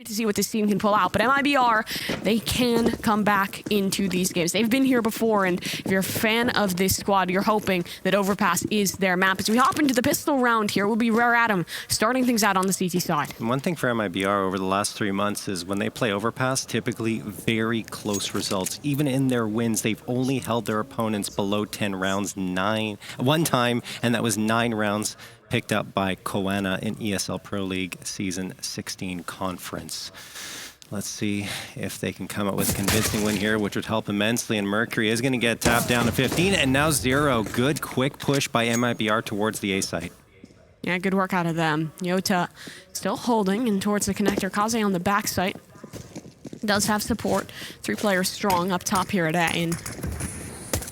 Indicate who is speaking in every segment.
Speaker 1: to see what this team can pull out, but MIBR, they can come back into these games. They've been here before, and if you're a fan of this squad, you're hoping that Overpass is their map. As we hop into the pistol round here, will be Rare Adam starting things out on the CT side.
Speaker 2: One thing for MIBR over the last 3 months is when they play Overpass, typically very close results. Even in their wins, they've only held their opponents below 10 rounds one time, and that was 9 rounds picked up by Koana in ESL Pro League Season 16 Conference. Let's see if they can come up with a convincing win here, which would help immensely. And Mercury is going to get tapped down to 15, and now 0. Good quick push by MIBR towards the A site.
Speaker 1: Yeah, good work out of them. JOTA still holding and towards the connector. Kaze on the back site. Does have support. 3 players strong up top here at A. And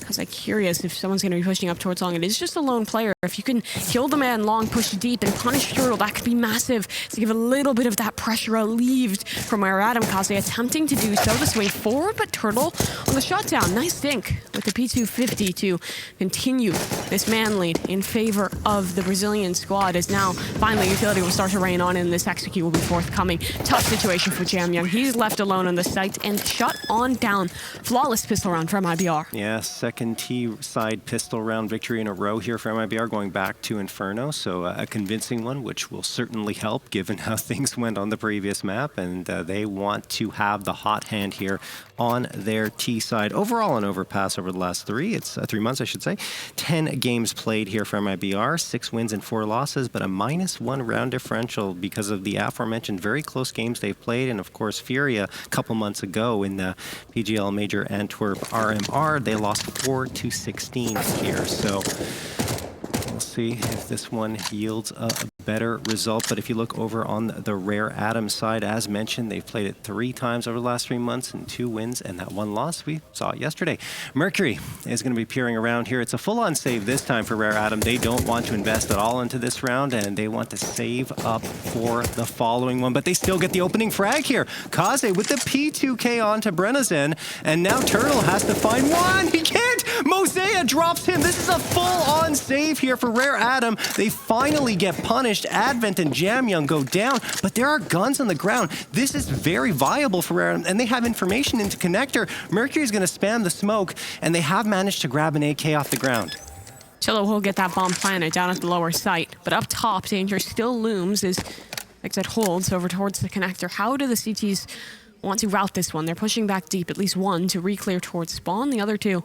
Speaker 1: I was curious if someone's going to be pushing up towards long. It is just a lone player. If you can kill the man long, push deep, and punish Tuurtle, that could be massive to give a little bit of that pressure relieved from Rare Adam. Kaze attempting to do so, the swing forward, but Tuurtle on the shutdown. Nice think with the P250 to continue this man lead in favor of the Brazilian squad, as now finally utility will start to rain on, and this execute will be forthcoming. Tough situation for JamYoung. He's left alone on the site and shut on down. Flawless pistol round from MIBR.
Speaker 2: Yeah, second T-side pistol round victory in a row here for MIBR, going back to Inferno. So a convincing one, which will certainly help given how things went on the previous map. And they want to have the hot hand here on their T-side. Overall on Overpass over the last 3 months, I should say. 10 games played here for MIBR, 6 wins and 4 losses, but a -1 round differential because of the aforementioned very close games they've played. And of course, Furia a couple months ago in the PGL Major Antwerp RMR, they lost 4-16 here. So we'll see if this one yields a better result. But if you look over on the Rare Adam side, as mentioned, they've played it 3 times over the last 3 months and 2 wins and that 1 loss. We saw it yesterday. Mercury is going to be peering around here. It's a full-on save this time for Rare Adam. They don't want to invest at all into this round, and they want to save up for the following one. But they still get the opening frag here. Kaze with the P2K onto Brennazen, and now Tuurtle has to find one. He can't! Moseyuh drops him. This is a full-on save here for Rare Adam. They finally get punished. Advent and JamYoung go down, but there are guns on the ground. This is very viable for Rare Adam, and they have information into connector. Mercury is going to spam the smoke, and they have managed to grab an AK off the ground.
Speaker 1: Chelo will get that bomb planted down at the lower site, but up top, danger still looms as exit holds over towards the connector. How do the CTs want to route this one? They're pushing back deep, at least one to re-clear towards spawn, the other 2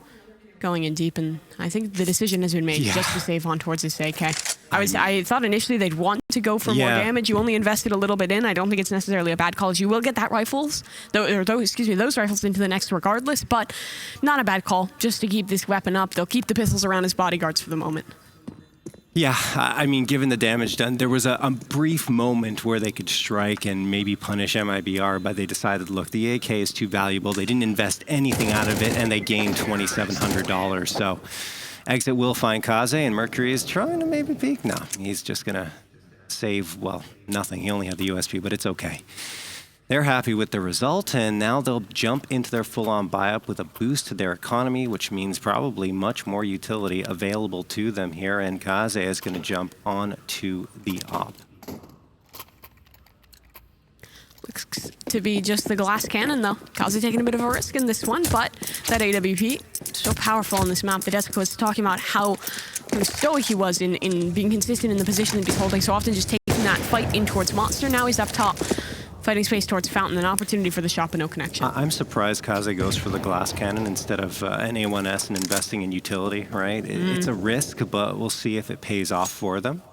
Speaker 1: going in deep, and I think the decision has been made just to save on towards this AK. I thought initially they'd want to go for more damage. You only invested a little bit in. I don't think it's necessarily a bad call, as you will get that rifles, those rifles into the next regardless, but not a bad call just to keep this weapon up. They'll keep the pistols around as bodyguards for the moment.
Speaker 2: Yeah, I mean, given the damage done, there was a brief moment where they could strike and maybe punish MIBR, but they decided, look, the AK is too valuable. They didn't invest anything out of it, and they gained $2,700. So exit will find Kaze, and Mercury is trying to maybe peek. No, he's just going to save, well, nothing. He only had the USP, but it's okay. They're happy with the result, and now they'll jump into their full-on buy-up with a boost to their economy, which means probably much more utility available to them here, and Kaze is going to jump on to the op.
Speaker 1: Looks to be just the glass cannon, though. Kaze taking a bit of a risk in this one, but that AWP, so powerful on this map. The desk was talking about how stoic he was in being consistent in the position that he's holding, so often just taking that fight in towards Monster. Now he's up top, fighting space towards Fountain, an opportunity for the shot, but no connection.
Speaker 2: I'm surprised Kaze goes for the glass cannon instead of an A1S and investing in utility, right? It's a risk, but we'll see if it pays off for them.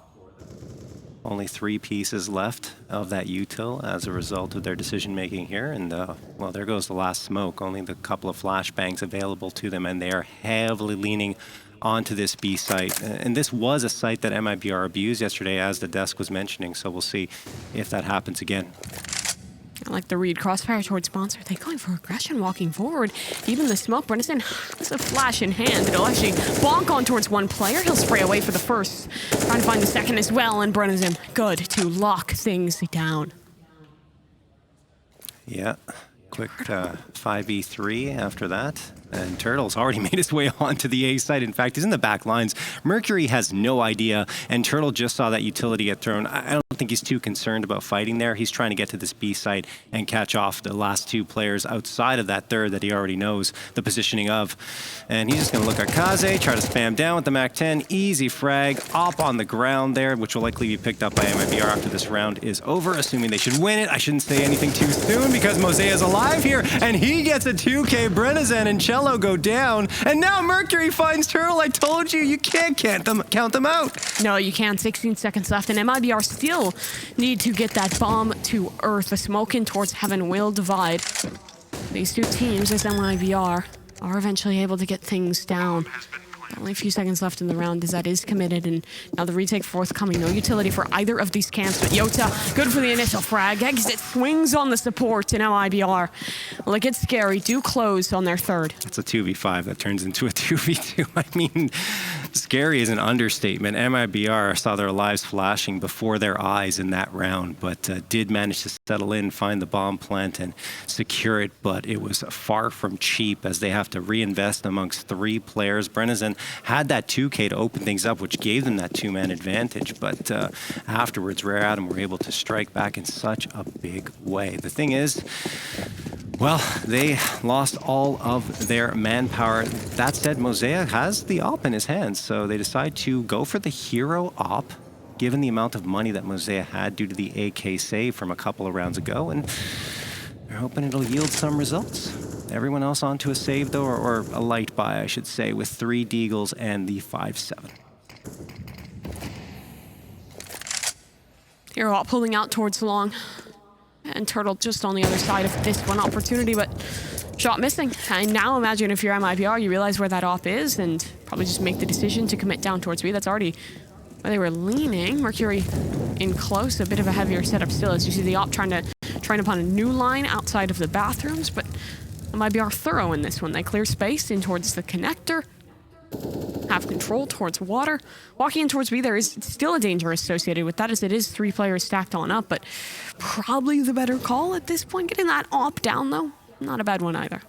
Speaker 2: Only 3 pieces left of that util as a result of their decision-making here. And, well, there goes the last smoke. Only the couple of flashbangs available to them, and they are heavily leaning onto this B site. And this was a site that MIBR abused yesterday, as the desk was mentioning, so we'll see if that happens again.
Speaker 1: I like the read. Crossfire towards sponsor. They're going for aggression, walking forward. Even the smoke. Brennazen has a flash in hand. It'll actually bonk on towards one player. He'll spray away for the first. Trying to find the second as well, and Brennazen good to lock things down.
Speaker 2: Yeah, quick 5v3 after that. And Tuurtle's already made his way onto the A side. In fact, he's in the back lines. Mercury has no idea, and Tuurtle just saw that utility get thrown. I don't think he's too concerned about fighting there. He's trying to get to this B site and catch off the last two players outside of that third that he already knows the positioning of. And he's just going to look at Kaze, try to spam down with the MAC-10. Easy frag, up on the ground there, which will likely be picked up by MIBR after this round is over, assuming they should win it. I shouldn't say anything too soon because Moseyuh is alive here, and he gets a 2K. Brennizen and chelo go down, and now Mercury finds Tuurtle. I told you, you can't count them out.
Speaker 1: No, you can't. 16 seconds left, and MIBR still need to get that bomb to Earth. The smoke in towards Heaven will divide these two teams as MIBR are eventually able to get things down. Only a few seconds left in the round as that is committed, and now the retake forthcoming. No utility for either of these camps, but JOTA, good for the initial frag. Exit swings on the support in MIBR. Look, it's scary. Do close on their third.
Speaker 2: It's a 2v5 that turns into a 2v2. I mean, scary is an understatement. MIBR saw their lives flashing before their eyes in that round, but did manage to settle in, find the bomb plant, and secure it, but it was far from cheap as they have to reinvest amongst three players. Brennizen had that 2K to open things up, which gave them that two-man advantage, but afterwards, Rare Adam were able to strike back in such a big way. The thing is, well, they lost all of their manpower. That said, Moseyuh has the op in his hands, so they decide to go for the hero op, given the amount of money that Moseyuh had due to the AK save from a couple of rounds ago, and they're hoping it'll yield some results. Everyone else onto a save, though, or a light buy, I should say, with 3 Deagles and the 5-7.
Speaker 1: Hero op pulling out towards long. And Tuurtle just on the other side of this one opportunity, but shot missing. And now imagine if you're MIBR, you realize where that op is and probably just make the decision to commit down towards B. That's already where they were leaning. Mercury in close, a bit of a heavier setup still, as you see the op trying upon a new line outside of the bathrooms, but MIBR thorough in this one. They clear space in towards the connector, have control towards water. Walking in towards B, there is still a danger associated with that, as it is 3 players stacked on up, but probably the better call at this point. Getting that op down, though, not a bad one either.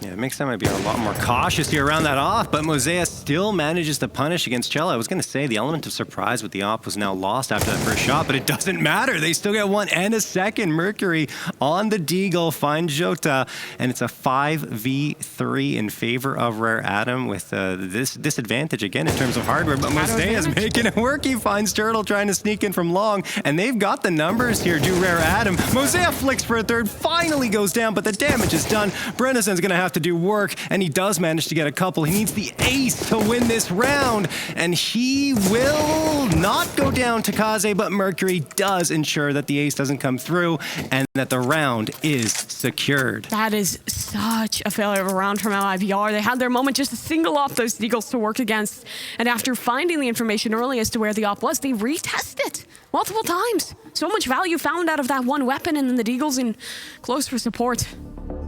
Speaker 2: Yeah, it makes MIBR a lot more cautious here around that off, but Moseyuh still manages to punish against chelo. I was going to say the element of surprise with the op was now lost after that first shot, but it doesn't matter. They still get 1 and a second. Mercury on the Deagle finds JOTA, and it's a 5v3 in favor of Rare Adam with this disadvantage again in terms of hardware, but Moseyuh is making it work. He finds Tuurtle trying to sneak in from long, and they've got the numbers here, do Rare Adam. Moseyuh flicks for a third, finally goes down, but the damage is done. Brennizen's going to have to do work, and he does manage to get a couple. He needs the ace to win this round, and he will not go down to Kaze, but Mercury does ensure that the ace doesn't come through and that the round is secured.
Speaker 1: That is such a failure of a round from MIBR. They had their moment just to single off those Deagles to work against, and after finding the information early as to where the op was, they retest it multiple times. So much value found out of that one weapon, and then the Deagles in close for support.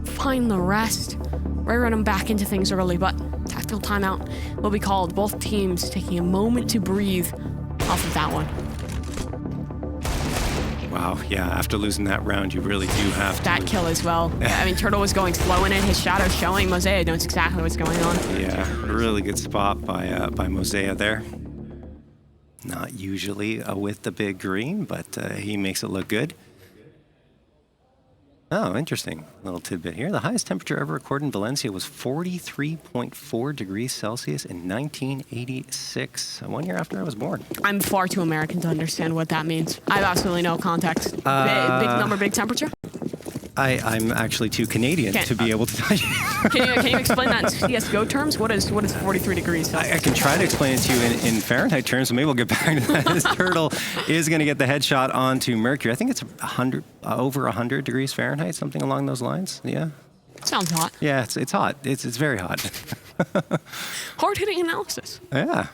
Speaker 1: Find the rest. Rare Adam back into things early, but tactical timeout will be called. Both teams taking a moment to breathe off of that one.
Speaker 2: Wow, yeah, after losing that round, you really do have to.
Speaker 1: That kill as well. I mean, Tuurtle was going slow in it. His shadow showing. Moseyuh knows exactly what's going on.
Speaker 2: Yeah, really good spot by Moseyuh there. Not usually with the big green, but he makes it look good. Oh, interesting little tidbit here. The highest temperature ever recorded in Valencia was 43.4 degrees Celsius in 1986, 1 year after I was born.
Speaker 1: I'm far too American to understand what that means. I have absolutely no context. Big number, big temperature?
Speaker 2: I'm actually too Canadian to be able to tell you.
Speaker 1: Can you explain that in CSGO terms? What is 43 degrees Celsius?
Speaker 2: I can try to explain it to you in Fahrenheit terms, so maybe we'll get back to that. This Tuurtle is going to get the headshot onto Mercury. I think it's over 100 degrees Fahrenheit, something along those lines. Yeah.
Speaker 1: Sounds hot.
Speaker 2: Yeah, it's hot. It's very hot.
Speaker 1: Hard-hitting analysis.
Speaker 2: Yeah.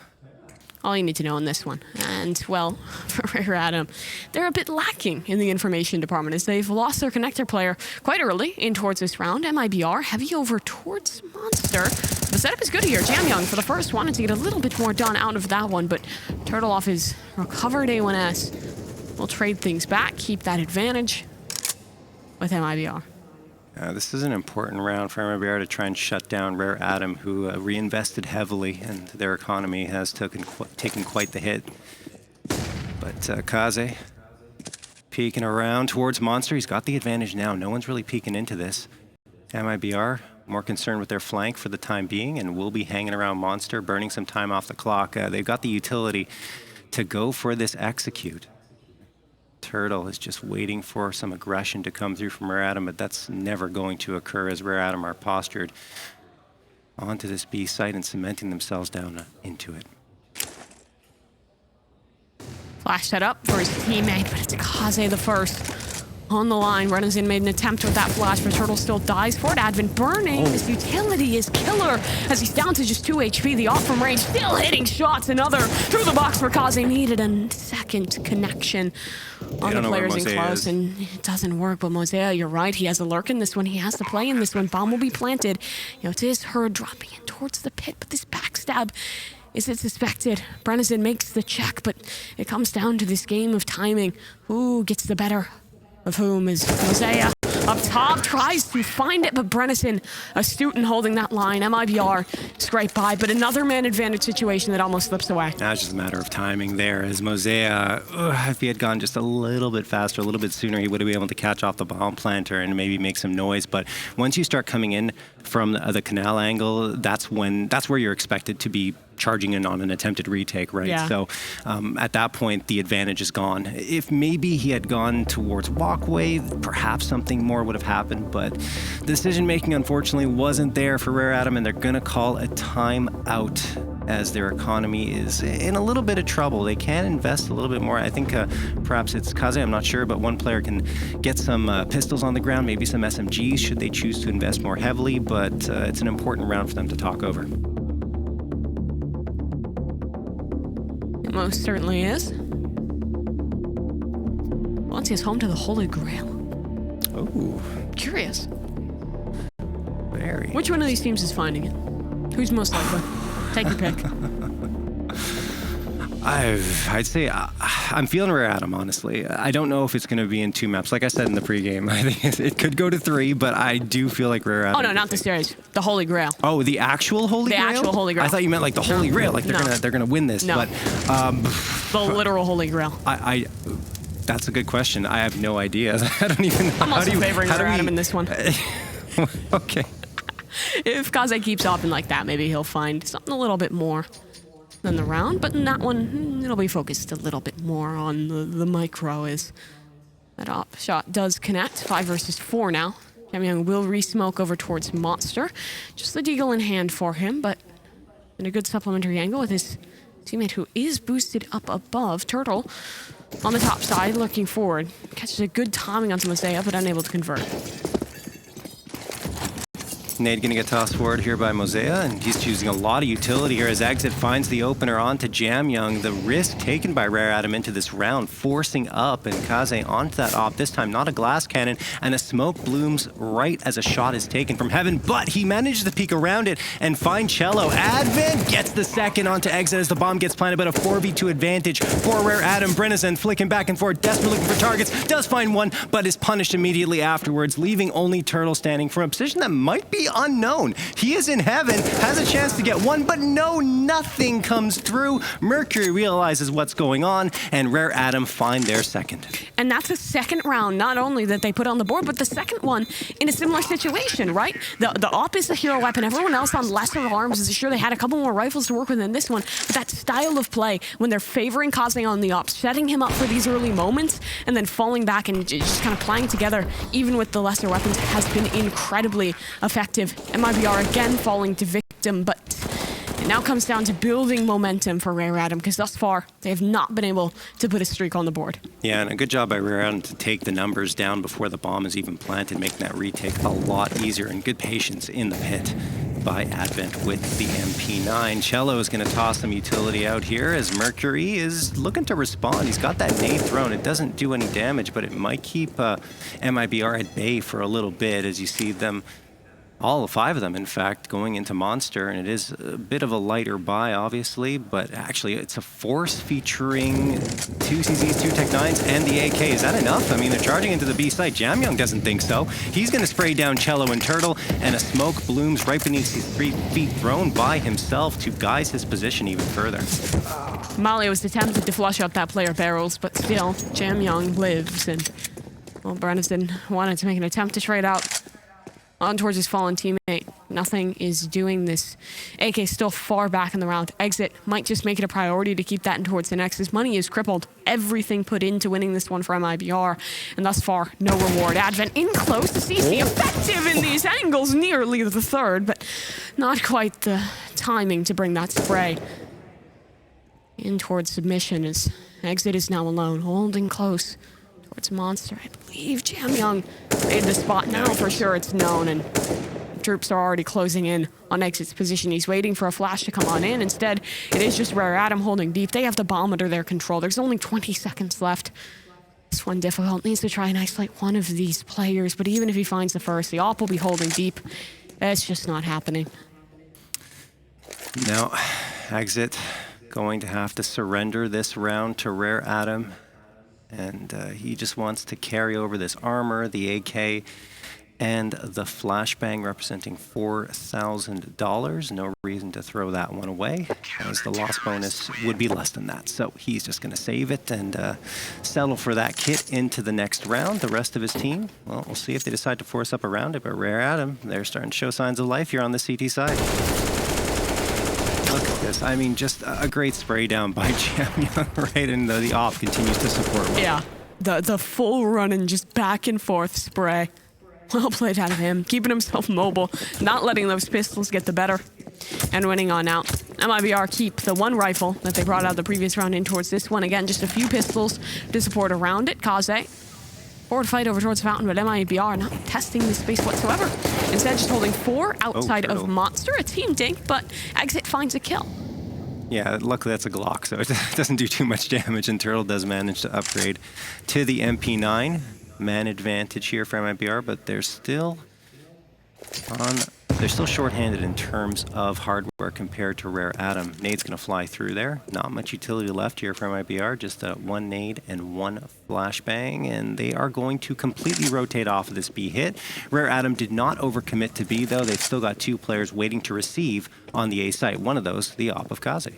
Speaker 1: All you need to know in this one. And, well, for Rare Adam, they're a bit lacking in the information department as they've lost their connector player quite early in towards this round. MIBR heavy over towards Monster. The setup is good here. JamYoung for the first wanted to get a little bit more done out of that one, but Tuurtle off his recovered A1S will trade things back, keep that advantage with MIBR.
Speaker 2: This is an important round for MIBR to try and shut down Rare Atom, who reinvested heavily, and their economy has taken quite the hit. But Kaze peeking around towards Monster. He's got the advantage now. No one's really peeking into this. MIBR more concerned with their flank for the time being, and will be hanging around Monster, burning some time off the clock. They've got the utility to go for this execute. Tuurtle is just waiting for some aggression to come through from Rare Atom, but that's never going to occur as Rare Atom are postured onto this B site and cementing themselves down into it.
Speaker 1: Flash set up for his teammate, but it's Kaze the first. On the line, Renazin made an attempt with that flash, but Tuurtle still dies for it. Advent burning. His utility is killer as he's down to just 2 HP. The off from range, still hitting shots. Another through the box for Kaze. Needed a second connection on the players in close, and it doesn't work. But Moseyuh, you're right. He has a lurk in this one. He has to play in this one. Bomb will be planted. JOTA is heard dropping in towards the pit, but this backstab, is it suspected? Renazin makes the check, but it comes down to this game of timing. Who gets the better of whom? Is Moseyuh up top, tries to find it, but Brenison astute in holding that line. MIBR scrape by, but another man advantage situation that almost slips away.
Speaker 2: Now it's just a matter of timing there, as Moseyuh, if he had gone just a little bit faster, a little bit sooner, he would have been able to catch off the bomb planter and maybe make some noise. But once you start coming in from the canal angle, that's where you're expected to be charging in on an attempted retake, right?
Speaker 1: Yeah.
Speaker 2: So at that point, the advantage is gone. If maybe he had gone towards walkway, perhaps something more would have happened, but the decision-making, unfortunately, wasn't there for Rare Atom, and they're going to call a timeout as their economy is in a little bit of trouble. They can invest a little bit more. I think perhaps it's Kaze, I'm not sure, but one player can get some pistols on the ground, maybe some SMGs should they choose to invest more heavily, but it's an important round for them to talk over.
Speaker 1: It most certainly is. Valencia is home to the Holy Grail.
Speaker 2: Oh.
Speaker 1: Curious.
Speaker 2: Very.
Speaker 1: Which one of these teams is finding it? Who's most likely? Take your pick.
Speaker 2: I'd say I'm feeling Rare Atom, honestly. I don't know if it's going to be in 2 maps. Like I said in the pregame, I think it could go to 3, but I do feel like Rare Atom.
Speaker 1: Oh, no, not the series. The Holy Grail.
Speaker 2: Oh, the actual Holy Grail?
Speaker 1: The actual Holy Grail.
Speaker 2: I thought you meant like the Holy Grail, like they're gonna win this.
Speaker 1: No.
Speaker 2: But
Speaker 1: the literal Holy Grail.
Speaker 2: That's a good question. I have no idea. I don't even know.
Speaker 1: I'm also favoring Rare Atom in this one.
Speaker 2: Okay.
Speaker 1: If Kaze keeps off like that, maybe he'll find something a little bit more than the round, but in that one, it'll be focused a little bit more on the micro as that op shot does connect. 5 versus 4 now. JamYoung will re-smoke over towards Monster. Just the deagle in hand for him, but in a good supplementary angle with his teammate who is boosted up above. Tuurtle on the top side looking forward. Catches a good timing onto Moseyuh, but unable to convert.
Speaker 2: Nade going to get tossed forward here by Moseyuh, and he's choosing a lot of utility here as Exit finds the opener onto JamYoung. The risk taken by Rare Atom into this round, forcing up, and Kaze onto that op, this time not a glass cannon, and a smoke blooms right as a shot is taken from heaven, but he manages to peek around it and find chelo. Advent gets the second onto Exit as the bomb gets planted, but a 4v2 advantage for Rare Atom. Brenison flicking back and forth, desperately looking for targets, does find one, but is punished immediately afterwards, leaving only Tuurtle standing from a position that might be unknown. He is in heaven, has a chance to get one, but no, nothing comes through. Mercury realizes what's going on, and Rare Atom find their second.
Speaker 1: And that's the second round, not only that they put on the board, but the second one in a similar situation, right? The op is the hero weapon. Everyone else on lesser arms is sure they had a couple more rifles to work with than this one. But that style of play, when they're favoring Kaze on the op, setting him up for these early moments, and then falling back and just kind of playing together, even with the lesser weapons, has been incredibly effective. MIBR again falling to victim, but it now comes down to building momentum for Rare Atom, because thus far they have not been able to put a streak on the board.
Speaker 2: Yeah, and a good job by Rare Atom to take the numbers down before the bomb is even planted, making that retake a lot easier, and good patience in the pit by Advent with the MP9. Chelo is going to toss some utility out here as Mercury is looking to respond. He's got that nade thrown. It doesn't do any damage, but it might keep MIBR at bay for a little bit as you see them all 5 of them, in fact, going into Monster, and it is a bit of a lighter buy, obviously, but actually it's a Force featuring 2 CZs, 2 Tech 9s, and the AK. Is that enough? I mean, they're charging into the B site. JamYoung doesn't think so. He's going to spray down chelo and Tuurtle, and a smoke blooms right beneath his 3 feet, thrown by himself to guise his position even further.
Speaker 1: Moseyuh was attempted to flush out that player barrels, but still, JamYoung lives, and well, Brennison wanted to make an attempt to trade out on towards his fallen teammate. Nothing is doing this. AK still far back in the round. Exit might just make it a priority to keep that in towards the next. His money is crippled. Everything put into winning this one for MIBR, and thus far, no reward. Advent in close. CC effective in these angles, nearly the third, but not quite the timing to bring that spray in towards submission, as Exit is now alone, holding close towards Monster. I believe JamYoung made the spot now. For sure it's known, and troops are already closing in on Exit's position. He's waiting for a flash to come on in. Instead, it is just Rare Adam holding deep. They have the bomb under their control. There's only 20 seconds left. This one difficult. Needs to try and isolate one of these players, but even if he finds the first, the op will be holding deep. It's just not happening.
Speaker 2: Now, Exit going to have to surrender this round to Rare Adam. And he just wants to carry over this armor, the AK, and the flashbang representing $4,000. No reason to throw that one away, as the loss bonus would be less than that. So he's just going to save it and settle for that kit into the next round. The rest of his team, well, we'll see if they decide to force up around it. But Rare Adam, they're starting to show signs of life here on the CT side. Look at this. I mean, just a great spray down by JamYoung, right? And the op continues to support well.
Speaker 1: Yeah, the full run and just back and forth spray. Well played out of him, keeping himself mobile, not letting those pistols get the better, and winning on out. MIBR keep the 1 rifle that they brought out the previous round in towards this one. Again, just a few pistols to support around it. Kaze, forward fight over towards Fountain, but MIBR not testing the space whatsoever. Instead, just holding 4 outside of Monster, a team dink, but Exit finds a kill.
Speaker 2: Yeah, luckily that's a Glock, so it doesn't do too much damage, and Tuurtle does manage to upgrade to the MP9. Man advantage here for MIBR, but they're still shorthanded in terms of hardware compared to Rare Adam. Nade's going to fly through there. Not much utility left here for MIBR, just 1 nade and 1 flashbang, and they are going to completely rotate off of this B hit. Rare Adam did not overcommit to B, though. They've still got 2 players waiting to receive on the A site. One of those, the op of Kaze.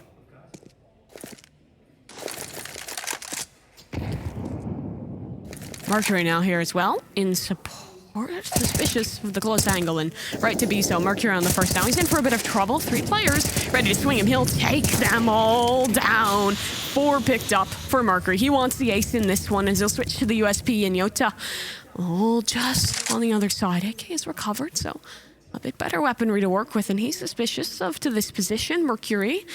Speaker 1: Mercury now here as well, in support. Suspicious of the close angle, and right to be so. Mercury on the first down. He's in for a bit of trouble. 3 players ready to swing him. He'll take them all down. 4 picked up for Mercury. He wants the ace in this one, as he'll switch to the USP and JOTA. Oh, just on the other side. AK is recovered, so a bit better weaponry to work with, and he's suspicious of to this position. Mercury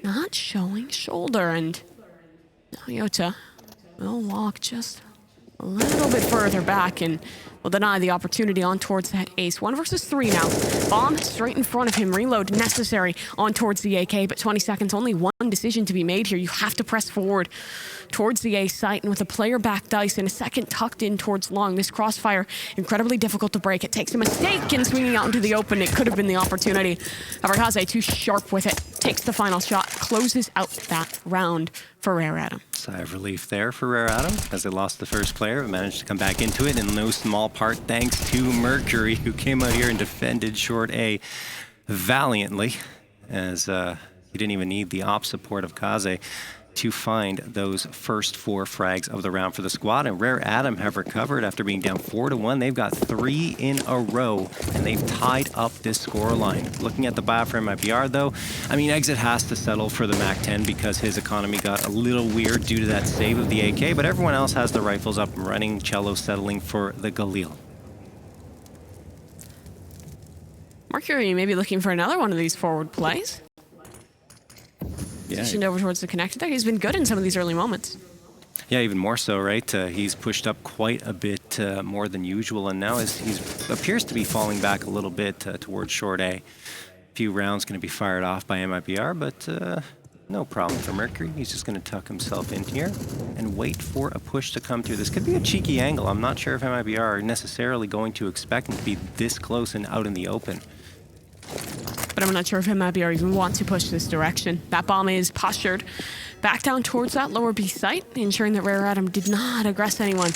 Speaker 1: not showing shoulder, and now JOTA will walk just a little bit further back and will deny the opportunity on towards that ace. 1 versus 3 now. Bomb straight in front of him. Reload necessary on towards the AK, but 20 seconds. Only one decision to be made here. You have to press forward towards the A site, and with a player back dice and a second tucked in towards long, this crossfire incredibly difficult to break. It takes a mistake in swinging out into the open. It could have been the opportunity. However, Kaze too sharp with it. Takes the final shot, closes out that round for Rare Adam.
Speaker 2: Sigh of relief there for Rare Adam, as they lost the first player, but managed to come back into it in no small part thanks to Mercury, who came out here and defended short A valiantly, as he didn't even need the op support of Kaze to find those first 4 frags of the round for the squad. And Rare Adam have recovered after being down 4-1. They've got 3 in a row, and they've tied up this scoreline. Looking at the buy for MIBR, though, I mean, Exit has to settle for the MAC-10 because his economy got a little weird due to that save of the AK, but everyone else has the rifles up and running. Chelo settling for the Galil.
Speaker 1: Mercury may be looking for another one of these forward plays.
Speaker 2: Yeah.
Speaker 1: Positioned over towards the connector there. He's been good in some of these early moments.
Speaker 2: Yeah, even more so, right? He's pushed up quite a bit more than usual, and now he appears to be falling back a little bit towards short A. A few rounds going to be fired off by MIBR, but No problem for Mercury. He's just going to tuck himself in here and wait for a push to come through. This could be a cheeky angle. I'm not sure if MIBR are necessarily going to expect him to be this close and out in the open.
Speaker 1: But I'm not sure if MIBR even want to push this direction. That bomb is postured back down towards that lower B site, ensuring that Rare Adam did not aggress anyone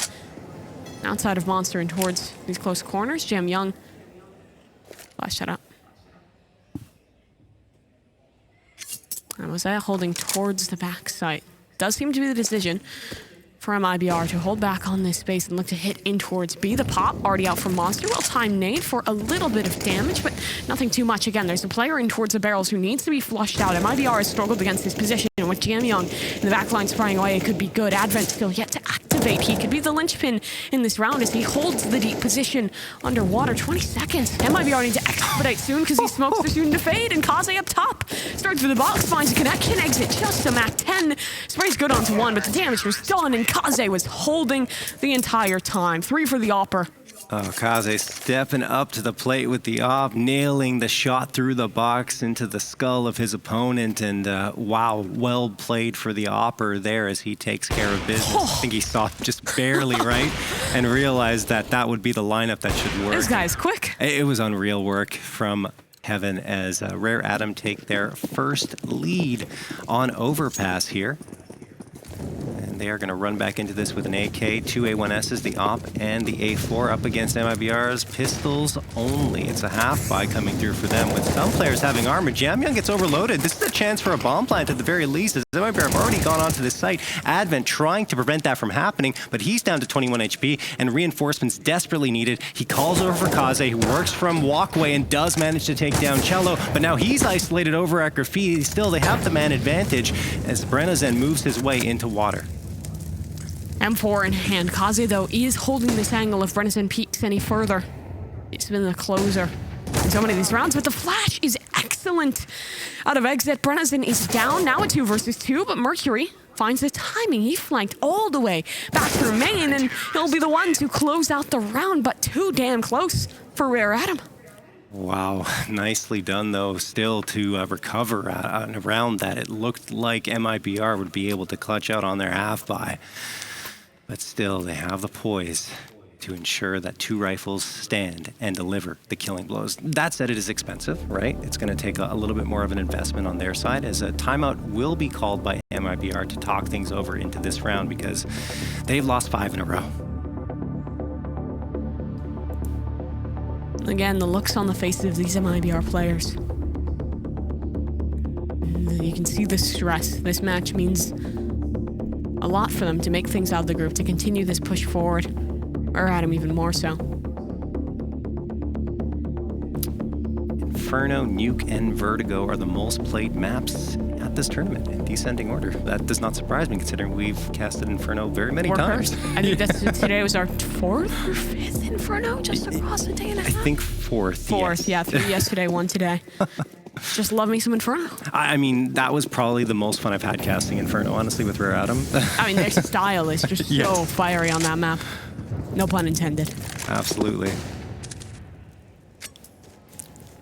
Speaker 1: outside of Monster and towards these close corners. JamYoung flash that up. And Moseyuh holding towards the back site. Does seem to be the decision for MIBR to hold back on this space and look to hit in towards B. The pop already out from Monster. Well-timed nade for a little bit of damage, but nothing too much. Again, there's a player in towards the barrels who needs to be flushed out. MIBR has struggled against this position, and with JamYoung in the back line spraying away, it could be good. Advent still yet to activate. He could be the linchpin in this round as he holds the deep position underwater. 20 seconds. MIBR need to expedite soon because these smokes are soon to fade, and Kaze up top starts with the box, finds a connection, exit just a Mac 10. Sprays good onto one, but the damage was done, and Kaze was holding the entire time. 3 for the Opper.
Speaker 2: Oh, Kaze stepping up to the plate with the op, nailing the shot through the box into the skull of his opponent. And wow, well played for the Opper there as he takes care of business. I think he saw just barely right and realized that that would be the lineup that should work.
Speaker 1: This guy's quick.
Speaker 2: It was unreal work from Heaven as Rare Adam take their first lead on Overpass here. And they are going to run back into this with an AK, 2 A1Ss, the AWP, and the A4 up against MIBR's pistols only. It's a half buy coming through for them with some players having armor. JamYoung gets overloaded. This is a chance for a bomb plant at the very least, as MIBR have already gone onto this site. Advent trying to prevent that from happening, but he's down to 21 HP, and reinforcements desperately needed. He calls over for Kaze, who works from walkway and does manage to take down Chelo, but now he's isolated over at Graffiti. Still, they have the man advantage as Brennazen moves his way into water.
Speaker 1: M4 in hand. Kaze, though, is holding this angle if Brennazen peeks any further. It's been the closer in so many of these rounds, but the flash is excellent. Out of exit, Brennazen is down. Now a 2 versus 2, but Mercury finds the timing. He flanked all the way back through main, and he'll be the one to close out the round, but too damn close for Rare Adam.
Speaker 2: Wow, nicely done though, still to recover around that. It looked like MIBR would be able to clutch out on their half buy, but still they have the poise to ensure that 2 rifles stand and deliver the killing blows. That said, it is expensive, right? It's going to take a little bit more of an investment on their side, as a timeout will be called by MIBR to talk things over into this round because they've lost 5 in a row.
Speaker 1: Again, the looks on the faces of these MIBR players. You can see the stress. This match means a lot for them to make things out of the group, to continue this push forward, or Adam even more so.
Speaker 2: Inferno, Nuke, and Vertigo are the most played maps at this tournament in descending order. That does not surprise me, considering we've casted Inferno very many times.
Speaker 1: I think today was our 4th or 5th Inferno, just across a day and a half.
Speaker 2: I think 4th.
Speaker 1: 4th, yes. Yeah, 3 yesterday, 1 today. Just love me some Inferno.
Speaker 2: I mean, that was probably the most fun I've had casting Inferno, honestly, with Rare Adam.
Speaker 1: I mean, their style is just so fiery on that map. No pun intended.
Speaker 2: Absolutely.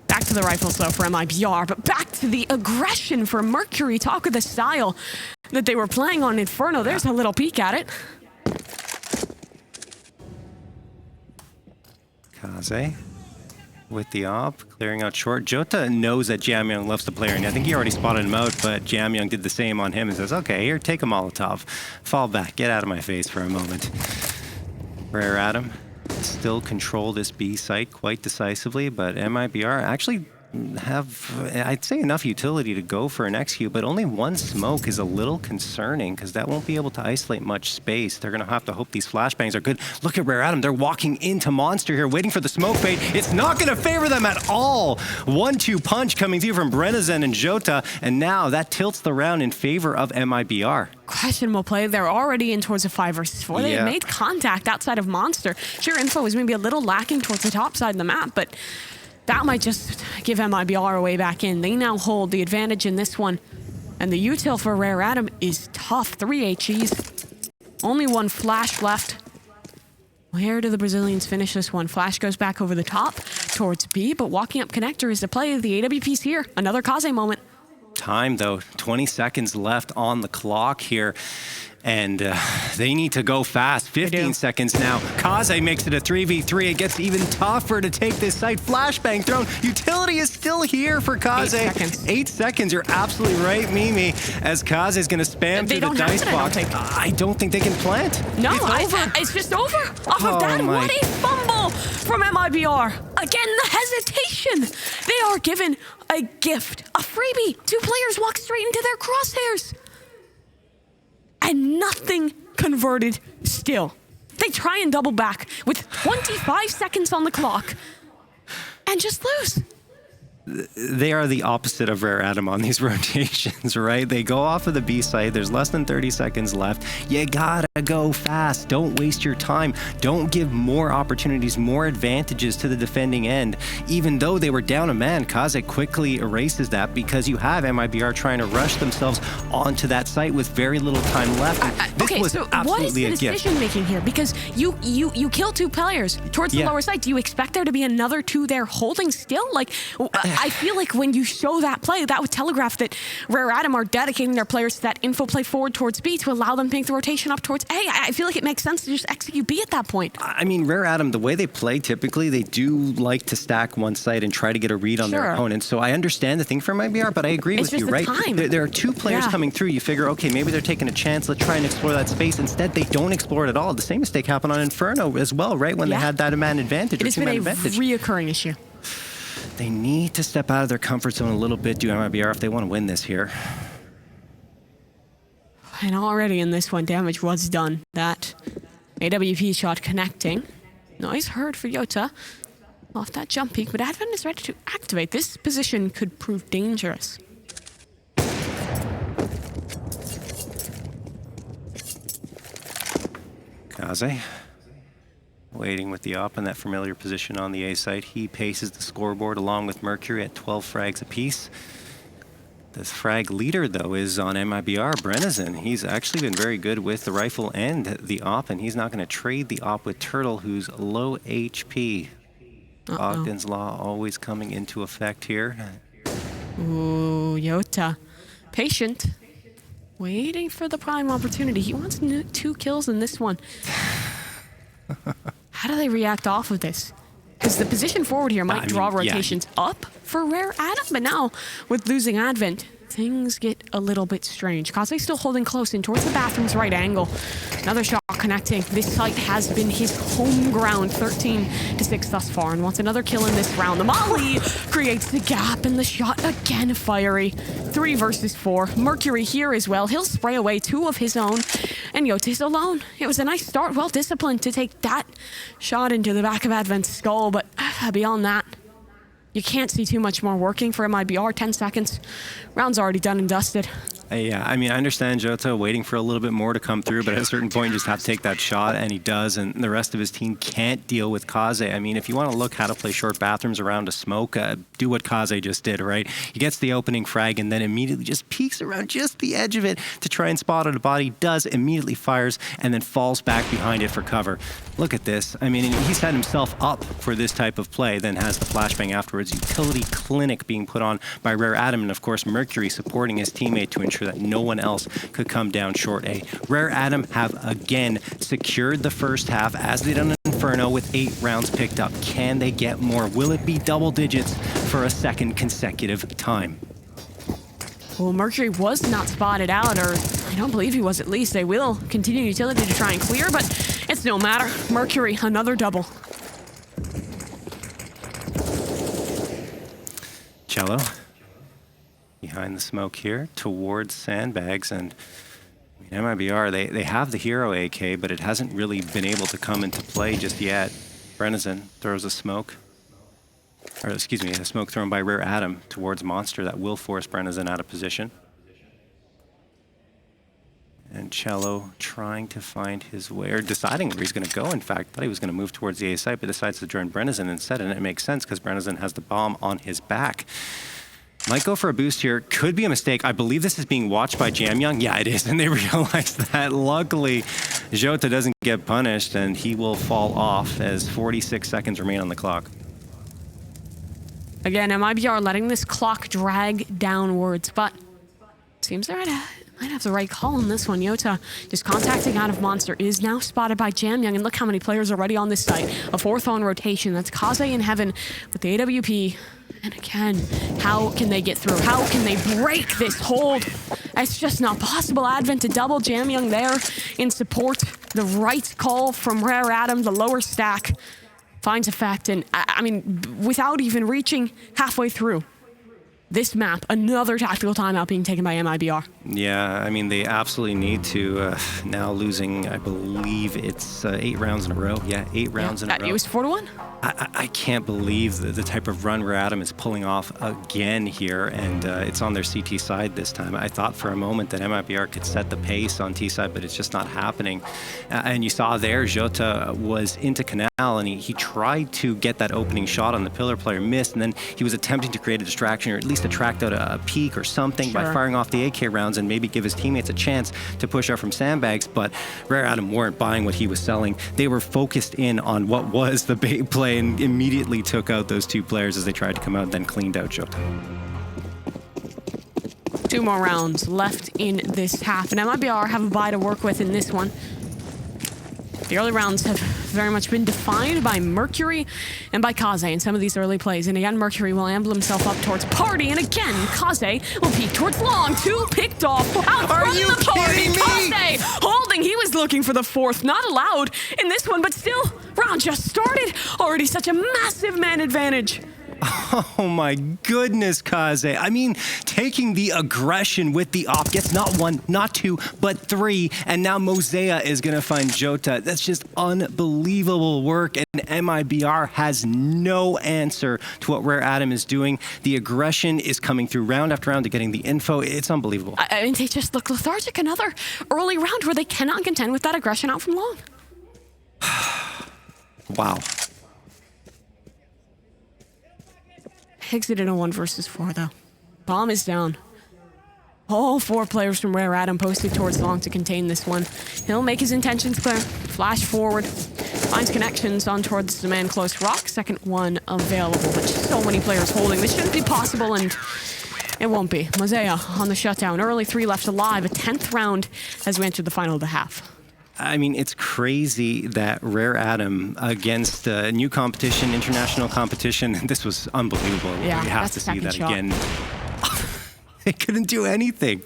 Speaker 1: Back to the rifles, though, for MIBR, but back to the aggression for Mercury. Talk of the style that they were playing on Inferno. There's a little peek at it.
Speaker 2: Kaze with the op, clearing out short. JOTA knows that JamYoung loves to play, and I think he already spotted him out, but JamYoung did the same on him and says, okay, here, take a Molotov. Fall back, get out of my face for a moment. Rare Adam still control this B site quite decisively, but MIBR actually have, I'd say, enough utility to go for an execute, but only 1 smoke is a little concerning because that won't be able to isolate much space. They're going to have to hope these flashbangs are good. Look at Rare Adam. They're walking into Monster here, waiting for the smoke fade. It's not going to favor them at all. 1-2 punch coming through from Brennazen and JOTA, and now that tilts the round in favor of MIBR.
Speaker 1: Questionable play. They're already in towards a 5 versus 4. They made contact outside of Monster. Sure, info is maybe a little lacking towards the top side of the map, but that might just give MIBR a way back in. They now hold the advantage in this one. And the util for Rare Adam is tough. 3 HEs. Only 1 flash left. Where do the Brazilians finish this one? Flash goes back over the top towards B, but walking up connector is the play. The AWP's here. Another Kaze moment.
Speaker 2: time, though. 20 seconds left on the clock here. And they need to go fast. 15 seconds now. Kaze makes it a 3v3. It gets even tougher to take this site. Flashbang thrown. Utility is still here for Kaze.
Speaker 1: 8 seconds.
Speaker 2: 8 seconds. You're absolutely right, Mimi. As Kaze is going to spam through the dice box. I don't think they can plant.
Speaker 1: No,
Speaker 2: it's
Speaker 1: it's just over. Off of that, what a fumble from MIBR. Again, the hesitation. They are given a gift, a freebie. 2 players walk straight into their crosshairs. And nothing converted still. They try and double back with 25 seconds on the clock and just lose.
Speaker 2: They are the opposite of Rare Atom on these rotations, right? They go off of the B site. There's less than 30 seconds left. You gotta go fast. Don't waste your time. Don't give more opportunities, more advantages to the defending end. Even though they were down a man, Kaze quickly erases that because you have MIBR trying to rush themselves onto that site with very little time left. This was
Speaker 1: so
Speaker 2: absolutely
Speaker 1: what is the decision making here? Because you kill 2 players towards the lower site. Do you expect there to be another 2 there holding still? Like, I feel like when you show that play, that would telegraph that Rare Atom are dedicating their players to that info play forward towards B to allow them to make the rotation up towards A. I feel like it makes sense to just execute B at that point.
Speaker 2: I mean, Rare Atom, the way they play typically, they do like to stack one site and try to get a read on their opponents. So I understand the thing from MIBR, but I agree with you, right? There are 2 players coming through. You figure, okay, maybe they're taking a chance. Let's try and explore that space. Instead, they don't explore it at all. The same mistake happened on Inferno as well, right? When they had that man advantage.
Speaker 1: It has been a reoccurring issue.
Speaker 2: They need to step out of their comfort zone a little bit, do MIBR, if they want to win this here.
Speaker 1: And already in this one, damage was done. That AWP shot connecting. Noise heard for JOTA off that jump peak, but Advent is ready to activate. This position could prove dangerous.
Speaker 2: Kaze. Waiting with the op in that familiar position on the A site. He paces the scoreboard along with Mercury at 12 frags apiece. The frag leader, though, is on MIBR, Brennison. He's actually been very good with the rifle and the op, and he's not going to trade the op with Tuurtle, who's low HP. Ogden's Law always coming into effect here.
Speaker 1: Ooh, JOTA. Patient. Waiting for the prime opportunity. He wants 2 kills in this one. How do they react off of this? Because the position forward here might draw rotations up for Rare Atom, but now with losing Advent, things get a little bit strange. Kaze still holding close in towards the bathroom's right angle. Another shot connecting. This site has been his home ground, 13-6 thus far, and wants another kill in this round. The Molly creates the gap, and the shot again fiery. 3 versus 4. Mercury here as well. He'll spray away 2 of his own, and JOTA's alone. It was a nice start, well disciplined to take that shot into the back of Advent's skull, but beyond that, you can't see too much more working for MIBR. 10 seconds. Round's already done and dusted.
Speaker 2: Yeah, I mean, I understand JOTA waiting for a little bit more to come through, but at a certain point, you just have to take that shot, and he does, and the rest of his team can't deal with Kaze. I mean, if you want to look how to play short bathrooms around a smoke, do what Kaze just did, right? He gets the opening frag and then immediately just peeks around just the edge of it to try and spot out a body, does, immediately fires, and then falls back behind it for cover. Look at this. I mean, he set himself up for this type of play, then has the flashbang afterwards. Utility clinic being put on by Rare Atom, and of course, Mercury supporting his teammate to ensure that no one else could come down short A. Rare Atom have again secured the first half as they done in Inferno with 8 rounds picked up. Can they get more? Will it be double digits for a second consecutive time?
Speaker 1: Well, Mercury was not spotted out, or I don't believe he was at least. They will continue utility to try and clear, but it's no matter. Mercury, another double.
Speaker 2: Chelo behind the smoke here towards sandbags, and I mean, MIBR, they have the hero AK, but it hasn't really been able to come into play just yet. Brennison throws a smoke, or excuse me, a smoke thrown by Rare Atom towards Monster that will force Brennison out of position. And Chelo trying to find his way, or deciding where he's going to go. In fact, thought he was going to move towards the A site, but decides to join Brennison instead, and it makes sense because Brennison has the bomb on his back. Might go for a boost here. Could be a mistake. I believe this is being watched by JamYoung. Yeah, it is, and they realize that. Luckily, JOTA doesn't get punished, and he will fall off as 46 seconds remain on the clock.
Speaker 1: Again, MIBR letting this clock drag downwards, but Seems they might have the right call on this one. JOTA just contacting out of Monster is now spotted by JamYoung, and look how many players are already on this site. A fourth on rotation. That's Kaze in heaven with the AWP. And again, how can they get through? How can they break this hold? It's just not possible. Advent to double. JamYoung there in support. The right call from Rare Adam, the lower stack, finds effect. And I mean, without even reaching halfway through this map, another tactical timeout being taken by MIBR.
Speaker 2: Yeah, I mean, they absolutely need to, now losing, I believe it's 8 rounds in a row. Yeah, 8 rounds in a row.
Speaker 1: It was 4-1?
Speaker 2: I can't believe the type of run where Adam is pulling off again here, and it's on their CT side this time. I thought for a moment that MIBR could set the pace on T side, but it's just not happening. And you saw there, JOTA was into Canal, and he tried to get that opening shot on the pillar player, missed, and then he was attempting to create a distraction or at least attract out a peek or something by firing off the AK rounds and maybe give his teammates a chance to push out from sandbags. But Rare Adam weren't buying what he was selling. They were focused in on what was the bait play and immediately took out those 2 players as they tried to come out and then cleaned out JOTA.
Speaker 1: 2 more rounds left in this half, and MIBR have a bye to work with in this one. The early rounds have very much been defined by Mercury and by Kaze in some of these early plays. And again, Mercury will amble himself up towards Party. And again, Kaze will peek towards Long. 2 picked off.
Speaker 2: Are you kidding me?
Speaker 1: Kaze holding. He was looking for the 4th. Not allowed in this one, but still, round just started. Already such a massive man advantage.
Speaker 2: Oh my goodness, Kaze. I mean, taking the aggression with the op, gets not 1, not 2, but 3, and now Moseyuh is going to find JOTA. That's just unbelievable work, and MIBR has no answer to what Rare Adam is doing. The aggression is coming through round after round to getting the info. It's unbelievable.
Speaker 1: I mean, they just look lethargic. Another early round where they cannot contend with that aggression out from Long.
Speaker 2: Wow.
Speaker 1: Exited a 1 versus 4, though. Bomb is down. All 4 players from Rare Adam posted towards Long to contain this one. He'll make his intentions clear. Flash forward. Finds connections on towards the man close rock. Second one available, but so many players holding. This shouldn't be possible, and it won't be. Moseyuh on the shutdown. Early 3 left alive. A 10th round as we enter the final of the half.
Speaker 2: I mean, it's crazy that Rare Adam against new competition, international competition, this was unbelievable.
Speaker 1: Yeah,
Speaker 2: we have to see that again. They couldn't do anything.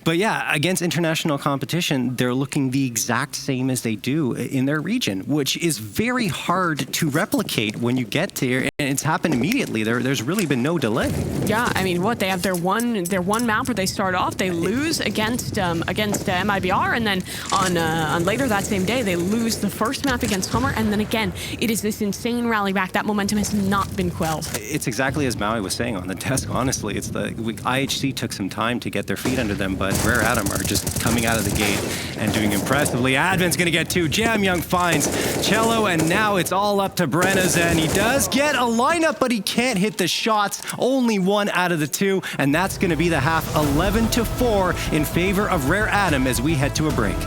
Speaker 2: But yeah, against international competition, they're looking the exact same as they do in their region, which is very hard to replicate when you get here, and it's happened immediately. There's really been no delay.
Speaker 1: Yeah, I mean, they have their one map where they start off, they lose against MIBR, and then on later that same day, they lose the first map against Hummer, and then again, it is this insane rally back. That momentum has not been quelled.
Speaker 2: It's exactly as Maui was saying on the desk, honestly. It's IHC took some time to get their feet under them, but Rare Adam are just coming out of the gate and doing impressively. Advent's gonna get 2. JamYoung finds chelo, and now it's all up to Brennazen. He does get a lineup, but he can't hit the shots. Only 1 out of the 2, and that's gonna be the half. 11-4 in favor of Rare Adam as we head to a break.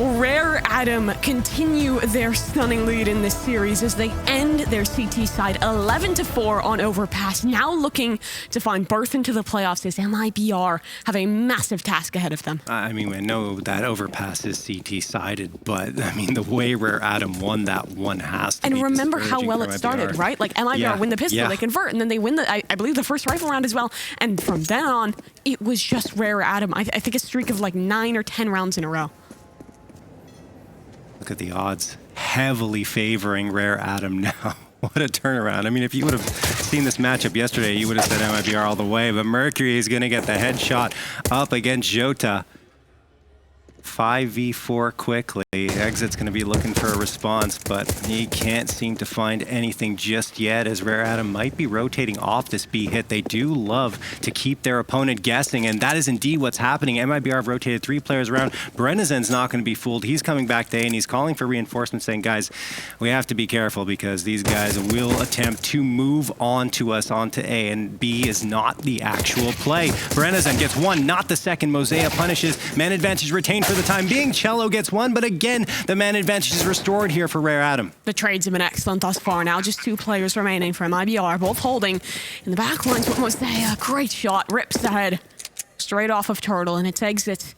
Speaker 1: Rare Adam continue their stunning lead in this series as they end their CT side 11-4 on Overpass. Now looking to find berth into the playoffs as MIBR have a massive task ahead of them.
Speaker 2: I mean, I know that Overpass is CT sided, but I mean, the way Rare Adam won that one has to be
Speaker 1: And remember how
Speaker 2: discouraging
Speaker 1: well
Speaker 2: for
Speaker 1: it
Speaker 2: MIBR.
Speaker 1: started, right? Like MIBR win the pistol, they convert, and then they win the, I believe, the first rifle round as well. And from then on, it was just Rare Adam. I think a streak of like 9 or 10 rounds in a row.
Speaker 2: Look at the odds heavily favoring Rare Adam now. What a turnaround. I mean, if you would have seen this matchup yesterday, you would have said MIBR all the way, but Mercury is going to get the headshot up against JOTA. 5v4 quickly. Exit's going to be looking for a response, but he can't seem to find anything just yet as Rare Adam might be rotating off this B hit. They do love to keep their opponent guessing, and that is indeed what's happening. MIBR have rotated 3 players around. Brennizen's not going to be fooled. He's coming back to A, and he's calling for reinforcements, saying, guys, we have to be careful because these guys will attempt to move on to us onto A, and B is not the actual play. Brennizen gets one, not the second. Moseyuh punishes. Man advantage retained for the time being. Chelo gets one, but again, the man advantage is restored here for Rare Adam.
Speaker 1: The trades have been excellent thus far. Now just 2 players remaining for MIBR, both holding in the back lines. What was a great shot, rips ahead straight off of Tuurtle, and it's Exit.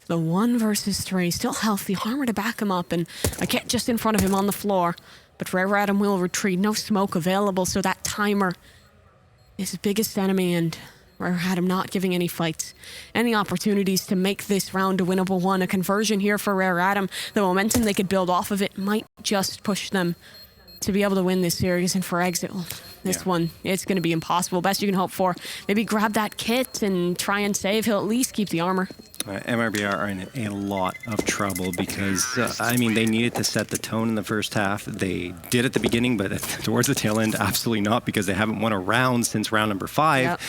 Speaker 1: The 1 versus 3, still healthy, armor to back him up, and a kit just in front of him on the floor. But Rare Adam will retreat, no smoke available, so that timer is his biggest enemy, and Rare Adam not giving any fights, any opportunities to make this round a winnable one. A conversion here for Rare Adam. The momentum they could build off of it might just push them to be able to win this series. And for Exit, well, this one, it's going to be impossible. Best you can hope for, maybe grab that kit and try and save. He'll at least keep the armor.
Speaker 2: MIBR are in a lot of trouble because, I mean, they needed to set the tone in the first half. They did at the beginning, but towards the tail end, absolutely not, because they haven't won a round since round number 5.
Speaker 1: Yep.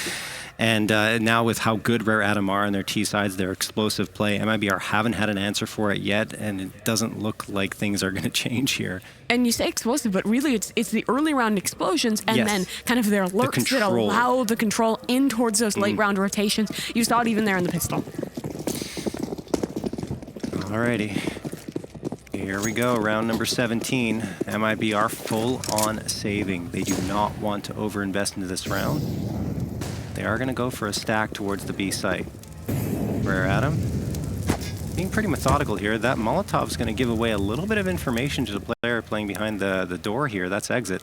Speaker 2: And now with how good Rare Adam are on their T sides, their explosive play, MIBR haven't had an answer for it yet, and it doesn't look like things are going to change here.
Speaker 1: And you say explosive, but really it's the early round explosions and then kind of their lurks that allow the control in towards those late round rotations. You saw it even there in the pistol.
Speaker 2: Alrighty. Here we go, round number 17. MIBR full on saving. They do not want to overinvest into this round. They are going to go for a stack towards the B site. Rare Adam being pretty methodical here. That Molotov is going to give away a little bit of information to the player playing behind the door here. That's Exit.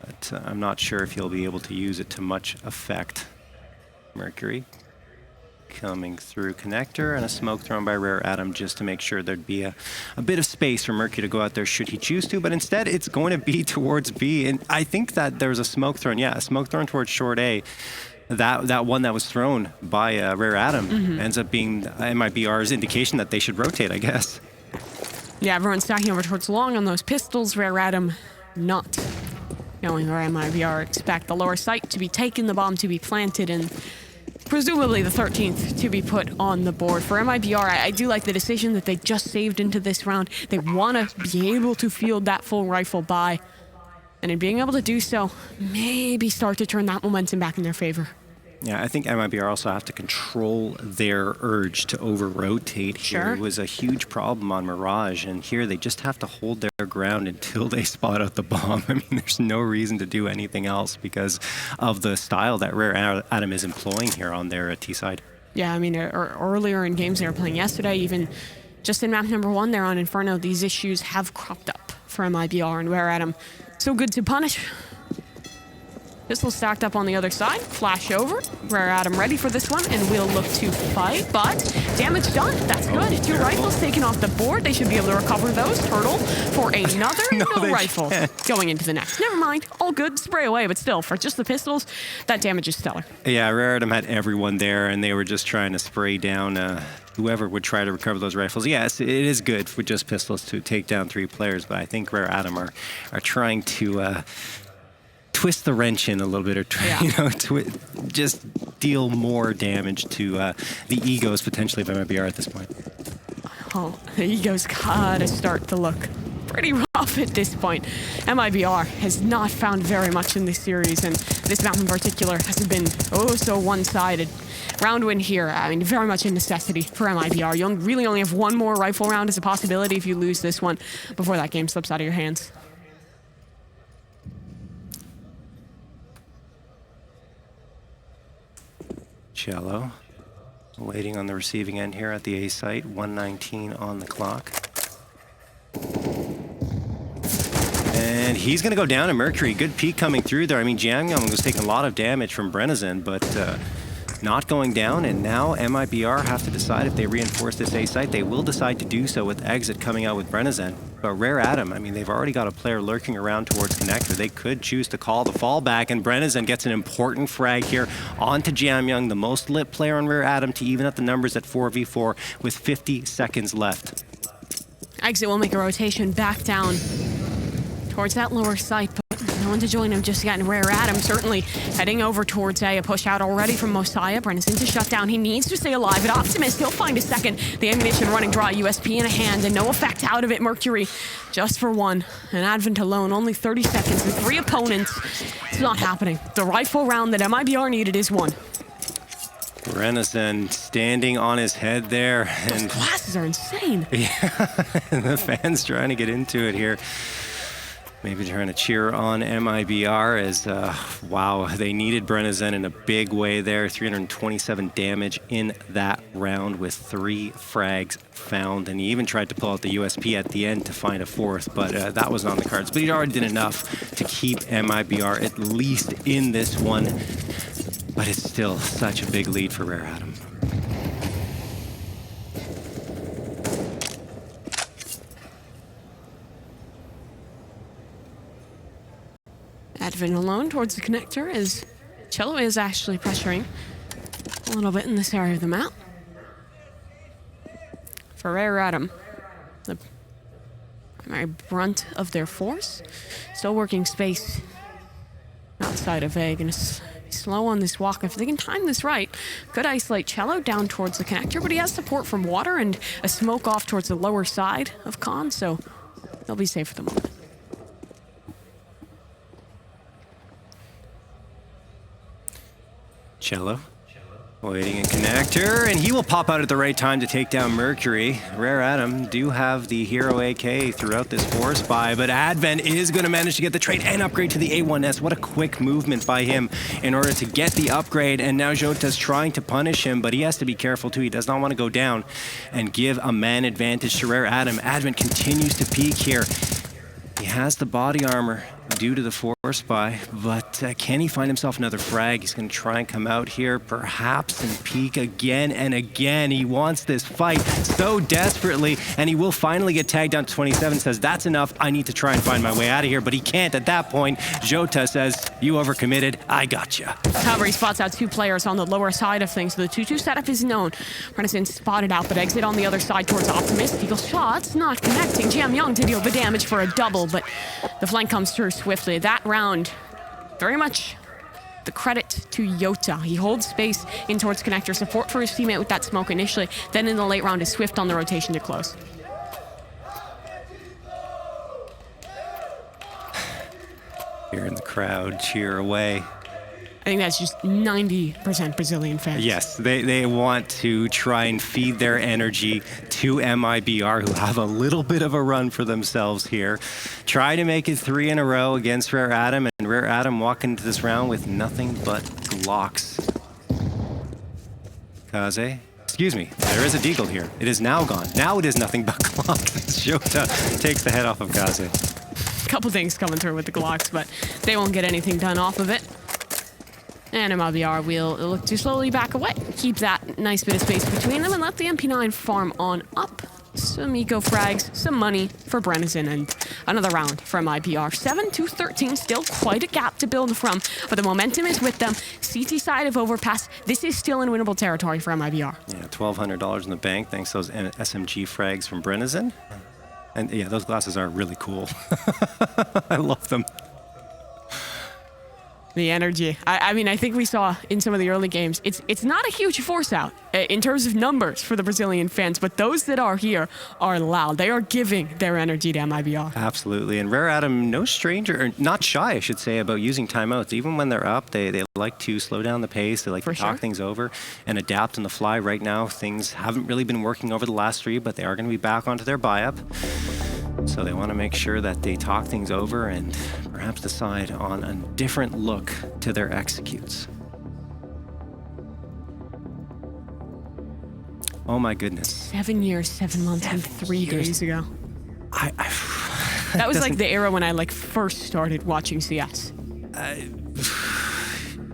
Speaker 2: But I'm not sure if he'll be able to use it to much effect. Mercury coming through connector, and a smoke thrown by Rare Adam just to make sure there'd be a bit of space for Mercury to go out there should he choose to, but instead it's going to be towards B. And I think that there's a smoke thrown, a smoke thrown towards short A. That one that was thrown by Rare Adam ends up being MIBR's indication that they should rotate, I guess.
Speaker 1: Yeah, everyone's stacking over towards long on those pistols. Rare Adam not knowing where MIBR expect the lower site to be taken, the bomb to be planted, and presumably the 13th to be put on the board. For MIBR, I do like the decision that they just saved into this round. They want to be able to field that full rifle buy. And in being able to do so, maybe start to turn that momentum back in their favor.
Speaker 2: Yeah, I think MIBR also have to control their urge to over-rotate here.
Speaker 1: Sure.
Speaker 2: It was a huge problem on Mirage, and here they just have to hold their ground until they spot out the bomb. I mean, there's no reason to do anything else because of the style that Rare Adam is employing here on their T side.
Speaker 1: Yeah, I mean, earlier in games they were playing yesterday, even just in map number 1 there on Inferno, these issues have cropped up for MIBR and Rare Adam. So good to punish. Pistol stacked up on the other side. Flash over. Rare Adam ready for this one, and we'll look to fight, but damage done. That's good. 2 rifles taken off the board. They should be able to recover those. Tuurtle for another. no rifle going into the next. Never mind. All good. Spray away, but still, for just the pistols, that damage is stellar.
Speaker 2: Yeah, Rare Adam had everyone there, and they were just trying to spray down whoever would try to recover those rifles. Yes, it is good for just pistols to take down 3 players, but I think Rare Adam are trying to twist the wrench in a little bit, or just deal more damage to the egos potentially of MIBR at this point.
Speaker 1: Oh, the egos gotta start to look pretty rough at this point. MIBR has not found very much in this series, and this map in particular hasn't been so one-sided. round win here, I mean, very much a necessity for MIBR. You really only have one more rifle round as a possibility if you lose this one before that game slips out of your hands.
Speaker 2: Chelo waiting on the receiving end here at the A site. 1:19 on the clock. And he's going to go down to Mercury. Good peek coming through there. I mean, JamYoung was taking a lot of damage from Brennison, but not going down. And now MIBR have to decide if they reinforce this A site. They will decide to do so with Exit coming out with Brennison. But Rare Atom, I mean, they've already got a player lurking around towards Connector. They could choose to call the fallback, and Brennison gets an important frag here onto JamYoung, the most lit player on Rare Atom, to even up the numbers at 4v4 with 50 seconds left.
Speaker 1: Exit will make a rotation back down towards that lower site, but no one to join him just yet. And Rare Atom certainly heading over towards A push out already from Moseyuh. Brennison to shut down. He needs to stay alive. At Optimist, he'll find a second. The ammunition running dry, USP in a hand, and no effect out of it. Mercury just for one. And Advent alone, only 30 seconds and 3 opponents. It's not happening. The rifle round that MIBR needed is won.
Speaker 2: Brennison standing on his head there.
Speaker 1: Those glasses are insane.
Speaker 2: Yeah, and the fans trying to get into it here. Maybe trying to cheer on MIBR as, wow, they needed Brennison in a big way there. 327 damage in that round with 3 frags found. And he even tried to pull out the USP at the end to find a 4th, but that wasn't on the cards. But he already did enough to keep MIBR at least in this one. But it's still such a big lead for Rare Atom.
Speaker 1: Advent alone towards the connector as chelo is actually pressuring a little bit in this area of the map. For Rare Atom, the primary brunt of their force, still working space outside of A. Gonna be slow on this walk. If they can time this right, could isolate chelo down towards the connector, but he has support from water and a smoke off towards the lower side of Con, so they'll be safe for the moment.
Speaker 2: Chelo waiting in connector, and he will pop out at the right time to take down Mercury. Rare Atom do have the hero AK throughout this force buy, but Advent is going to manage to get the trade and upgrade to the A1S. What a quick movement by him in order to get the upgrade, and now JOTA's trying to punish him, but he has to be careful too. He does not want to go down and give a man advantage to Rare Atom. Advent continues to peek here. He has the body armor due to the force buy, but can he find himself another frag? He's going to try and come out here, perhaps, and peek again and again. He wants this fight so desperately, and he will finally get tagged down to 27, says, that's enough, I need to try and find my way out of here, but he can't at that point. JOTA says, you overcommitted, I gotcha.
Speaker 1: However, he spots out 2 players on the lower side of things, so the 2-2 setup is known. Brennison spotted out, but Exit on the other side towards Optimist. Eagle shots not connecting. JamYoung to deal the damage for a double, but the flank comes through swiftly. That round, very much the credit to JOTA. He holds space in towards connector, support for his teammate with that smoke initially, then in the late round is swift on the rotation to close.
Speaker 2: Here in the crowd, cheer away.
Speaker 1: I think that's just 90% Brazilian fans.
Speaker 2: Yes, they want to try and feed their energy to MIBR, who have a little bit of a run for themselves here. Try to make it 3 in a row against Rare Atom, and Rare Atom walking into this round with nothing but Glocks. Kaze, excuse me, there is a deagle here. It is now gone. Now it is nothing but Glocks. JOTA takes the head off of Kaze.
Speaker 1: A couple things coming through with the Glocks, but they won't get anything done off of it. And MIBR will look to slowly back away. Keep that nice bit of space between them and let the MP9 farm on up. Some eco frags, some money for Brennison, and another round for MIBR. 7-13, still quite a gap to build from, but the momentum is with them. CT side of Overpass, this is still in winnable territory for MIBR.
Speaker 2: Yeah, $1,200 in the bank thanks to those SMG frags from Brennison. And yeah, those glasses are really cool. I love them.
Speaker 1: The energy. I mean, I think we saw in some of the early games, it's not a huge force out in terms of numbers for the Brazilian fans, but those that are here are loud. They are giving their energy to MIBR.
Speaker 2: Absolutely. And Rare Adam, no stranger, or not shy, I should say, about using timeouts. Even when they're up, they like to slow down the pace. They like to talk things over and adapt on the fly. Right now, things haven't really been working over the last 3, but they are going to be back onto their buy-up. So they want to make sure that they talk things over and perhaps decide on a different look to their executes. Oh my goodness.
Speaker 1: 7 years, 7 months, and 3 days ago.
Speaker 2: That
Speaker 1: That was like the era when I first started watching CS.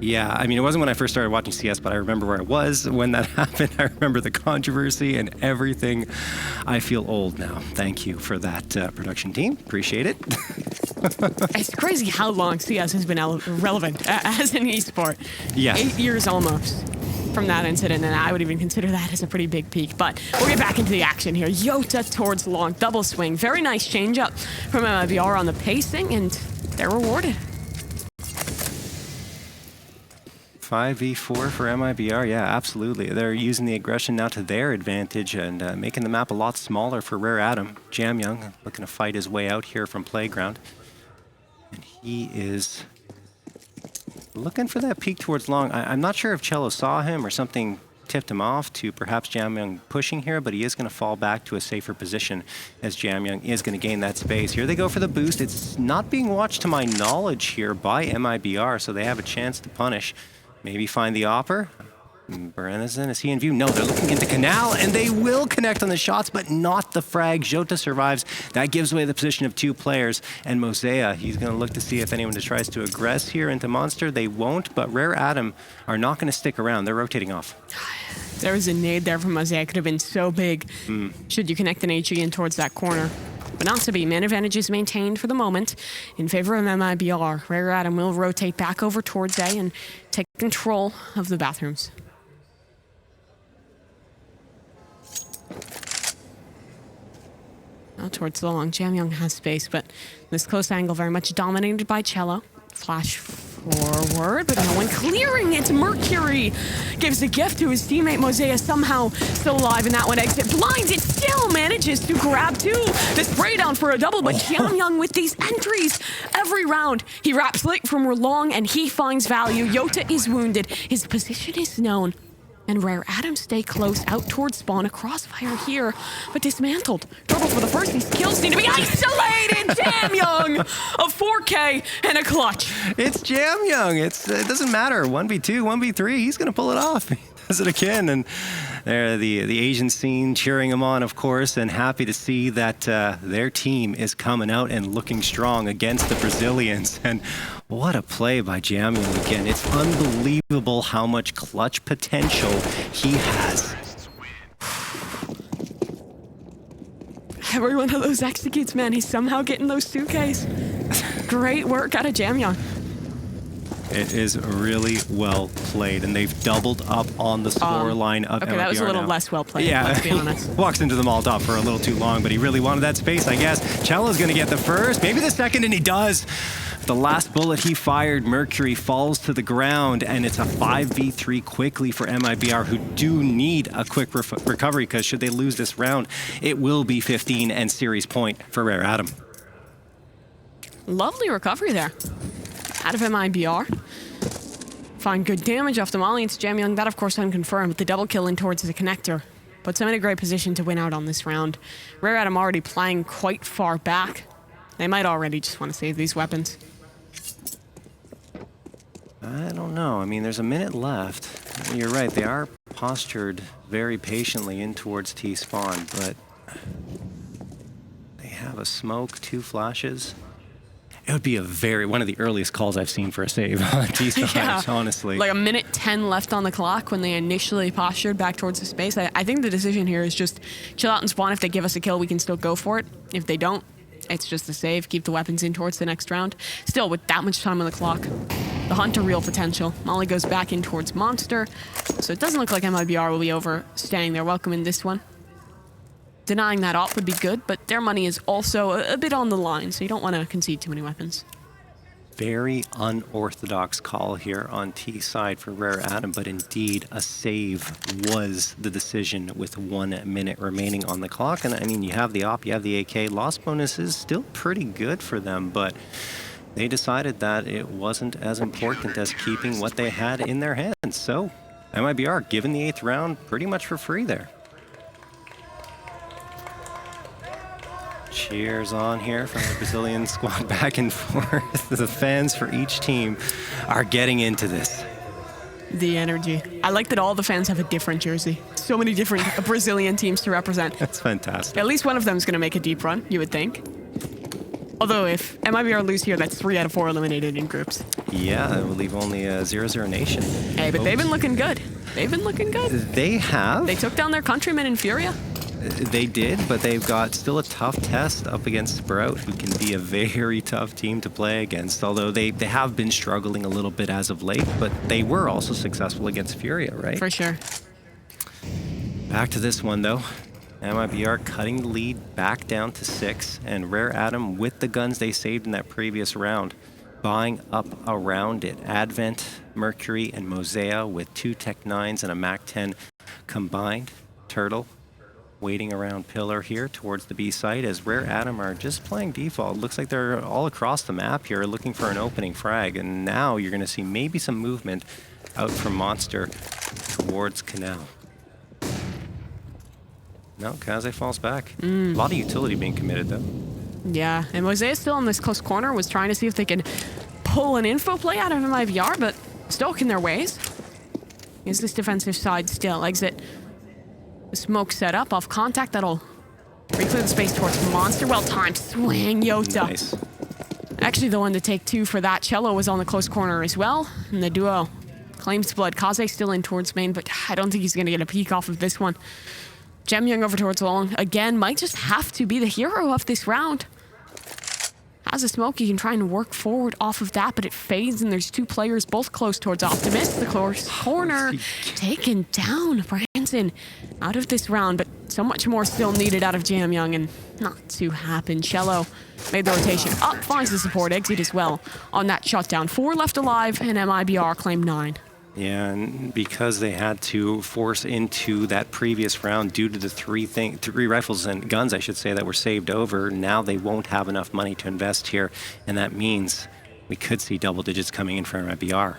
Speaker 2: Yeah, I mean, it wasn't when I first started watching CS, but I remember where I was when that happened. I remember the controversy and everything. I feel old now. Thank you for that, production team. Appreciate it.
Speaker 1: It's crazy how long CS has been relevant as an esport.
Speaker 2: Yes.
Speaker 1: 8 years almost from that incident, and I would even consider that as a pretty big peak. But we'll get back into the action here. JOTA towards long, double swing. Very nice change up from MIBR on the pacing, and they're rewarded.
Speaker 2: 5v4 for MIBR, yeah, absolutely. They're using the aggression now to their advantage and making the map a lot smaller for Rare Adam. JamYoung looking to fight his way out here from Playground. And he is looking for that peek towards long. I'm not sure if Chelo saw him or something tipped him off to perhaps JamYoung pushing here, but he is going to fall back to a safer position as JamYoung is going to gain that space. Here they go for the boost. It's not being watched to my knowledge here by MIBR, so they have a chance to punish. Maybe find the opper. Berenizen, is he in view? No, they're looking into Canal, and they will connect on the shots, but not the frag. JOTA survives. That gives away the position of 2 players. And Moseyuh, he's going to look to see if anyone tries to aggress here into Monster. They won't, but Rare Adam are not going to stick around. They're rotating off.
Speaker 1: There was a nade there from Moseyuh. Could have been so big should you connect an HE in towards that corner. But not to be. Man advantage is maintained for the moment in favor of MIBR. Rare Adam will rotate back over towards A and take control of the bathrooms. Now towards the long. JamYoung has space, but this close angle very much dominated by Chelo. Flash forward, but no one clearing it. Mercury gives a gift to his teammate. Moseyuh somehow still alive in that one. Exit blinds. It still manages to grab 2. The spray down for a double, but JamYoung with these entries every round. He wraps late from long and he finds value. JOTA is wounded. His position is known. And Rare Adam stay close out towards spawn. A crossfire here, but dismantled. Double for the first. These kills need to be isolated. JamYoung, a 4K and a clutch.
Speaker 2: It's JamYoung. It doesn't matter. 1v2, 1v3. He's going to pull it off. He does it again. And there, the Asian scene cheering him on, of course, and happy to see that their team is coming out and looking strong against the Brazilians. And what a play by JamYoung again. It's unbelievable how much clutch potential he has.
Speaker 1: Every one of those executes, man. He's somehow getting those 2Ks. Great work out of JamYoung.
Speaker 2: It is really well played, and they've doubled up on the score line of MIBR.
Speaker 1: Okay, that was a little less well played, let's be honest.
Speaker 2: Walks into the Molotov for a little too long, but he really wanted that space, I guess. Chelo's going to get the first, maybe the second, and he does. The last bullet he fired, Mercury, falls to the ground, and it's a 5v3 quickly for MIBR, who do need a quick recovery, because should they lose this round, it will be 15 and series point for Rare Adam.
Speaker 1: Lovely recovery there out of MIBR. Find good damage off the molly into JamYoung. That, of course, unconfirmed, with the double kill in towards the connector. Puts him in a great position to win out on this round. Rare Adam already playing quite far back. They might already just want to save these weapons.
Speaker 2: I don't know. I mean, there's a minute left. You're right. They are postured very patiently in towards T-spawn, but they have a smoke, 2 flashes. It would be one of the earliest calls I've seen for a save on T-spawn, honestly.
Speaker 1: Like a minute 10 left on the clock when they initially postured back towards the space. I think the decision here is just chill out and spawn. If they give us a kill, we can still go for it. If they don't, it's just a save. Keep the weapons in towards the next round. Still, with that much time on the clock, the hunt a real potential. Molly goes back in towards Monster, so it doesn't look like MIBR will be overstaying their welcome in this one. Denying that op would be good, but their money is also a bit on the line, so you don't want to concede too many weapons.
Speaker 2: very unorthodox call here on T side for Rare Adam, but indeed a save was the decision with 1 minute remaining on the clock. And I mean, you have the op, you have the AK. Loss bonus is still pretty good for them, but they decided that it wasn't as important as keeping what they had in their hands. So MIBR given the 8th round pretty much for free there. Cheers on here from the Brazilian squad back and forth. The fans for each team are getting into this.
Speaker 1: The energy. I like that all the fans have a different jersey. So many different Brazilian teams to represent.
Speaker 2: That's fantastic.
Speaker 1: At least one of them is going to make a deep run, you would think. Although if MIBR lose here, that's 3 out of 4 eliminated in groups.
Speaker 2: Yeah, it will leave only a 0-0 nation.
Speaker 1: Hey, but they've been looking good. They've been looking good.
Speaker 2: They have.
Speaker 1: They took down their countrymen in Furia.
Speaker 2: They did, but they've got still a tough test up against Sprout, who can be a very tough team to play against, although they have been struggling a little bit as of late, but they were also successful against Furia, right?
Speaker 1: For sure.
Speaker 2: Back to this one, though. MIBR cutting the lead back down to 6, and Rare Adam, with the guns they saved in that previous round, buying up around it. Advent, Mercury, and Moseyuh with 2 Tech 9s and a Mac 10 combined. Tuurtle waiting around pillar here towards the B site as Rare Adam are just playing default. Looks like they're all across the map here looking for an opening frag, and now you're going to see maybe some movement out from Monster towards Canal. No, Kaze falls back. A lot of utility being committed though.
Speaker 1: Yeah, and Moseyuh still in this close corner, was trying to see if they could pull an info play out of MIBR, but stuck in their ways. Is this defensive side still? Exit. The smoke set up off contact, that'll reclear the space towards Monster. Well-timed swing, JOTA.
Speaker 2: Nice.
Speaker 1: Actually, the one to take 2 for that. Chelo was on the close corner as well, and the duo claims blood. Kaze still in towards main, but I don't think he's going to get a peek off of this one. JamYoung over towards long. Again, might just have to be the hero of this round. Has a smoke, he can try and work forward off of that, but it fades, and there's 2 players both close towards Optimist. The close corner taken down. Branson out of this round, but so much more still needed out of JamYoung, and not to happen. Chelo made the rotation up, finds the support, exit as well on that shutdown. 4 left alive, and MIBR claimed 9.
Speaker 2: Yeah, and because they had to force into that previous round due to the 3 rifles and guns, I should say, that were saved over, now they won't have enough money to invest here, and that means we could see double digits coming in for MIBR.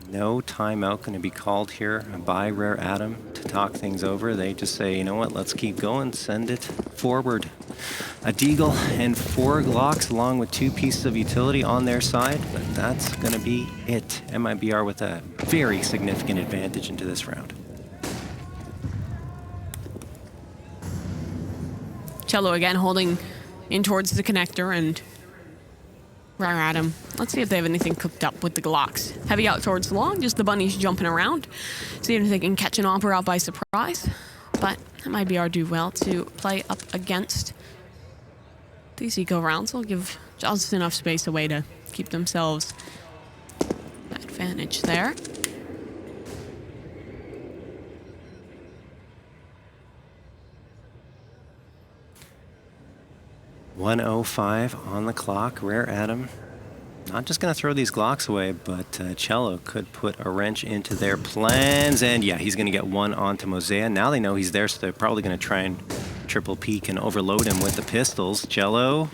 Speaker 2: No timeout going to be called here by Rare Adam to talk things over. They just say, you know what, let's keep going, send it forward. A Deagle and 4 Glocks along with 2 pieces of utility on their side, but that's going to be it. MIBR with a very significant advantage into this round.
Speaker 1: Chelo again holding in towards the connector, and Rare Adam. Let's see if they have anything cooked up with the Glocks. Heavy out towards long, just the bunnies jumping around. See if they can catch an Opera out by surprise. But MIBR do well to play up against these eco rounds. They'll give just enough space away to keep themselves that advantage there.
Speaker 2: .105 on the clock. Rare Adam not just going to throw these Glocks away, but Chelo could put a wrench into their plans. And yeah, he's going to get 1 onto Moseyuh. Now they know he's there, so they're probably going to try and triple peek and overload him with the pistols. Chelo,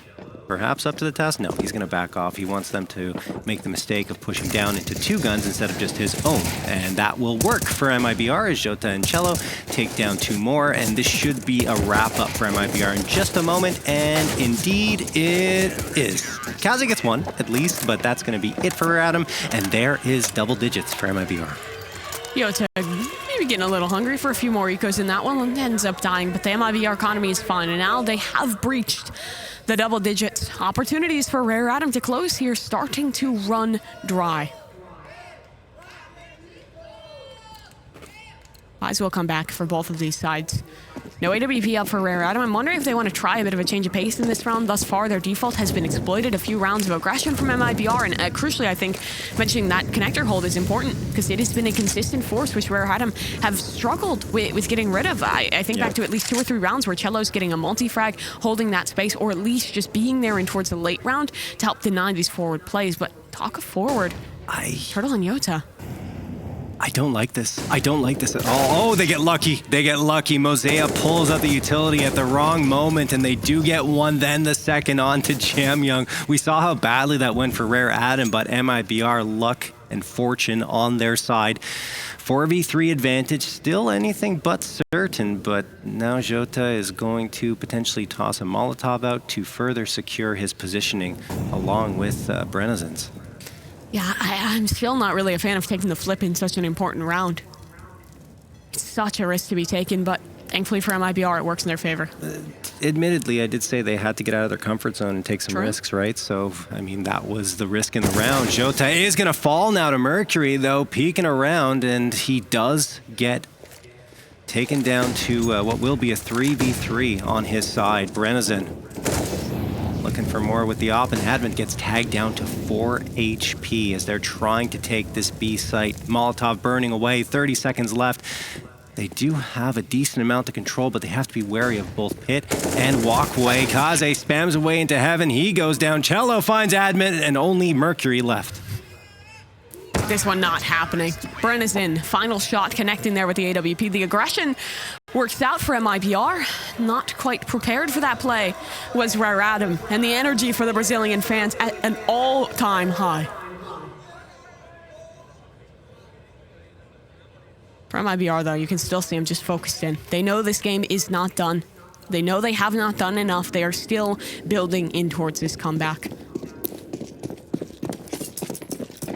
Speaker 2: perhaps up to the test? No, he's going to back off. He wants them to make the mistake of pushing down into 2 guns instead of just his own. And that will work for MIBR as JOTA and Chelo take down 2 more. And this should be a wrap-up for MIBR in just a moment. And indeed, it is. Kaze gets 1, at least, but that's going to be it for Adam. And there is double digits for MIBR.
Speaker 1: JOTA maybe getting a little hungry for a few more ecos in that one, and ends up dying, but the MIBR economy is fine, and now they have breached the double digits. Opportunities for Rare Adam to close here starting to run dry. Might as well come back for both of these sides. No AWP up for Rare Adam. I'm wondering if they want to try a bit of a change of pace in this round. Thus far, their default has been exploited. A few rounds of aggression from MIBR, and crucially, I think mentioning that connector hold is important because it has been a consistent force which Rare Adam have struggled with getting rid of. I think back to at least 2 or 3 rounds where Chelo's getting a multi-frag, holding that space, or at least just being there in towards the late round to help deny these forward plays. But talk of forward, Tuurtle and JOTA.
Speaker 2: I don't like this. I don't like this at all. Oh, they get lucky. They get lucky. Moseyuh pulls out the utility at the wrong moment, and they do get one, then the second on to JamYoung. We saw how badly that went for Rare Adam, but MIBR, luck and fortune on their side. 4v3 advantage, still anything but certain, but now JOTA is going to potentially toss a Molotov out to further secure his positioning along with Brennezon's.
Speaker 1: Yeah, I'm still not really a fan of taking the flip in such an important round. It's such a risk to be taken, but thankfully for MIBR, it works in their favor.
Speaker 2: Admittedly, I did say they had to get out of their comfort zone and take some risks, right? So, I mean, that was the risk in the round. JOTA is going to fall now to Mercury, though, peeking around, and he does get taken down to what will be a 3v3 on his side. Brennezon looking for more with the op, and Advent gets tagged down to 4 HP as they're trying to take this B site. Molotov burning away, 30 seconds left. They do have a decent amount of control, but they have to be wary of both pit and walkway. Kaze spams away into heaven. He goes down. Chelo finds Advent, and only Mercury left.
Speaker 1: This one not happening. Brennezon, final shot connecting there with the AWP. The aggression works out for MIBR. Not quite prepared for that play was Rare Adam, and the energy for the Brazilian fans at an all-time high. For MIBR, though, you can still see them just focused in. They know this game is not done. They know they have not done enough. They are still building in towards this comeback.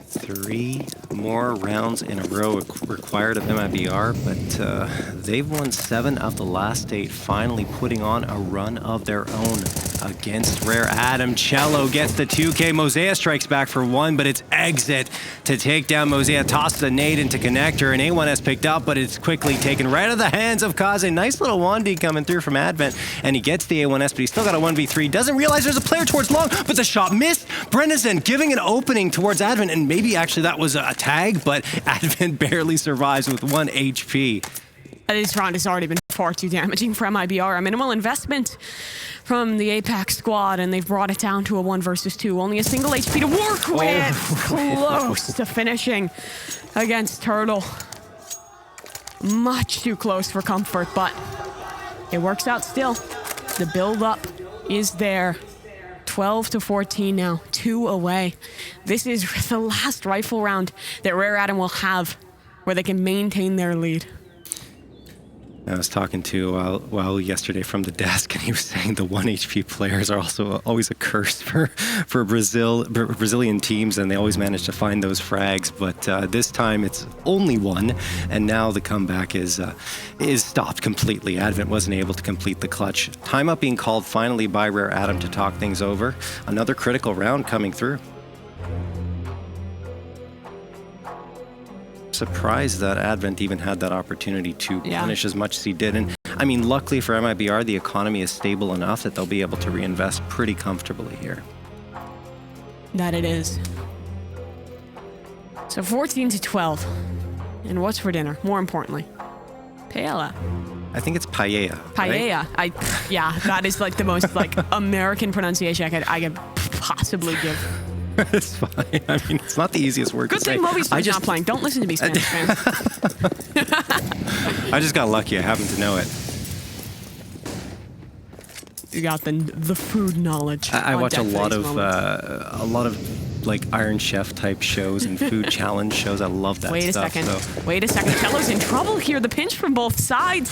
Speaker 2: 3 more rounds in a row required of MIBR, but they've won 7 of the last 8, finally putting on a run of their own against Rare Adam. Chelo gets the 2K. Moseyuh strikes back for 1, but it's exit to take down Moseyuh. Tosses a nade into connector, and A1 has picked up, but it's quickly taken right out of the hands of Kaze. Nice little 1D coming through from Advent, and he gets the A1S, but he's still got a 1v3. Doesn't realize there's a player towards long, but the shot missed. Brennezon giving an opening towards Advent, and maybe actually that was a tag, but Advent barely survives with 1 HP.
Speaker 1: This round has already been far too damaging for MIBR. A minimal investment from the Apex squad, and they've brought it down to a 1 versus 2. Only a single HP to work with. Close to finishing against Tuurtle. Much too close for comfort, but it works out still. The build-up is there. 12 to 14 now, 2 away. This is the last rifle round that Rare Adam will have where they can maintain their lead.
Speaker 2: I was talking to Well yesterday from the desk, and he was saying the 1 HP players are also always a curse for Brazilian teams, and they always manage to find those frags. But this time it's only 1, and now the comeback is stopped completely. Advent wasn't able to complete the clutch. Timeout being called finally by Rare Adam to talk things over. Another critical round coming through. Surprised that Advent even had that opportunity to punish as much as he did. And I mean, luckily for MIBR, the economy is stable enough that they'll be able to reinvest pretty comfortably here.
Speaker 1: That it is. So 14 to 12. And what's for dinner? More importantly, paella.
Speaker 2: I think it's paella.
Speaker 1: Paella.
Speaker 2: Right?
Speaker 1: Yeah, that is like the most like American pronunciation I could possibly give.
Speaker 2: It's fine. I mean, it's not the easiest word to say.
Speaker 1: Good thing Moby's not playing. Don't listen to me, Spanish fans.
Speaker 2: I just got lucky. I happen to know it.
Speaker 1: You got the food knowledge.
Speaker 2: I watch a lot of like Iron Chef type shows and food challenge shows. I love that stuff.
Speaker 1: Wait a second. Chelo's in trouble here. The pinch from both sides.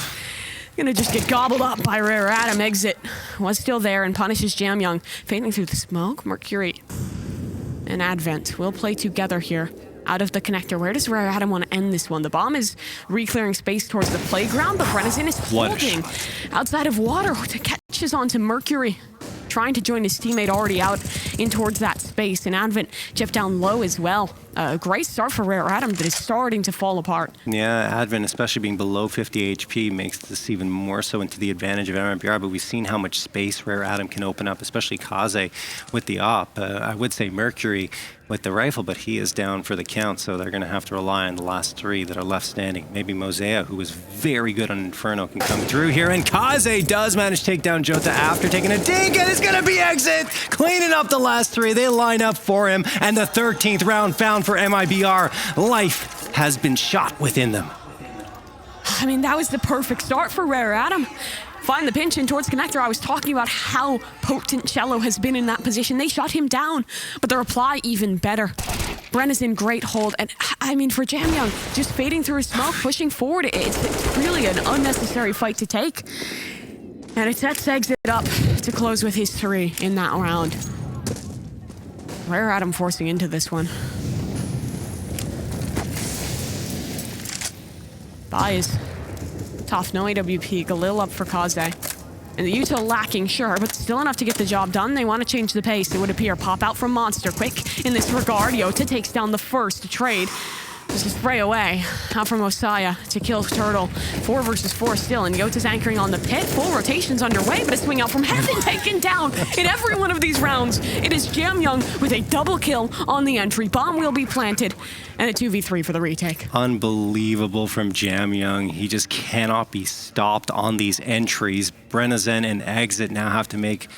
Speaker 1: Gonna just get gobbled up by Rare Adam. Exit was still there and punishes JamYoung. Fading through the smoke. Mercury and Advent will play together here out of the connector. Where does Rare Adam want to end this one? The bomb is re-clearing space towards the playground, but Brennezon is holding outside of water to catches on to Mercury, trying to join his teammate already out in towards that space. And Advent chipped down low as well. A great start for Rare Adam that is starting to fall apart.
Speaker 2: Yeah, Advent, especially being below 50 HP, makes this even more so into the advantage of MIBR, but we've seen how much space Rare Adam can open up, especially Kaze with the op. I would say Mercury with the rifle, but he is down for the count, so they're going to have to rely on the last three that are left standing. Maybe Moseyuh, who was very good on Inferno, can come through here, and Kaze does manage to take down JOTA after taking a dink, and it's going to be exit, cleaning up the last three. They line up for him, and the 13th round found for MIBR. Life has been shot within them.
Speaker 1: I mean, that was the perfect start for Rare Adam. Find the pinch in towards connector. I was talking about how potent chelo has been in that position. They shut him down, but the reply even better. Bren is in great hold, and I mean, for JamYoung, just fading through his smoke, pushing forward, it's really an unnecessary fight to take. And it sets exit up to close with his 3 in that round. Rare Adam forcing into this one. Buys. Tough, no AWP, Galil up for Kaze. And the JOTA lacking, sure, but still enough to get the job done. They want to change the pace, it would appear. Pop out from Monster, quick in this regard. JOTA takes down the first trade. Just a spray away. Out from Moseyuh to kill Tuurtle. 4 versus 4 still, and JOTA's anchoring on the pit. Full rotation's underway, but a swing out from heaven taken down in every one of these rounds. It is JamYoung with a double kill on the entry. Bomb will be planted, and a 2v3 for the retake.
Speaker 2: Unbelievable from JamYoung. He just cannot be stopped on these entries. Brenazen and Exit now have to make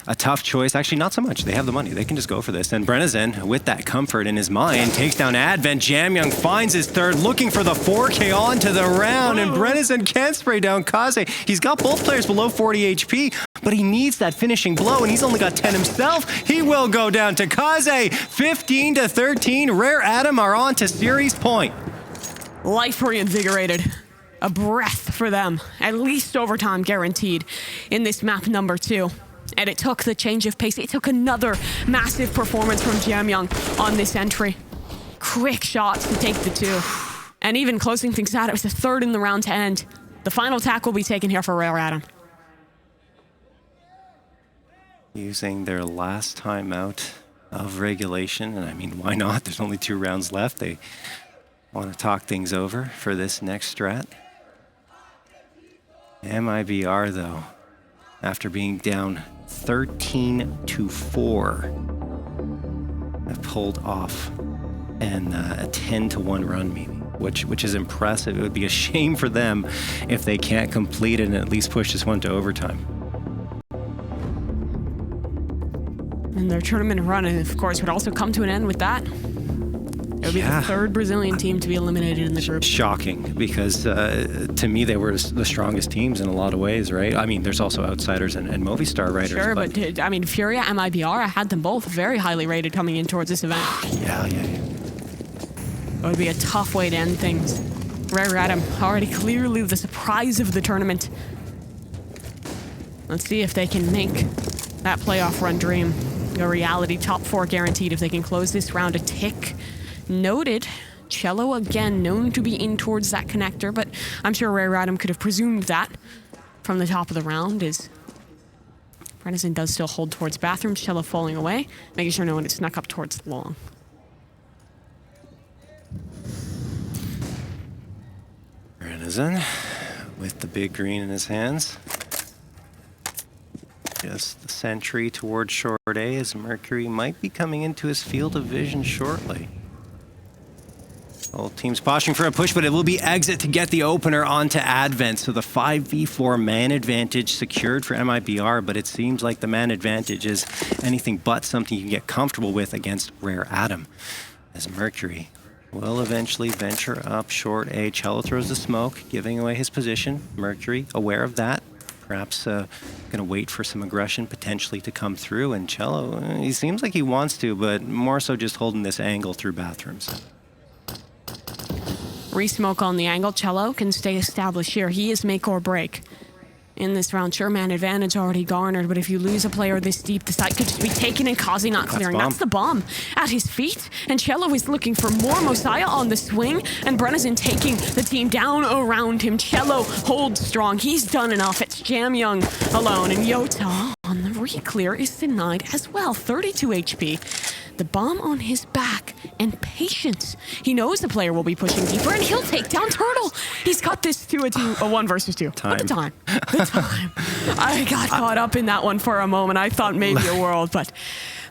Speaker 2: a tough choice. Actually, not so much. They have the money. They can just go for this. And Brenazen, with that comfort in his mind, takes down Advent. JamYoung finds his third, looking for the 4K onto the round, and Brenazen can't spray down Kaze. He's got both players below 40 HP, but he needs that finishing blow, and he's only got 10 himself. He will go down to Kaze. 15-13. Rare Adam are on to series point.
Speaker 1: Life reinvigorated. A breath for them. At least overtime guaranteed in this map number 2. And it took the change of pace. It took another massive performance from JamYoung on this entry. Quick shots to take the 2. And even closing things out, it was the 3rd in the round to end. The final attack will be taken here for Rare Adam.
Speaker 2: Using their last time out of regulation, and I mean, why not? There's only 2 rounds left. They want to talk things over for this next strat. MIBR, though, after being down 13-4, have pulled off and a 10-1 run, maybe, which is impressive. It would be a shame for them if they can't complete it and at least push this one to overtime.
Speaker 1: And their tournament run, of course, would also come to an end with that. It would be the 3rd Brazilian team to be eliminated in the group. Shocking,
Speaker 2: because to me, they were the strongest teams in a lot of ways, right? I mean, there's also outsiders and Movistar riders.
Speaker 1: Sure, but I mean, Furia, MIBR, I had them both very highly rated coming in towards this event.
Speaker 2: Yeah.
Speaker 1: It would be a tough way to end things. Rare Adam, already clearly the surprise of the tournament. Let's see if they can make that playoff run dream a reality. Top 4 guaranteed if they can close this round a tick. Noted. Chelo again known to be in towards that connector, but I'm sure Rare Adam could have presumed that from the top of the round. As Brenazen does still hold towards bathrooms, Chelo falling away, making sure no one is snuck up towards long.
Speaker 2: Brenazen with the big green in his hands. Just the sentry towards short A, as Mercury might be coming into his field of vision shortly. Both teams posturing for a push, but it will be Exit to get the opener onto Advent. So the 5v4 man advantage secured for MIBR, but it seems like the man advantage is anything but something you can get comfortable with against Rare Adam. As Mercury will eventually venture up short A. Chelo throws the smoke, giving away his position. Mercury, aware of that, perhaps going to wait for some aggression potentially to come through. And Chelo, he seems like he wants to, but more so just holding this angle through bathrooms.
Speaker 1: Re-smoke on the angle. Chelo can stay established here. He is make or break in this round. Sure, man advantage already garnered, but if you lose a player this deep, the site could just be taken and Kaze not clearing. That's the bomb at his feet, and Chelo is looking for more. Moseyuh on the swing, and Brenazen taking the team down around him. Chelo holds strong. He's done enough. It's JamYoung alone, and JOTA on the clear is denied as well. 32 HP. The bomb on his back and patience. He knows the player will be pushing deeper and he'll take down Tuurtle. He's got this to a 1 versus 2.
Speaker 2: Time.
Speaker 1: The time. I got caught up in that one for a moment. I thought maybe a world, but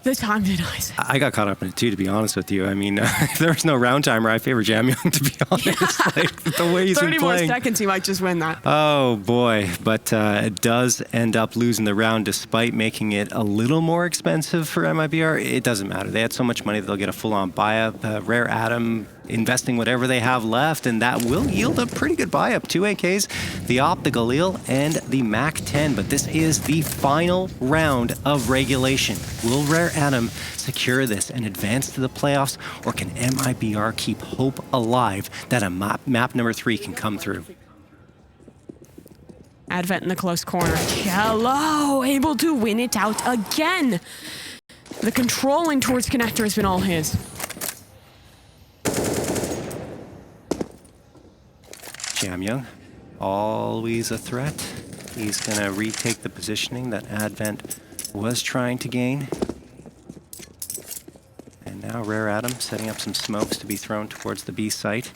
Speaker 1: the time denies.
Speaker 2: I got caught up in it too, to be honest with you. I mean, if there was no round timer, I favor JamYoung, to be honest. Like, the way he's been
Speaker 1: 30 more
Speaker 2: playing.
Speaker 1: seconds, he might just win that.
Speaker 2: Oh, boy. But it does end up losing the round despite making it a little more expensive for MIBR. It doesn't matter. They had so much money that they'll get a full-on buy-up. Rare Atom investing whatever they have left, and that will yield a pretty good buy-up. 2 AKs, the Op, the Galil, and the MAC-10. But this is the final round of regulation. Will Rare Atom secure this and advance to the playoffs, or can MIBR keep hope alive that a map number 3 can come through?
Speaker 1: Advent in the close corner. Chelo able to win it out again. The controlling towards connector has been all his.
Speaker 2: JamYoung, always a threat. He's going to retake the positioning that Advent was trying to gain. And now Rare Atom setting up some smokes to be thrown towards the B site.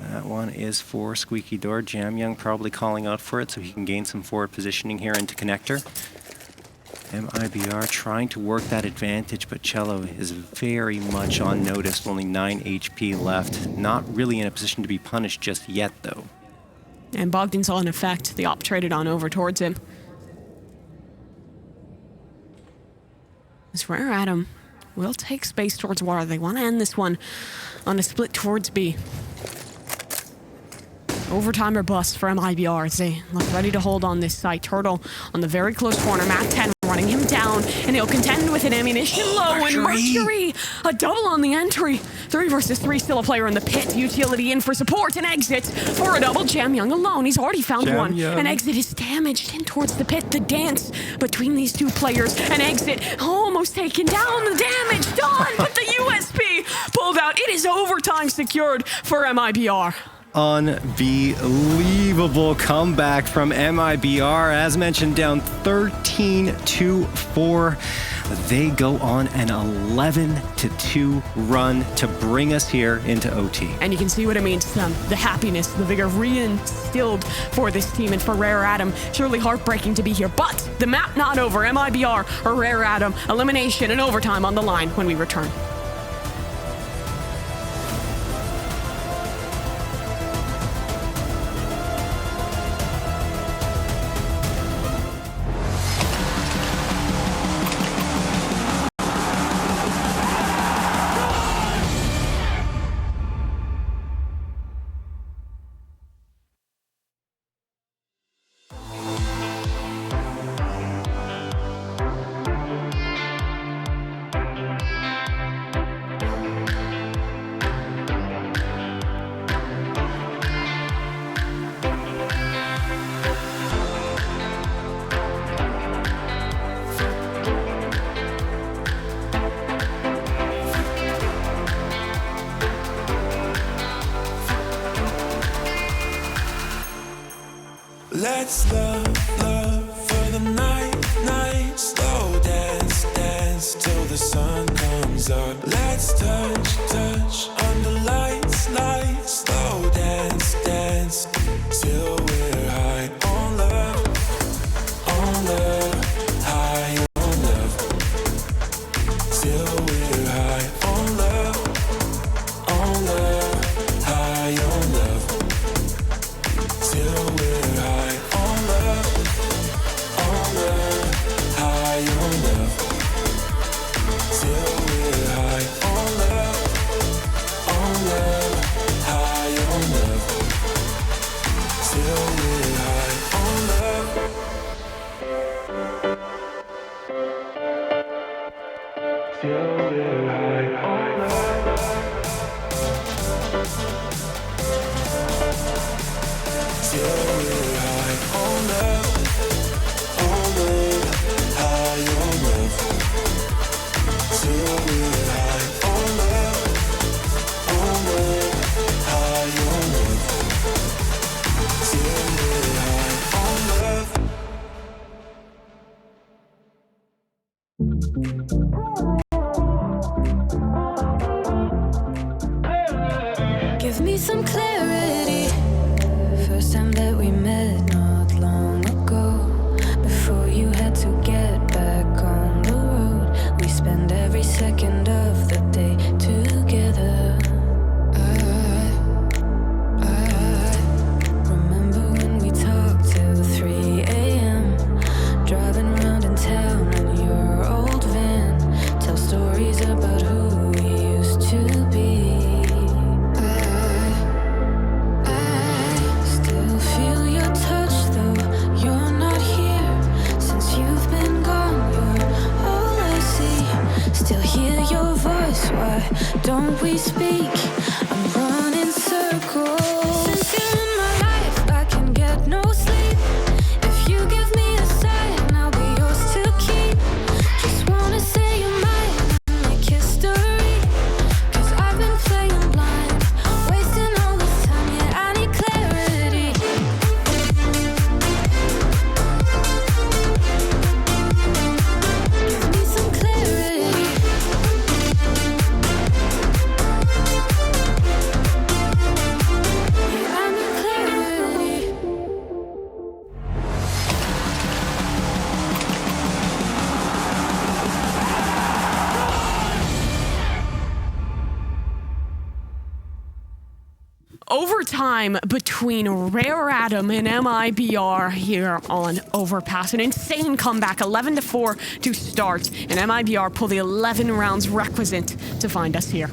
Speaker 2: That one is for Squeaky Door. JamYoung probably calling out for it so he can gain some forward positioning here into connector. MIBR trying to work that advantage, but Chelo is very much on notice. Only 9 HP left. Not really in a position to be punished just yet, though.
Speaker 1: And Bogdan's all in effect. The Op traded on over towards him. This Rare Atom will take space towards War. They want to end this one on a split towards B. Overtime or bust for MIBR as they look ready to hold on this site. Tuurtle on the very close corner. MAC-10 running him down, and he'll contend with an ammunition low. And Mercury, a double on the entry. 3 versus 3, still a player in the pit. Utility in for support and exit for a double. JamYoung alone. He's already found one. An exit is damaged in towards the pit. The dance between these two players. An exit almost taken down. The damage done, but the USP pulled out. It is overtime secured for MIBR.
Speaker 2: Unbelievable comeback from MIBR. As mentioned, down 13-4. They go on an 11-2 run to bring us here into OT.
Speaker 1: And you can see what it means to them. The happiness, the vigor reinstilled for this team and for Rare Atom. Surely heartbreaking to be here, but the map not over. MIBR or Rare Atom, elimination and overtime on the line when we return.
Speaker 3: Let's love for the night. Slow dance till the sun comes up. Let's touch under lights. Slow dance till we're high on love, high on love. Till we're high on love, high on love. Till we're high on love, high on love. Till we're high on love, high on love. Till we're high on love. Till we're high on love. Till we're high on love, high on love. Till we're high on love, high on love. Till we're high on love.
Speaker 4: time that we met not long ago. Before you had to get back on the road, we spend every second of the day together. I remember when we talked till 3 a.m. Driving around in town in your old van. Tell stories about who we used to be. I still feel your touch though you're not here. Since you've been gone, you're all I see. Still hear your voice, why don't we speak? I'm running circles. Since you're in my life, I can get no sleep. If you give me a sign, I'll be yours to keep. Just wanna say you're mine and make history. Cause I've been playing blind, wasting all this time, yeah, I need clarity. Give me some clarity. Yeah, I need clarity.
Speaker 1: Overtime between Rare Adam and MIBR here on Overpass. An insane comeback, 11-4 to start, and MIBR pull the 11 rounds requisite to find us here.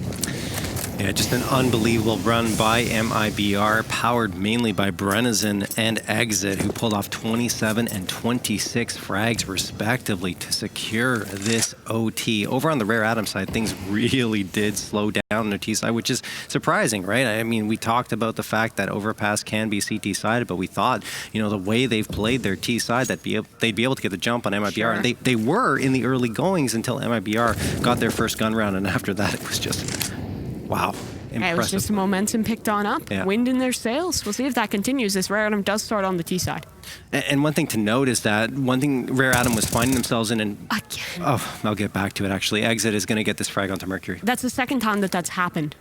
Speaker 2: Yeah, just an unbelievable run by MIBR, powered mainly by Brennison and Exit, who pulled off 27 and 26 frags respectively to secure this OT. Over on the Rare Adam side, things really did slow down on the T side, which is surprising, right? I mean, we talked about the fact that Overpass can be CT sided, but we thought, you know, the way they've played their T side, that they'd be able to get the jump on MIBR.
Speaker 1: Sure.
Speaker 2: And they were in the early goings until MIBR got their first gun round, and after that, it was just... wow.
Speaker 1: Yeah, it was
Speaker 2: Impressive.
Speaker 1: just momentum picked on up,
Speaker 2: Yeah.
Speaker 1: wind in their sails. We'll see if that continues as Rare Adam does start on the T side.
Speaker 2: And one thing to note is that one thing Rare Adam was finding themselves in, and
Speaker 1: Again.
Speaker 2: oh, I'll get back to it actually. Exit is going to get this frag onto Mercury.
Speaker 1: That's the second time that that's happened.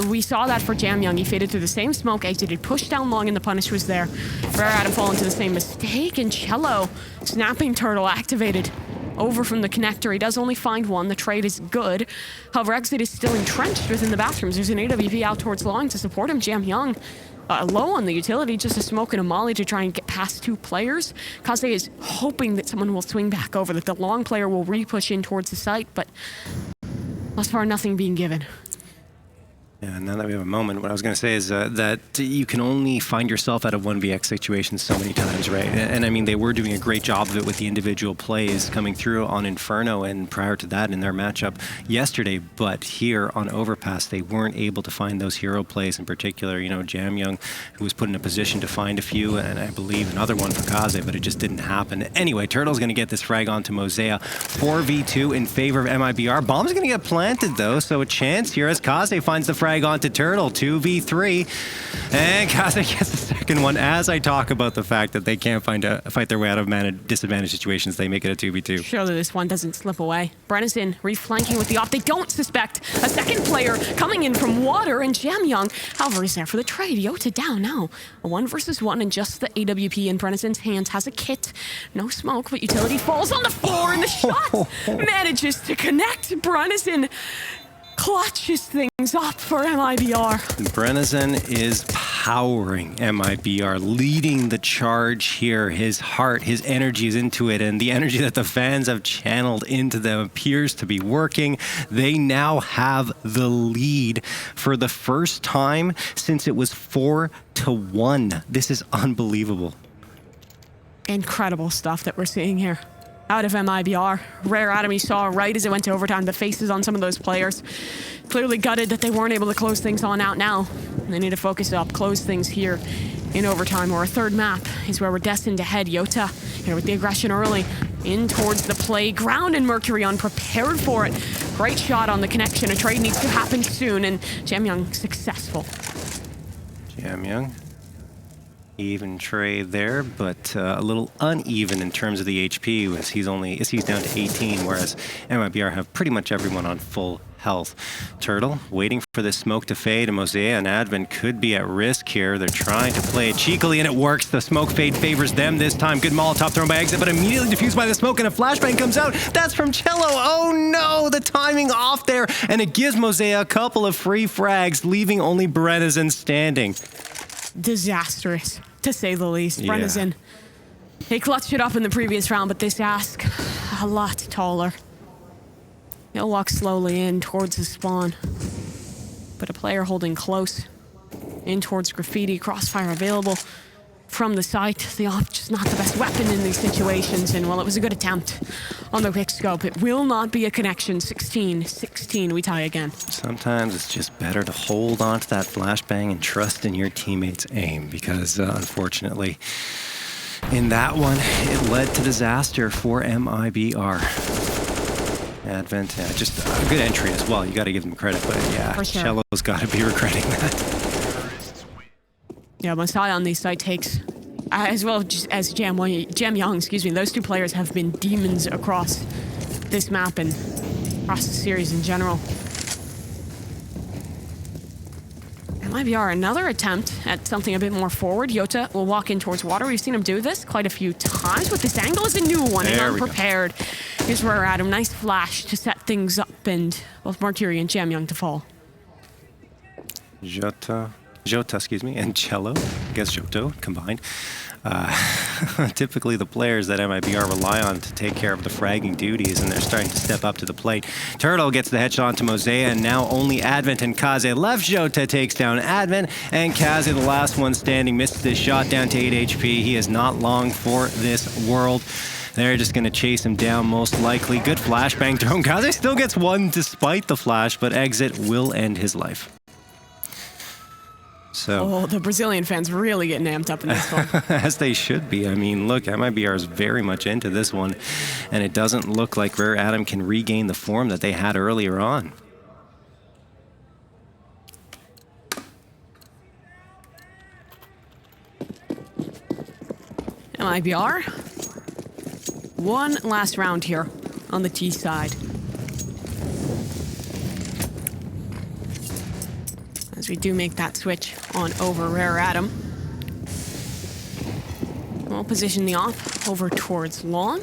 Speaker 1: We saw that for JamYoung. He faded through the same smoke, exited, pushed down long, and the punish was there. Rare Adam fall into the same mistake, and Chelo, snapping turtle activated. Over from the connector. He does only find one. The trade is good. However, Exit is still entrenched within the bathrooms. There's an AWP out towards long to support him. JamYoung low on the utility, just a smoke and a molly to try and get past two players. Kaze is hoping that someone will swing back over, that the long player will re-push in towards the site, but thus far nothing being given.
Speaker 2: Yeah, now that we have a moment, what I was going to say is that you can only find yourself out of 1vx situations so many times, right? And I mean, they were doing a great job of it with the individual plays coming through on Inferno and prior to that in their matchup yesterday. But here on Overpass, they weren't able to find those hero plays in particular. You know, JamYoung, who was put in a position to find a few, and I believe another one for Kaze, but it just didn't happen. Anyway, Tuurtle's going to get this frag onto Moseyuh. 4v2 in favor of MIBR. Bomb's going to get planted, though, so a chance here as Kaze finds the frag onto Tuurtle, 2v3, and Kaze gets the second one. As I talk about the fact that they can't fight their way out of disadvantaged situations, they make it a 2v2.
Speaker 1: Surely this one doesn't slip away. Brennison reflanking with the op. They don't suspect a second player coming in from water, and JamYoung, however, is there for the trade. JOTA down now. A 1v1 and just the AWP in Brennison's hands. Has a kit. No smoke, but utility falls on the floor, and the shot manages to connect. Brennison clutches things up for MIBR.
Speaker 2: Brennison is powering MIBR, leading the charge here. His heart, his energy is into it, and the energy that the fans have channeled into them appears to be working. They now have the lead for the first time since it was 4-1. This is unbelievable.
Speaker 1: Incredible stuff that we're seeing here out of MIBR. Rare Adam, you saw right as it went to overtime, the faces on some of those players. Clearly gutted that they weren't able to close things on out now. They need to focus up, close things here in overtime, or a third map is where we're destined to head. JOTA here with the aggression early in towards the playground, and Mercury unprepared for it. Great shot on the connection. A trade needs to happen soon, and JamYoung successful.
Speaker 2: JamYoung Even trade there, but a little uneven in terms of the HP as he's down to 18, whereas MIBR have pretty much everyone on full health. Tuurtle waiting for the smoke to fade, and Moseyuh and Advent could be at risk here. They're trying to play it cheekily, and it works. The smoke fade favors them this time. Good Molotov thrown by Exit, but immediately diffused by the smoke, and a flashbang comes out. That's from Chelo. Oh no, the timing off there, and it gives Moseyuh a couple of free frags, leaving only Brennison standing.
Speaker 1: Disastrous, to say the least.
Speaker 2: Yeah.
Speaker 1: Brennison, he clutched it up in the previous round, but this ask, a lot taller. He'll walk slowly in towards the spawn, but a player holding close in towards Graffiti. Crossfire available from the site. The op just not the best weapon in these situations, and while it was a good attempt on the quick scope, it will not be a connection. 16-16, we tie again.
Speaker 2: Sometimes it's just better to hold on to that flashbang and trust in your teammates' aim, because unfortunately, in that one, it led to disaster for MIBR. Advent, just a good entry as well. You got to give them credit, but yeah,
Speaker 1: For sure.
Speaker 2: Chelo's got to be regretting that.
Speaker 1: Yeah, Moseyuh on these site takes, as well as JamYoung, excuse me. Those two players have been demons across this map and across the series in general. MIBR, another attempt at something a bit more forward. JOTA will walk in towards water. We've seen him do this quite a few times, but this angle is a new one and unprepared. Here's where we're at him. Nice flash to set things up, and both Mercury and JamYoung to fall.
Speaker 2: JOTA, excuse me, and Chelo, I guess JOTA combined. Typically the players that MIBR rely on to take care of the fragging duties, and they're starting to step up to the plate. Tuurtle gets the headshot onto Moseyuh, and now only Advent and Kaze left. JOTA takes down Advent, and Kaze, the last one standing, missed this shot down to 8 HP. He is not long for this world. They're just going to chase him down, most likely. Good flashbang thrown. Kaze still gets one despite the flash, but Exit will end his life. So,
Speaker 1: Oh, the Brazilian fans really getting amped up in this one.
Speaker 2: as they should be. I mean, look, MIBR is very much into this one, and it doesn't look like Rare Atom can regain the form that they had earlier on.
Speaker 1: MIBR, one last round here on the T side. As we do make that switch on over Rare Atom. We'll position the off over towards long.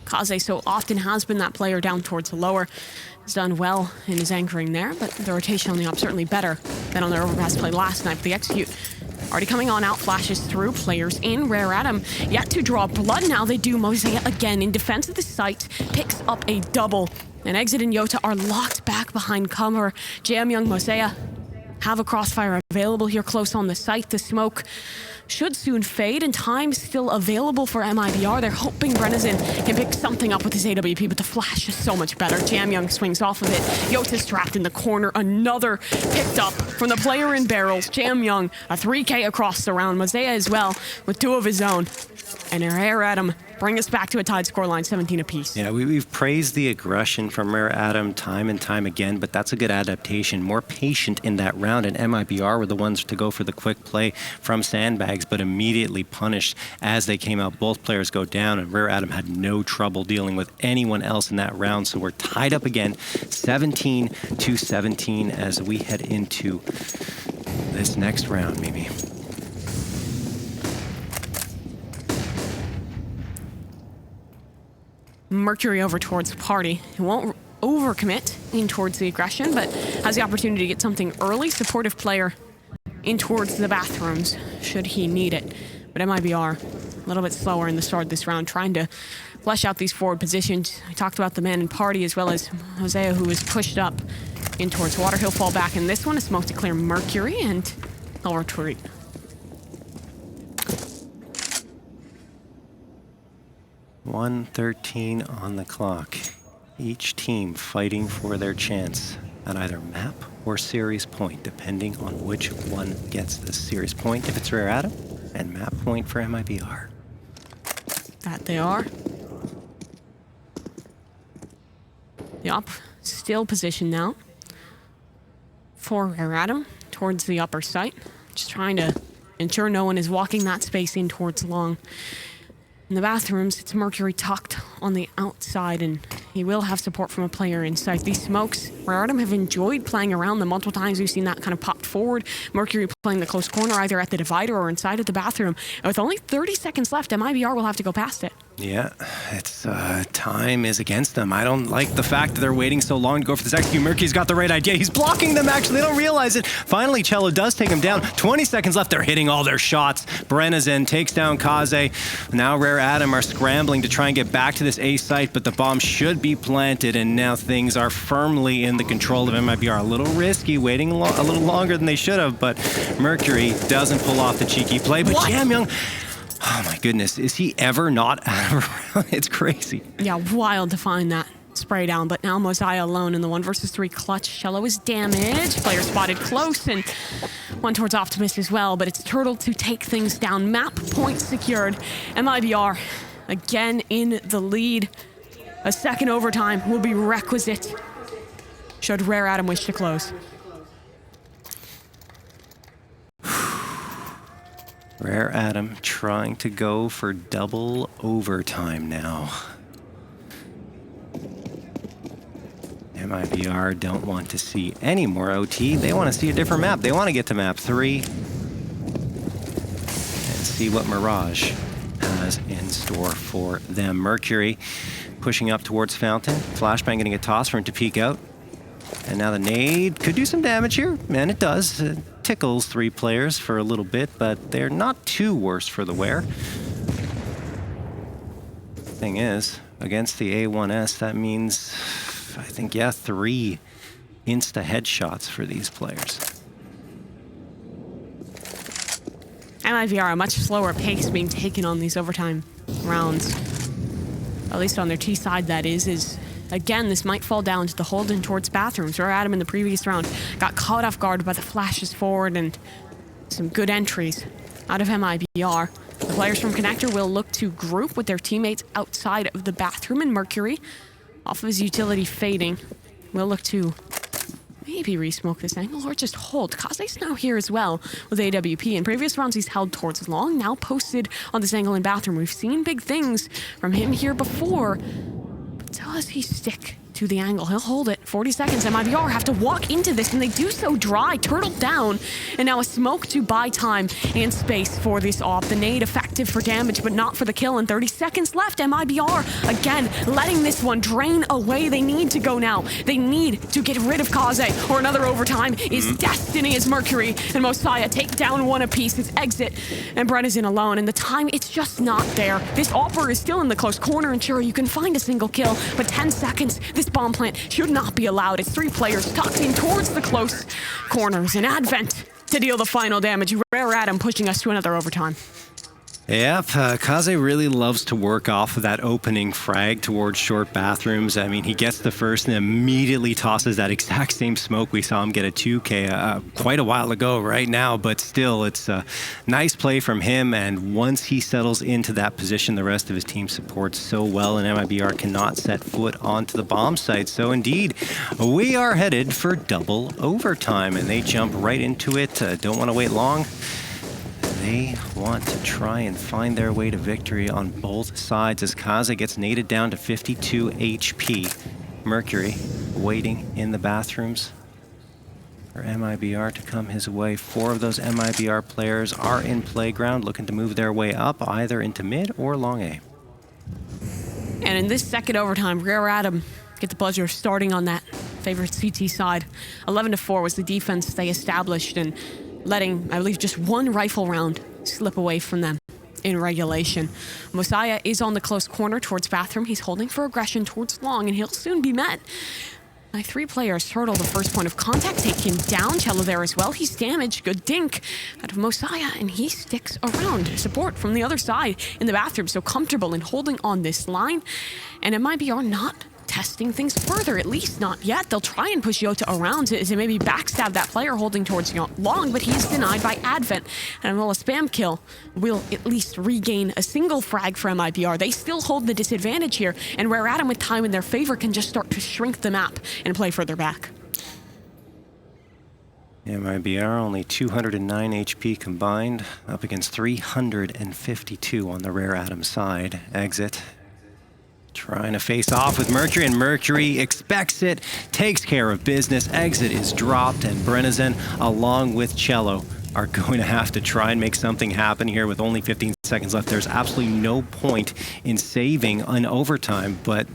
Speaker 1: Kaze so often has been that player down towards the lower. He's done well in his anchoring there, but the rotation on the op certainly better than on their overpass play last night. But the execute already coming on out, flashes through players in Rare Atom. Yet to draw blood, now they do. Moseyuh again in defense of the site, picks up a double. And Exit and JOTA are locked back behind cover. JamYoung, Moseyuh have a crossfire available here close on the site. The smoke should soon fade, and time still available for MIBR. They're hoping Brennison can pick something up with his AWP, but the flash is so much better. JamYoung swings off of it. JOTA's trapped in the corner. Another picked up from the player in barrels. JamYoung, a 3K across the round. Moseyuh as well with two of his own. And Rare Atom bring us back to a tied scoreline, 17 apiece.
Speaker 2: Yeah, we've praised the aggression from Rare Atom time and time again, but that's a good adaptation. More patient in that round, and MIBR were the ones to go for the quick play from sandbags, but immediately punished as they came out. Both players go down, and Rare Atom had no trouble dealing with anyone else in that round, so we're tied up again, 17-17 as we head into this next round, maybe.
Speaker 1: Mercury over towards Party. He won't overcommit in towards the aggression, but has the opportunity to get something early. Supportive player in towards the bathrooms, should he need it. But MIBR, a little bit slower in the start of this round, trying to flesh out these forward positions. I talked about the man in Party as well as Moseyuh, who was pushed up in towards water. He'll fall back in this one. A smoke to clear Mercury, and he'll retreat.
Speaker 2: 1:13 on the clock. Each team fighting for their chance at either map or series point, depending on which one gets the series point if it's Rare Atom, and map point for MIBR.
Speaker 1: That they are. The op still positioned now for Rare Atom towards the upper site. Just trying to ensure no one is walking that space in towards long. In the bathrooms, it's Mercury tucked on the outside, and he will have support from a player inside. These smokes, where Artem have enjoyed playing around them multiple times. We've seen that kind of popped forward. Mercury playing the close corner, either at the divider or inside of the bathroom. And with only 30 seconds left, MIBR will have to go past it.
Speaker 2: Yeah, it's time is against them. I don't like the fact that they're waiting so long to go for this execute. Mercury's got the right idea. He's blocking them, actually. They don't realize it. Finally, Chelo does take him down. 20 seconds left. They're hitting all their shots. Brennazen takes down Kaze. Now Rare Adam are scrambling to try and get back to this A site, but the bomb should be planted, and now things are firmly in the control of MIBR. A little risky, waiting a little longer than they should have, but Mercury doesn't pull off the cheeky play. But JamYoung, oh my goodness, is he ever not out of a round? It's crazy.
Speaker 1: Yeah, wild to find that spray down, but now Moseyuh alone in the 1 versus 3 clutch. Chelo is damaged. Player spotted close, and one towards Optimus as well, but it's Tuurtle to take things down. Map point secured. MIBR again in the lead. A second overtime will be requisite should Rare Adam wish to close.
Speaker 2: Rare Adam trying to go for double overtime now. MIBR don't want to see any more OT. They want to see a different map. They want to get to map 3 and see what Mirage has in store for them. Mercury pushing up towards Fountain. Flashbang getting a toss for him to peek out. And now the nade could do some damage here, and it does. It tickles 3 players for a little bit, but they're not too worse for the wear. Thing is, against the A1S, that means, I think, yeah, 3 insta headshots for these players.
Speaker 1: MIBR, a much slower pace being taken on these overtime rounds. At least on their T side, that is again, this might fall down to the holding towards bathrooms. Rare Adam in the previous round got caught off guard by the flashes forward and some good entries out of MIBR. The players from Connector will look to group with their teammates outside of the bathroom, and Mercury, off of his utility fading, will look to maybe re-smoke this angle or just hold. Kaze's now here as well with AWP. In previous rounds, he's held towards long, now posted on this angle in bathroom. We've seen big things from him here before. Does he stick to the angle? He'll hold it. 40 seconds. MIBR have to walk into this, and they do so dry. Tuurtle down, and now a smoke to buy time and space for this op. The nade effective for damage, but not for the kill. And 30 seconds left. MIBR, again, letting this one drain away. They need to go now. They need to get rid of Kaze, or another overtime is destiny as Mercury and Moseyuh take down one apiece. It's exit, and Brennazen alone. And the time, it's just not there. This opper is still in the close corner, and sure, you can find a single kill, but 10 seconds. This bomb plant should not be allowed. It's 3 players tucked in towards the close corners. And Advent to deal the final damage. Rare Adam pushing us to another overtime.
Speaker 2: Yep, Kaze really loves to work off of that opening frag towards short bathrooms. I mean, he gets the first and immediately tosses that exact same smoke. We saw him get a 2K quite a while ago right now, but still, it's a nice play from him. And once he settles into that position, the rest of his team supports so well, and MIBR cannot set foot onto the bomb site. So indeed, we are headed for double overtime, and they jump right into it. Don't want to wait long. They want to try and find their way to victory on both sides as Kaze gets naded down to 52 HP. Mercury waiting in the bathrooms for MIBR to come his way. 4 of those MIBR players are in playground looking to move their way up either into mid or long A.
Speaker 1: And in this second overtime, Rare Adam get the pleasure of starting on that favorite CT side. 11-4 was the defense they established, and letting, I believe, just 1 rifle round slip away from them in regulation. Moseyuh is on the close corner towards bathroom. He's holding for aggression towards long, and he'll soon be met by 3 players. Tuurtle, the first point of contact, taken down. Chelo there as well. He's damaged. Good dink out of Moseyuh, and he sticks around. Support from the other side in the bathroom, so comfortable in holding on this line. And MIBR not testing things further, at least not yet. They'll try and push JOTA around to maybe backstab that player holding towards long, but he's denied by Advent. And while a spam kill will at least regain a single frag for MIBR, they still hold the disadvantage here, and Rare Adam with time in their favor can just start to shrink the map and play further back.
Speaker 2: MIBR only 209 HP combined, up against 352 on the Rare Atom side. Exit. Trying to face off with Mercury, and Mercury expects it, takes care of business. Exit is dropped, and Brenizen, along with Chelo, are going to have to try and make something happen here with only 15 seconds left. There's absolutely no point in saving an overtime, but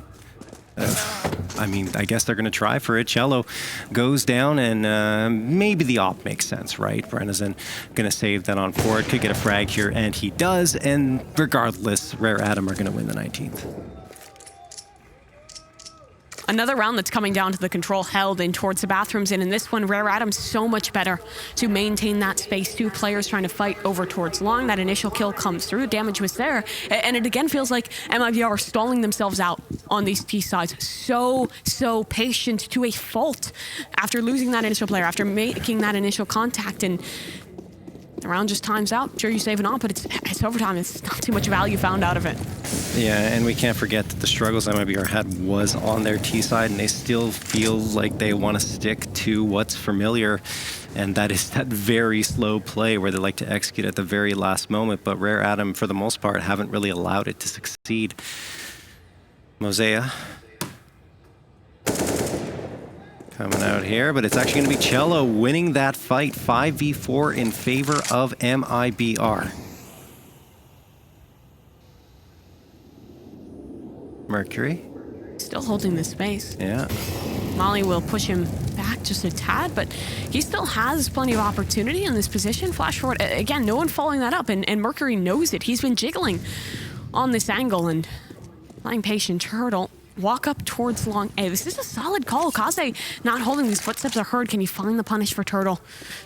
Speaker 2: I mean, I guess they're going to try for it. Chelo goes down, and maybe the op makes sense, right? Brenizen going to save that on forward, could get a frag here, and he does, and regardless, Rare Atom are going to win the 19th.
Speaker 1: Another round that's coming down to the control held in towards the bathrooms, and in this one, Rare Atom's so much better to maintain that space. Two players trying to fight over towards long. That initial kill comes through, damage was there, and it again feels like MIBR are stalling themselves out on these T sides. So patient to a fault after losing that initial player, after making that initial contact, and the round just times out. Sure, you save an op, but it's overtime. It's not too much value found out of it.
Speaker 2: Yeah, and we can't forget that the struggles MIBR had was on their T side, and they still feel like they want to stick to what's familiar, and that is that very slow play where they like to execute at the very last moment. But Rare Atom, for the most part, haven't really allowed it to succeed. Moseyuh coming out here, but it's actually going to be Chelo winning that fight 5v4 in favor of MIBR. Mercury.
Speaker 1: Still holding the space.
Speaker 2: Yeah.
Speaker 1: Molly will push him back just a tad, but he still has plenty of opportunity in this position. Flash forward. Again, no one following that up, and Mercury knows it. He's been jiggling on this angle and playing patient. Tuurtle walk up towards long. Hey, this is a solid call. Kaze not holding. These footsteps are heard. Can he find the punish for Tuurtle?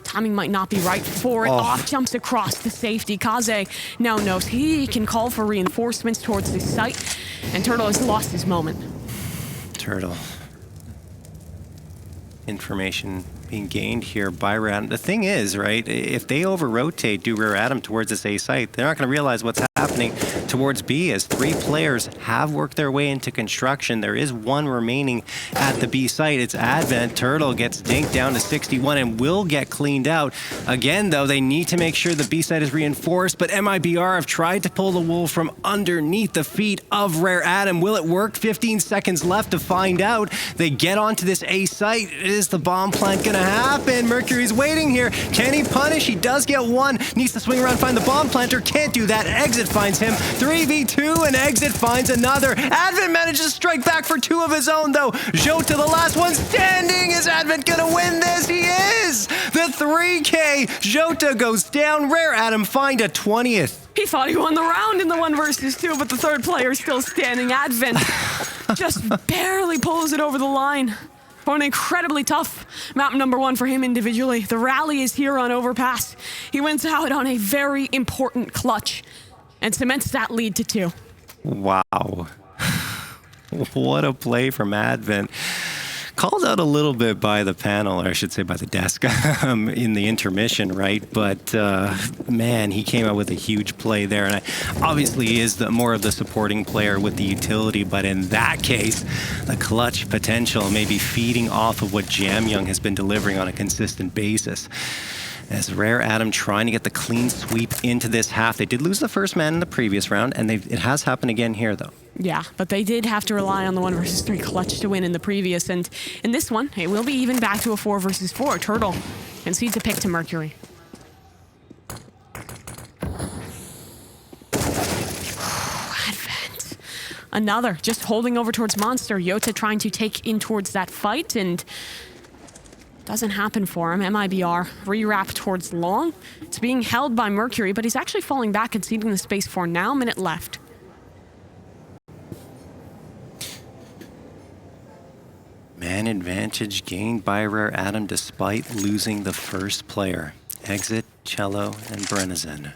Speaker 1: Timing might not be right for it. Off jumps across the safety. Kaze now knows he can call for reinforcements towards this site, and Tuurtle has lost his moment.
Speaker 2: Tuurtle. Information being gained here by Rare Atom. The thing is, right, if they over-rotate, do Rare Atom towards this A site, they're not going to realize what's happening towards B, as three players have worked their way into construction. There is one remaining at the B site. It's Advent. Tuurtle gets dinked down to 61 and will get cleaned out. Again, though, they need to make sure the B site is reinforced, but MIBR have tried to pull the wool from underneath the feet of Rare Atom. Will it work? 15 seconds left to find out. They get onto this A site. Is the bomb plant going to happen? Mercury's waiting here. Can he punish? He does get one. Needs to swing around, find the bomb planter. Can't do that. Exit finds him. 3v2, and Exit finds another. Advent manages to strike back for two of his own, though. JOTA, the last one standing. Is Advent going to win this? He is! The 3K. JOTA goes down. Rare Atom find a 20th.
Speaker 1: He thought he won the round in the 1 versus 2, but the third player is still standing. Advent just barely pulls it over the line. For an incredibly tough map number 1 for him individually. The rally is here on Overpass. He wins out on a very important clutch and cements that lead to 2.
Speaker 2: Wow. What a play from Advent. Called out a little bit by the panel, or I should say by the desk, in the intermission, right? But man, he came out with a huge play there, and obviously he is more of the supporting player with the utility, but in that case, the clutch potential may be feeding off of what JamYoung has been delivering on a consistent basis. As Rare Atom trying to get the clean sweep into this half. They did lose the first man in the previous round, and it has happened again here, though.
Speaker 1: Yeah, but they did have to rely on the 1 versus 3 clutch to win in the previous, and in this one, it will be even back to a 4 versus 4. Tuurtle concedes a pick to Mercury. Advent. Another, just holding over towards Monster. JOTA trying to take in towards that fight, and doesn't happen for him. MIBR re-wrap towards long. It's being held by Mercury, but he's actually falling back, conceding the space for now. Minute left.
Speaker 2: Man advantage gained by Rare Atom despite losing the first player. Exit, Chelo, and Brenizen.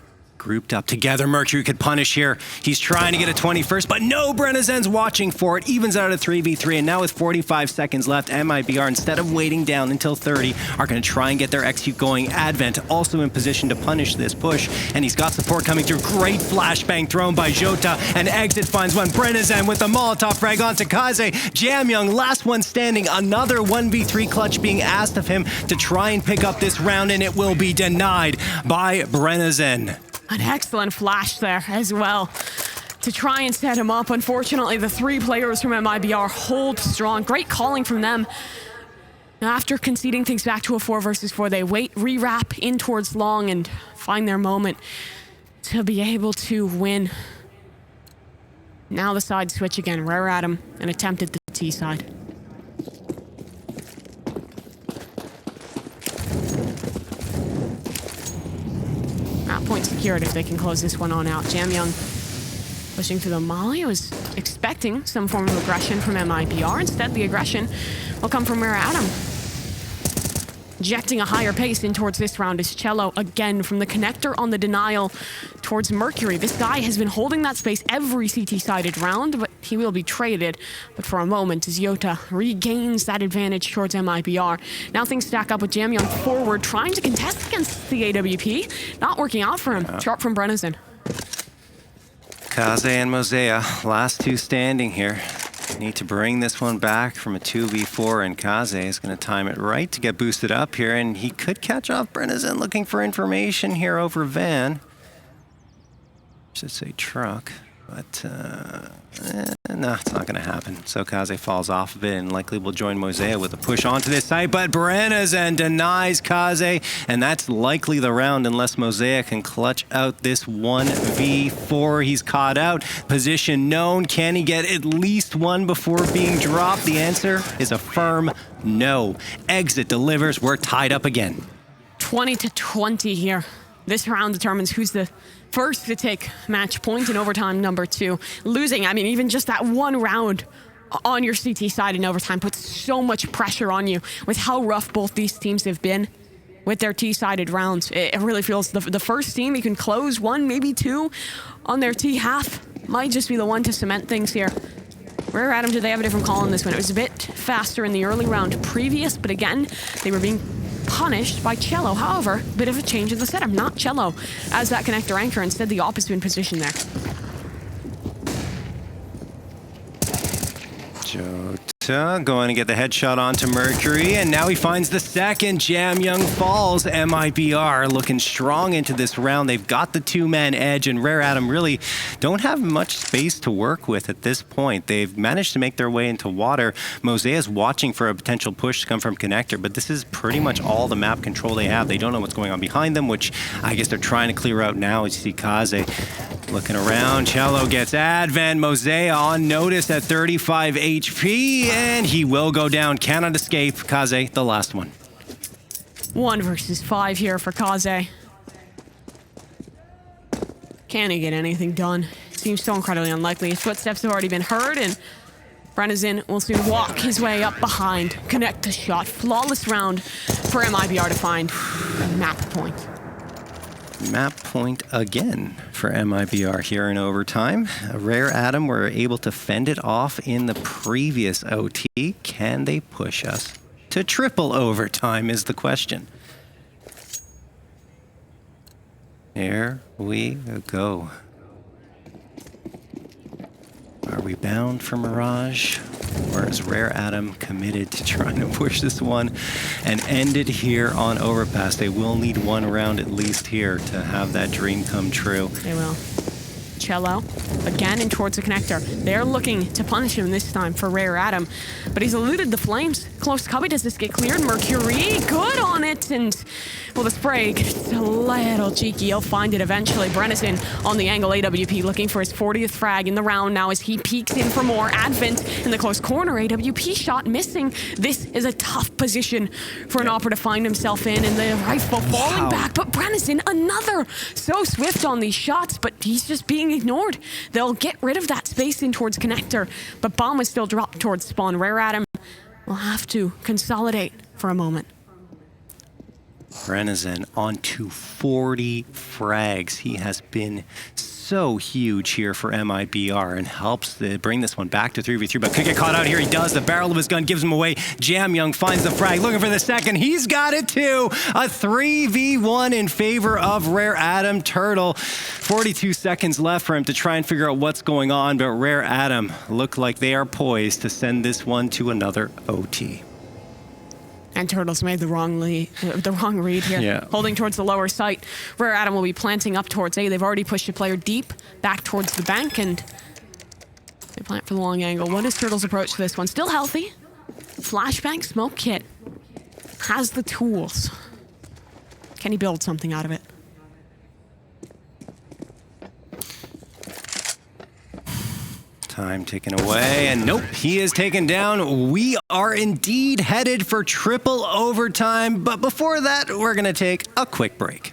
Speaker 2: grouped up together. Mercury could punish here. He's trying to get a 21st, but no, Brenezen's watching for it. Evens out of 3v3, and now with 45 seconds left, MIBR, instead of waiting down until 30, are going to try and get their execute going. Advent also in position to punish this push, and he's got support coming through. Great flashbang thrown by JOTA, and Exit finds one. Brenezen with the Molotov frag onto Kaze. JamYoung, last one standing. Another 1v3 clutch being asked of him to try and pick up this round, and it will be denied by Brenezen.
Speaker 1: An excellent flash there as well to try and set him up. Unfortunately, the three players from MIBR hold strong. Great calling from them. Now, after conceding things back to a 4 versus 4, they wait, re-wrap in towards long, and find their moment to be able to win. Now the side switch again. Rare Adam, an attempt at the T side. Point secured if they can close this one on out. JamYoung pushing through the molly. Was expecting some form of aggression from MIBR. Instead, the aggression will come from Rare Adam. Injecting a higher pace in towards this round is Chelo again from the connector on the denial towards Mercury. This guy has been holding that space every CT-sided round, but he will be traded. But for a moment, as JOTA regains that advantage towards MIBR. Now things stack up with JamYoung forward, trying to contest against the AWP. Not working out for him. Sharp from Brenezen.
Speaker 2: Kaze and Moseyuh, last two standing here. Need to bring this one back from a 2v4, and Kaze is going to time it right to get boosted up here, and he could catch off Brenezen looking for information here over Van. Should say truck, but no, it's not going to happen. So Kaze falls off of it and likely will join Moseyuh with a push onto this site, but Brenezen denies Kaze, and that's likely the round unless Moseyuh can clutch out this 1v4. He's caught out. Position known. Can he get at least one before being dropped? The answer is a firm no. Exit delivers. We're tied up again.
Speaker 1: 20-20 here. This round determines who's the first to take match point in overtime number 2. Losing, I mean, even just that one round on your CT side in overtime puts so much pressure on you with how rough both these teams have been with their T-sided rounds. It really feels the first team you can close 1, maybe 2 on their T half might just be the one to cement things here. Rare Adam, did they have a different call on this one? It was a bit faster in the early round previous, but again, they were being punished by Chelo. However, a bit of a change in the setup. Not Chelo as that connector anchor, instead the opposite in position there.
Speaker 2: JOTA going to get the headshot onto Mercury, and now he finds the second. JamYoung falls. MIBR looking strong into this round. They've got the 2-man edge, and Rare Adam really don't have much space to work with at this point. They've managed to make their way into water. Moseyuh is watching for a potential push to come from connector, but this is pretty much all the map control they have. They don't know what's going on behind them, which I guess they're trying to clear out now. As you see Kaze looking around. Chelo gets Advent. Moseyuh on notice at 35 HP, and he will go down. Cannot escape. Kaze, the last one.
Speaker 1: 1 versus 5 here for Kaze. Can he get anything done? Seems so incredibly unlikely. His footsteps have already been heard, and Brenezen will soon walk his way up behind. Connect the shot. Flawless round for MIBR to find a map point.
Speaker 2: Map point again for MIBR here in overtime. Rare Adam were able to fend it off in the previous OT. Can they push us to triple overtime is the question. Here we go. Are we bound for Mirage? Or is Rare Adam committed to trying to push this one and end it here on Overpass? They will need one round at least here to have that dream come true.
Speaker 1: They will. Chelo again in towards the connector. They're looking to punish him this time for Rare Adam, but he's eluded the flames. Close cubby, does this get cleared? Mercury, good on it, and well, the spray gets a little cheeky. He'll find it eventually. Brenezen on the angle. AWP looking for his 40th frag in the round now as he peeks in for more. Advent in the close corner. AWP shot missing. This is a tough position for an opera to find himself in, and the rifle falling back. But Brenezen, another so swift on these shots, but he's just being ignored. They'll get rid of that space in towards connector, but bomb is still dropped towards spawn. Rare Adam will have to consolidate for a moment.
Speaker 2: Brennison on to 40 frags. He has been so huge here for MIBR and helps bring this one back to 3v3, but could get caught out here. He does. The barrel of his gun gives him away. JamYoung finds the frag, looking for the second. He's got it too. A 3v1 in favor of Rare Adam Tuurtle. 42 seconds left for him to try and figure out what's going on, but Rare Adam look like they are poised to send this one to another OT.
Speaker 1: And Tuurtle's made the wrong read here.
Speaker 2: Yeah.
Speaker 1: Holding towards the lower site. Rare Adam will be planting up towards A. They've already pushed a player deep back towards the bank, and they plant for the long angle. What is Tuurtle's approach to this one? Still healthy. Flashbang smoke kit. Has the tools. Can he build something out of it?
Speaker 2: Time taken away, and nope, he is taken down. We are indeed headed for triple overtime, but before that, we're gonna take a quick break.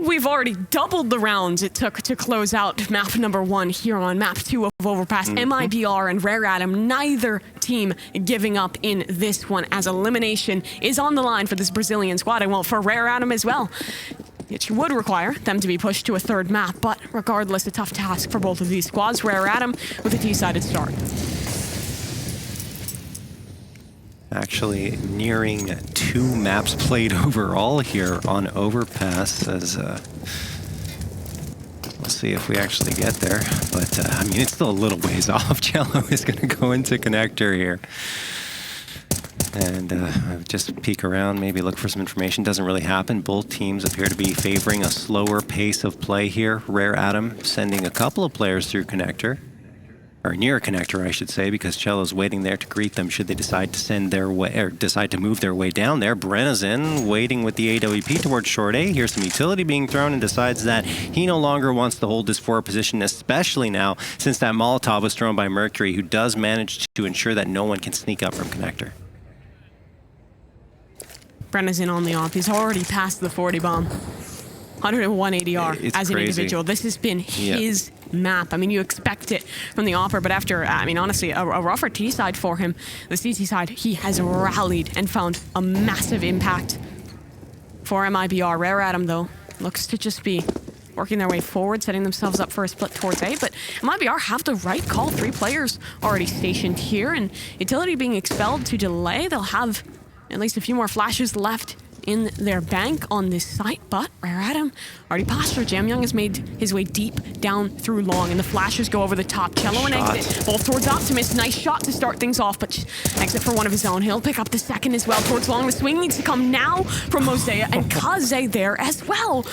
Speaker 1: We've already doubled the rounds it took to close out map number 1 here on map 2 of Overpass. MIBR and Rare Atom, neither team giving up in this one, as elimination is on the line for this Brazilian squad, and well, for Rare Atom as well. It would require them to be pushed to a third map, but regardless, a tough task for both of these squads. Rare Atom with a T-sided start.
Speaker 2: Actually nearing 2 maps played overall here on Overpass, as we'll see if we actually get there. But I mean, it's still a little ways off. chelo is going to go into connector here. And just peek around, maybe look for some information. Doesn't really happen. Both teams appear to be favoring a slower pace of play here. Rare Atom sending a couple of players through connector. Or near a connector, I should say, because chelo's waiting there to greet them should they decide to send their way, or decide to move their way down there. Brenna's in, waiting with the AWP towards short A. Here's some utility being thrown and decides that he no longer wants to hold this forward position, especially now since that Molotov was thrown by Mercury, who does manage to ensure that no one can sneak up from connector.
Speaker 1: Brenna's in on the off. He's already passed the 40 bomb. 101 ADR
Speaker 2: it's
Speaker 1: as an
Speaker 2: crazy.
Speaker 1: individual. This has been his map. I mean, you expect it from the offer, but after, I mean, honestly, a rougher T side for him, the CT side, he has rallied and found a massive impact for MIBR. Rare Atom, though, looks to just be working their way forward, setting themselves up for a split towards A, but MIBR have the right call. 3 players already stationed here, and utility being expelled to delay. They'll have at least a few more flashes left in their bank on this site, but Rare Atom already passed her. JamYoung has made his way deep down through long, and the flashes go over the top. chelo and Exit, both towards Optimus. Nice shot to start things off, but Exit for one of his own. He'll pick up the second as well towards long. The swing needs to come now from Moseyuh, and Kaze there as well.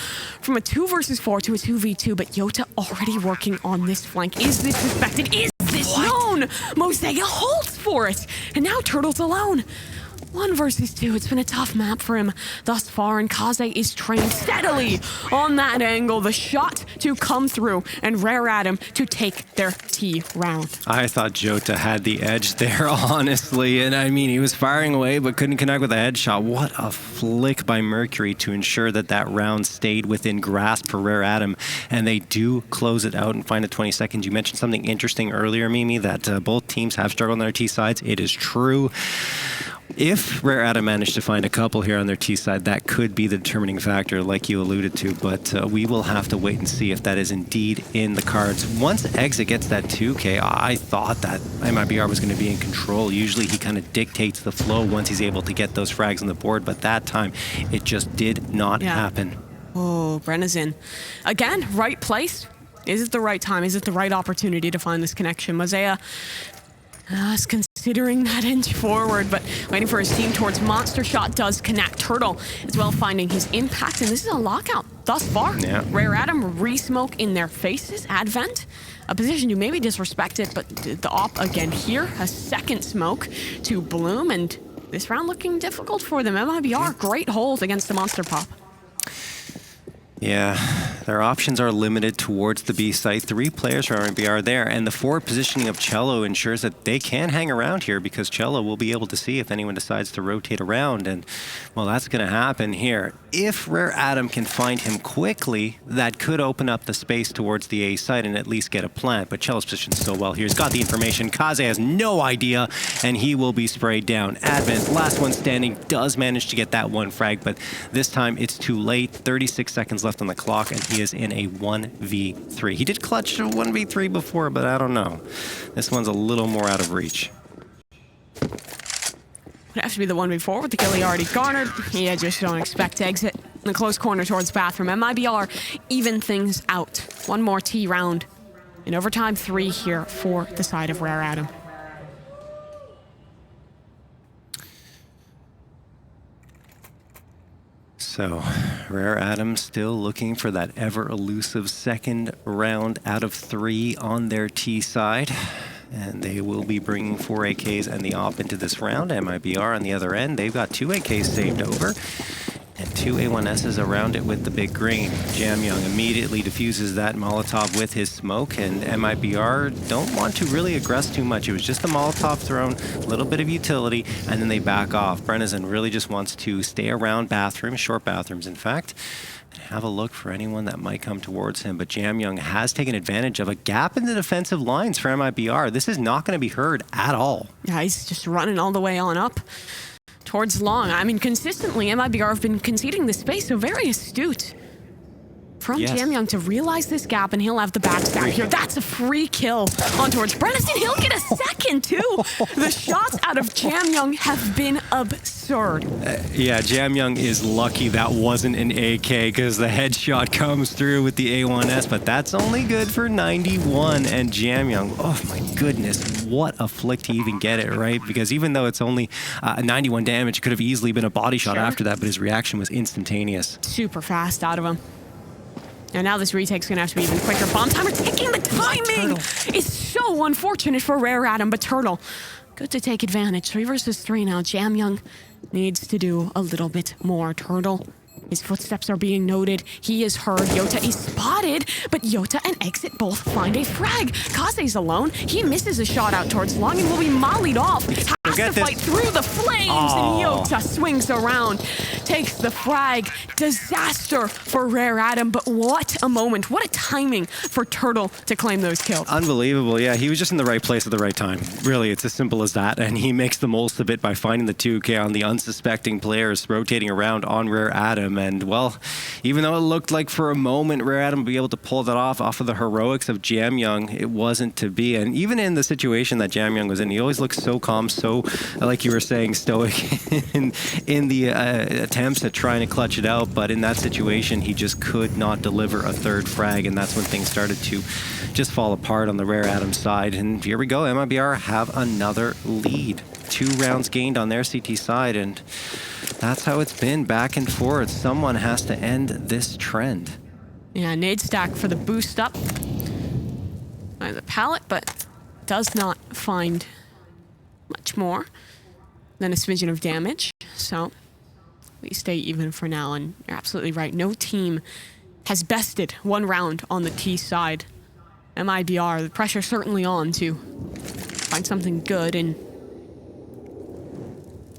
Speaker 1: From a 2 versus 4 to a 2v2, but JOTA already working on this flank. Is this suspected? Is this known? Moseyuh holds for it, and now Tuurtle's alone. 1 versus 2. It's been a tough map for him thus far, and Kaze is trained steadily on that angle. The shot to come through, and Rare Atom to take their T round.
Speaker 2: I thought JOTA had the edge there, honestly. And I mean, he was firing away, but couldn't connect with a headshot. What a flick by Mercury to ensure that that round stayed within grasp for Rare Atom. And they do close it out and find a 20 seconds. You mentioned something interesting earlier, Mimi, that both teams have struggled on their T sides. It is true. If Rare Atom managed to find a couple here on their T side, that could be the determining factor, like you alluded to, but we will have to wait and see if that is indeed in the cards. Once Exit gets that 2K, I thought that MIBR was going to be in control. Usually he kind of dictates the flow once he's able to get those frags on the board, but that time it just did not happen.
Speaker 1: Oh, Brenna's in. Again, right place. Is it the right time? Is it the right opportunity to find this connection? Moseyuh is considering that inch forward, but waiting for his team towards Monster. Shot does connect. Tuurtle as well finding his impact, and this is a lockout thus far.
Speaker 2: Yeah.
Speaker 1: Rare Atom re-smoke in their faces. Advent, a position you maybe disrespected, but the op again here. A second smoke to Bloom, and this round looking difficult for them. MIBR, great hold against the Monster Pop.
Speaker 2: Yeah, their options are limited towards the B site. 3 players from MIBR there, and the forward positioning of chelo ensures that they can hang around here because chelo will be able to see if anyone decides to rotate around, and well, that's going to happen here. If Rare Atom can find him quickly, that could open up the space towards the A site and at least get a plant, but chelo's positioned so well here. He's got the information. Kaze has no idea, and he will be sprayed down. Advent, last one standing, does manage to get that 1 frag, but this time it's too late. 36 seconds left on the clock, and he is in a 1v3. He did clutch a 1v3 before, but I don't know. This one's a little more out of reach.
Speaker 1: Would have to be the 1v4 with the kill he already garnered. Yeah, just don't expect to exit in the close corner towards bathroom. MIBR even things out. 1 more T round in overtime 3 here for the side of Rare Atom.
Speaker 2: So, Rare Atom still looking for that ever-elusive second round out of 3 on their T side. And they will be bringing 4 AKs and the op into this round. MIBR on the other end, they've got 2 AKs saved over. And 2 A1Ss around it with the big green. JamYoung immediately diffuses that Molotov with his smoke, and MIBR don't want to really aggress too much. It was just a Molotov thrown, a little bit of utility, and then they back off. Brennison really just wants to stay around bathrooms, short bathrooms in fact, and have a look for anyone that might come towards him. But JamYoung has taken advantage of a gap in the defensive lines for MIBR. This is not going to be heard at all.
Speaker 1: Yeah, he's just running all the way on up towards long. I mean, consistently, MIBR have been conceding the space, so very astute from JamYoung to realize this gap, and he'll have the backstab here. That's a free kill on towards Brennison. He'll get a second, too. The shots out of JamYoung have been absurd.
Speaker 2: Yeah, JamYoung is lucky that wasn't an AK because the headshot comes through with the A1S, but that's only good for 91. And JamYoung, oh my goodness, what a flick to even get it, right? Because even though it's only 91 damage, it could have easily been a body shot after that, but his reaction was instantaneous.
Speaker 1: Super fast out of him. And now this retake's gonna have to be even quicker. Bomb timer taking the timing! It's so unfortunate for Rare Adam, but Tuurtle, good to take advantage. 3 versus 3 now. JamYoung needs to do a little bit more. Tuurtle, his footsteps are being noted. He is heard. JOTA is spotted, but JOTA and Exit both find a frag. Kaze's alone. He misses a shot out towards long and will be mollied off. Has to fight through the flames, and JOTA swings around, takes the frag. Disaster for Rare Adam, but what a moment. What a timing for Tuurtle to claim those kills.
Speaker 2: Unbelievable, yeah. He was just in the right place at the right time. Really, it's as simple as that, and he makes the most of it by finding the 2K on the unsuspecting players rotating around on Rare Adam. And, well, even though it looked like for a moment Rare Adam would be able to pull that off of the heroics of JamYoung, it wasn't to be. And even in the situation that JamYoung was in, he always looked so calm, so, like you were saying, stoic in the attempts at trying to clutch it out. But in that situation, he just could not deliver a third frag, and that's when things started to just fall apart on the Rare Adam side. And here we go, MIBR have another lead. 2 rounds gained on their CT side, and that's how it's been, back and forth. Someone has to end this trend.
Speaker 1: Yeah, nade stack for the boost up by the pallet, but does not find much more than a smidgen of damage. So we stay even for now, and you're absolutely right. No team has bested 1 round on the T side. MIBR, the pressure certainly on to find something good, and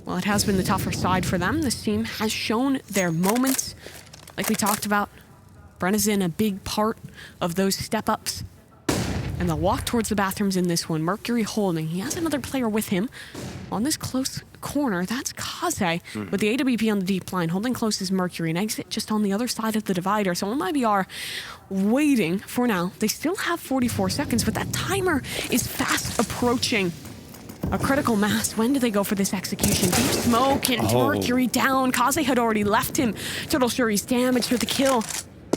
Speaker 1: well, it has been the tougher side for them. This team has shown their moments, like we talked about. Brennison, a big part of those step-ups. And they'll walk towards the bathrooms in this one. Mercury holding. He has another player with him on this close corner. That's Kaze with the AWP on the deep line. Holding close is Mercury, and Exit just on the other side of the divider. So MIBR waiting for now. They still have 44 seconds, but that timer is fast approaching. A critical mass. When do they go for this execution? Deep smoke and Mercury down. Kaze had already left him. Tuurtle sure he's damaged with the kill.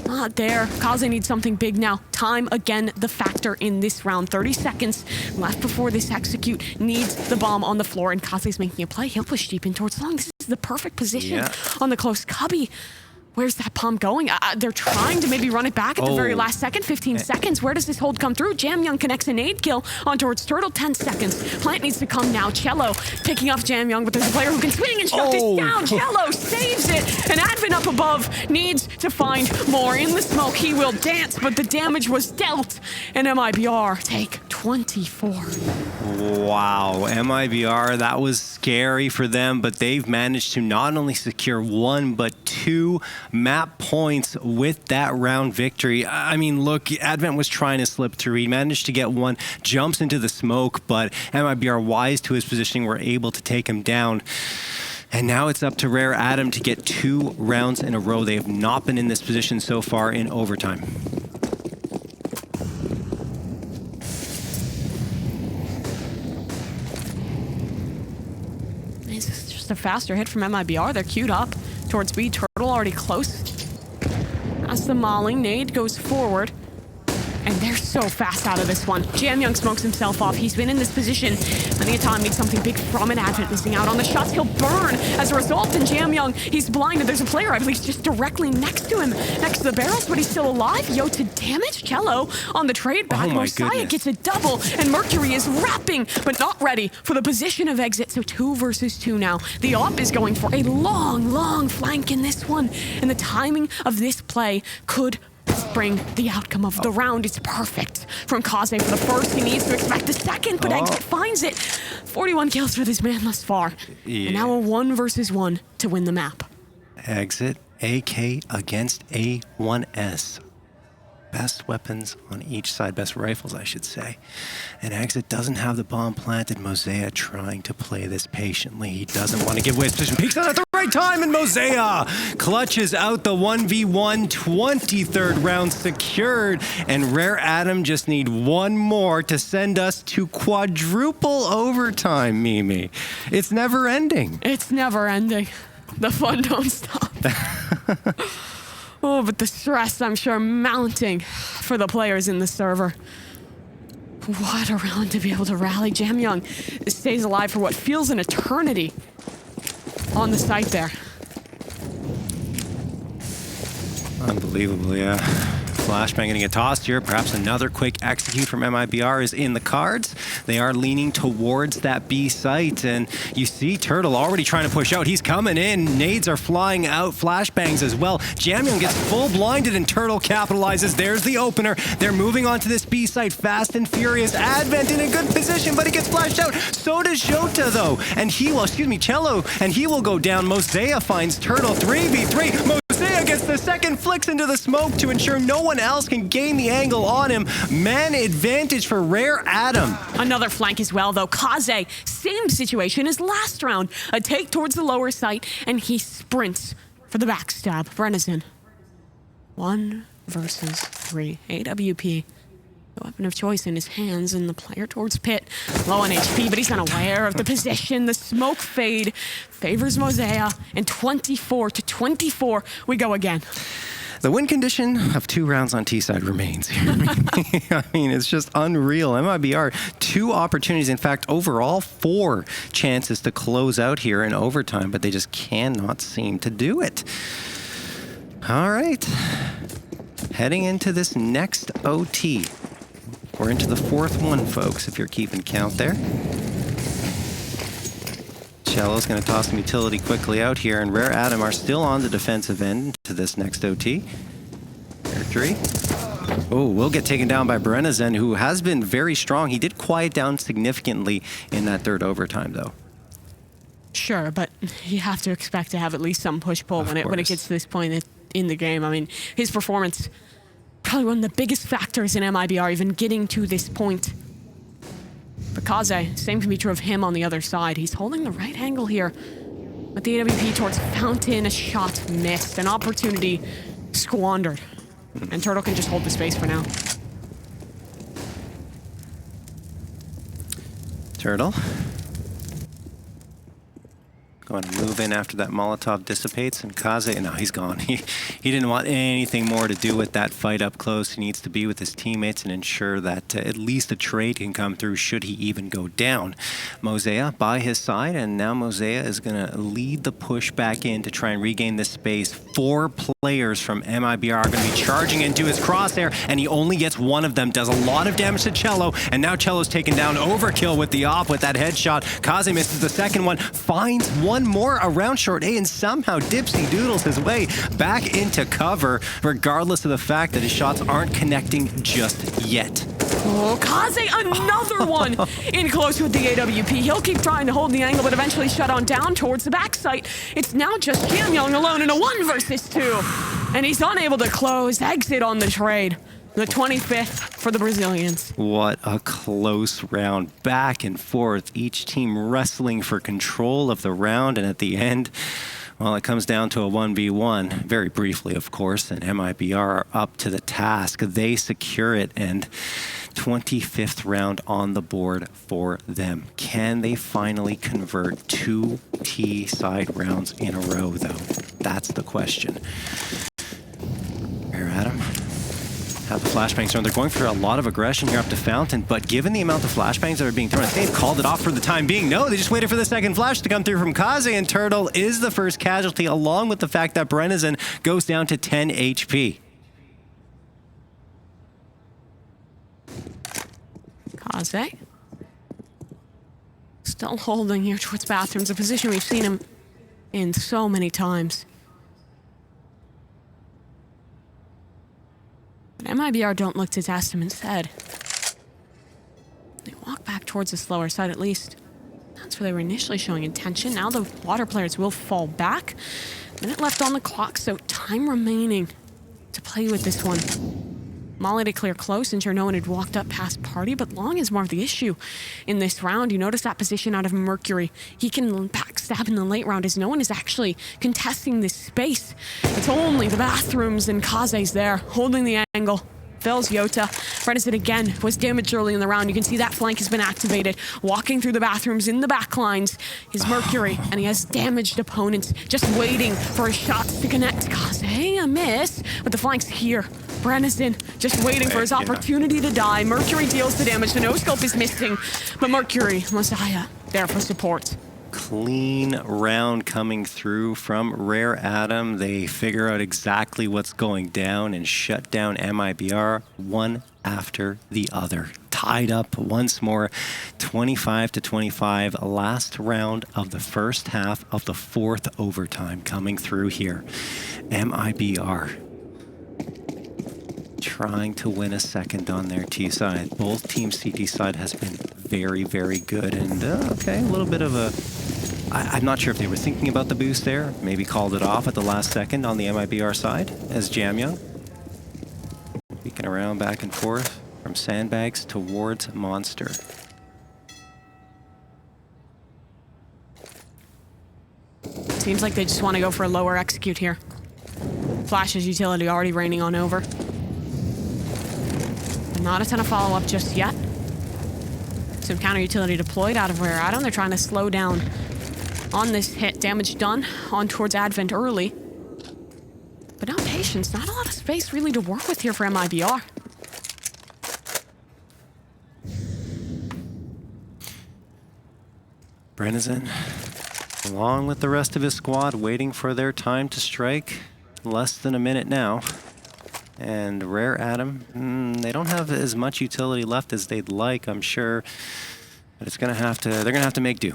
Speaker 1: Not there. Kaze needs something big now. Time, again, the factor in this round. 30 seconds left before this execute. Needs the bomb on the floor, and Kaze's making a play. He'll push deep in towards long. This is the perfect position on the close cubby. Where's that bomb going? They're trying to maybe run it back at the very last second. 15 seconds. Where does this hold come through? JamYoung connects a nade kill on towards Tuurtle. 10 seconds. Plant needs to come now. Chelo picking off JamYoung, but there's a player who can swing and shut this down. Chelo saves it. And Advent up above needs to find more. In the smoke, he will dance, but the damage was dealt. And MIBR take 24.
Speaker 2: Wow, MIBR, that was scary for them, but they've managed to not only secure 1, but 2 map points with that round victory. I mean, look, Advent was trying to slip through. He managed to get 1, jumps into the smoke, but MIBR, wise to his positioning, were able to take him down. And now it's up to Rare Adam to get 2 rounds in a row. They have not been in this position so far in overtime.
Speaker 1: It's just a faster hit from MIBR. They're queued up towards B. Tuurtle already close. As the mauling nade goes forward. And they're so fast out of this one. JamYoung smokes himself off. He's been in this position Plenty of time, needs something big from an Advent. Missing out on the shots, he'll burn. As a result, and JamYoung, he's blinded. There's a player, I believe, just directly next to him, next to the barrels, but he's still alive. JOTA damage. Chelo on the trade back. Moseyuh gets a double, and Mercury is wrapping, but not ready for the position of exit. So 2 versus 2 now. The op is going for a long flank in this one, and the timing of this play could bring the outcome of the round. It's perfect from Kaze for the first. He needs to expect the second, but Exit finds it. 41 kills for this man thus far.
Speaker 2: Yeah.
Speaker 1: And now a 1 versus 1 to win the map.
Speaker 2: Exit AK against A1S. Best weapons on each side, best rifles, I should say. And Exit doesn't have the bomb planted. Moseyuh trying to play this patiently. He doesn't want to give away his position. Peeks out at the right time, and Moseyuh clutches out the 1v1. 23rd round secured. And Rare Adam just need one more to send us to quadruple overtime, Mimi. It's never ending.
Speaker 1: It's never ending. The fun don't stop. Oh, but the stress, I'm sure, mounting for the players in the server. What a round to be able to rally. JamYoung stays alive for what feels an eternity on the site there.
Speaker 2: Unbelievable, yeah. Flashbang getting a toss here. Perhaps another quick execute from MIBR is in the cards. They are leaning towards that B site, and you see Tuurtle already trying to push out. He's coming in. Nades are flying out. Flashbangs as well. JamYoung gets full blinded, and Tuurtle capitalizes. There's the opener. They're moving on to this B site fast and furious. Advent in a good position, but he gets flashed out. So does JOTA, though. And he will, Chelo, and he will go down. Moseyuh finds Tuurtle 3v3. Moseyuh gets the second, flicks into the smoke to ensure no one else can gain the angle on him. Man advantage for Rare Adam.
Speaker 1: Another flank as well, though. Kaze, same situation as last round. A take towards the lower site, and he sprints for the backstab. Brenizon. 1 versus 3. AWP. The weapon of choice in his hands, and the player towards pit. Low on HP, but he's unaware of the position. The smoke fade favors Moseyuh, and 24-24, we go again.
Speaker 2: The win condition of 2 rounds on T-side remains here. I mean, it's just unreal. MIBR, 2 opportunities. In fact, overall, 4 chances to close out here in overtime, but they just cannot seem to do it. All right. Heading into this next OT. We're into the 4th one, folks, if you're keeping count there. Chelo's going to toss some utility quickly out here, and Rare Adam are still on the defensive end to this next OT. Mercury. Oh, will get taken down by Brenizon, who has been very strong. He did quiet down significantly in that 3rd overtime, though.
Speaker 1: Sure, but you have to expect to have at least some push-pull when it gets to this point in the game. I mean, his performance, probably one of the biggest factors in MIBR even getting to this point. But Kaze, same can be true of him on the other side. He's holding the right angle here. With the AWP towards Fountain, a shot missed, an opportunity squandered. And Tuurtle can just hold the space for now.
Speaker 2: Tuurtle. Going to move in after that Molotov dissipates, and Kaze, no, he's gone. He didn't want anything more to do with that fight up close. He needs to be with his teammates and ensure that at least a trade can come through should he even go down. Moseyuh by his side, and now Moseyuh is going to lead the push back in to try and regain this space. 4 players from MIBR are going to be charging into his crosshair, and he only gets one of them. Does a lot of damage to Chelo, and now Chelo's taken down. Overkill with the op with that headshot. Kaze misses the second one, finds one more around short A, and somehow Dipsy doodles his way back into cover, regardless of the fact that his shots aren't connecting just yet.
Speaker 1: Oh, Kaze, another one in close with the AWP. He'll keep trying to hold the angle, but eventually shut on down towards the backside. It's now just JamYoung alone in a 1 versus 2. And he's unable to close. Exit on the trade. The 25th for the Brazilians.
Speaker 2: What a close round. Back and forth. Each team wrestling for control of the round. And at the end, well, it comes down to a 1v1. Very briefly, of course. And MIBR are up to the task. They secure it. And 25th round on the board for them. Can they finally convert 2 T-side rounds in a row, though? That's the question. Here, Adam. have the flashbangs thrown. They're going for a lot of aggression here up to Fountain, but given the amount of flashbangs that are being thrown, they've called it off for the time being. No, they just waited for the second flash to come through from Kaze, and Tuurtle is the first casualty, along with the fact that Brennison goes down to 10 HP.
Speaker 1: Kaze still holding here towards bathrooms, a position we've seen him in so many times. But MIBR don't look to test him instead. They walk back towards the slower side at least. That's where they were initially showing intention. Now the water players will fall back. Minute left on the clock, so time remaining to play with this one. Molly to clear close, ensure no one had walked up past Party, but Long is more of the issue in this round. You notice that position out of Mercury. He can backstab in the late round as no one is actually contesting this space. It's only the bathrooms, and Kaze's there, holding the angle. Fells JOTA. Brennison again was damaged early in the round. You can see that flank has been activated. Walking through the bathrooms in the back lines is Mercury, and he has damaged opponents, just waiting for his shots to connect. Kaze, a miss, but the flank's here. Brennison just waiting for his opportunity to die. Mercury deals the damage. The no-scope is missing, but Mercury, Moseyuh, there for support.
Speaker 2: Clean round coming through from Rare Adam. They figure out exactly what's going down and shut down MIBR one after the other. Tied up once more, 25-25. Last round of the first half of the fourth overtime coming through here. MIBR trying to win a second on their T side. Both teams' CT side has been very, very good. And okay, a little bit of a... I'm not sure if they were thinking about the boost there. Maybe called it off at the last second on the MIBR side as JamYoung. Peeking around back and forth from Sandbags towards Monster.
Speaker 1: Seems like they just want to go for a lower execute here. Flash's utility already raining on over. Not a ton of follow-up just yet. Some counter utility deployed out of Rare Adam. They're trying to slow down on this hit. Damage done on towards Advent early. But now Patience. Not a lot of space really to work with here for MIBR.
Speaker 2: Brennison, along with the rest of his squad, waiting for their time to strike. Less than a minute now. And Rare Adam, they don't have as much utility left as they'd like, I'm sure. But it's gonna have to, they're gonna have to make do.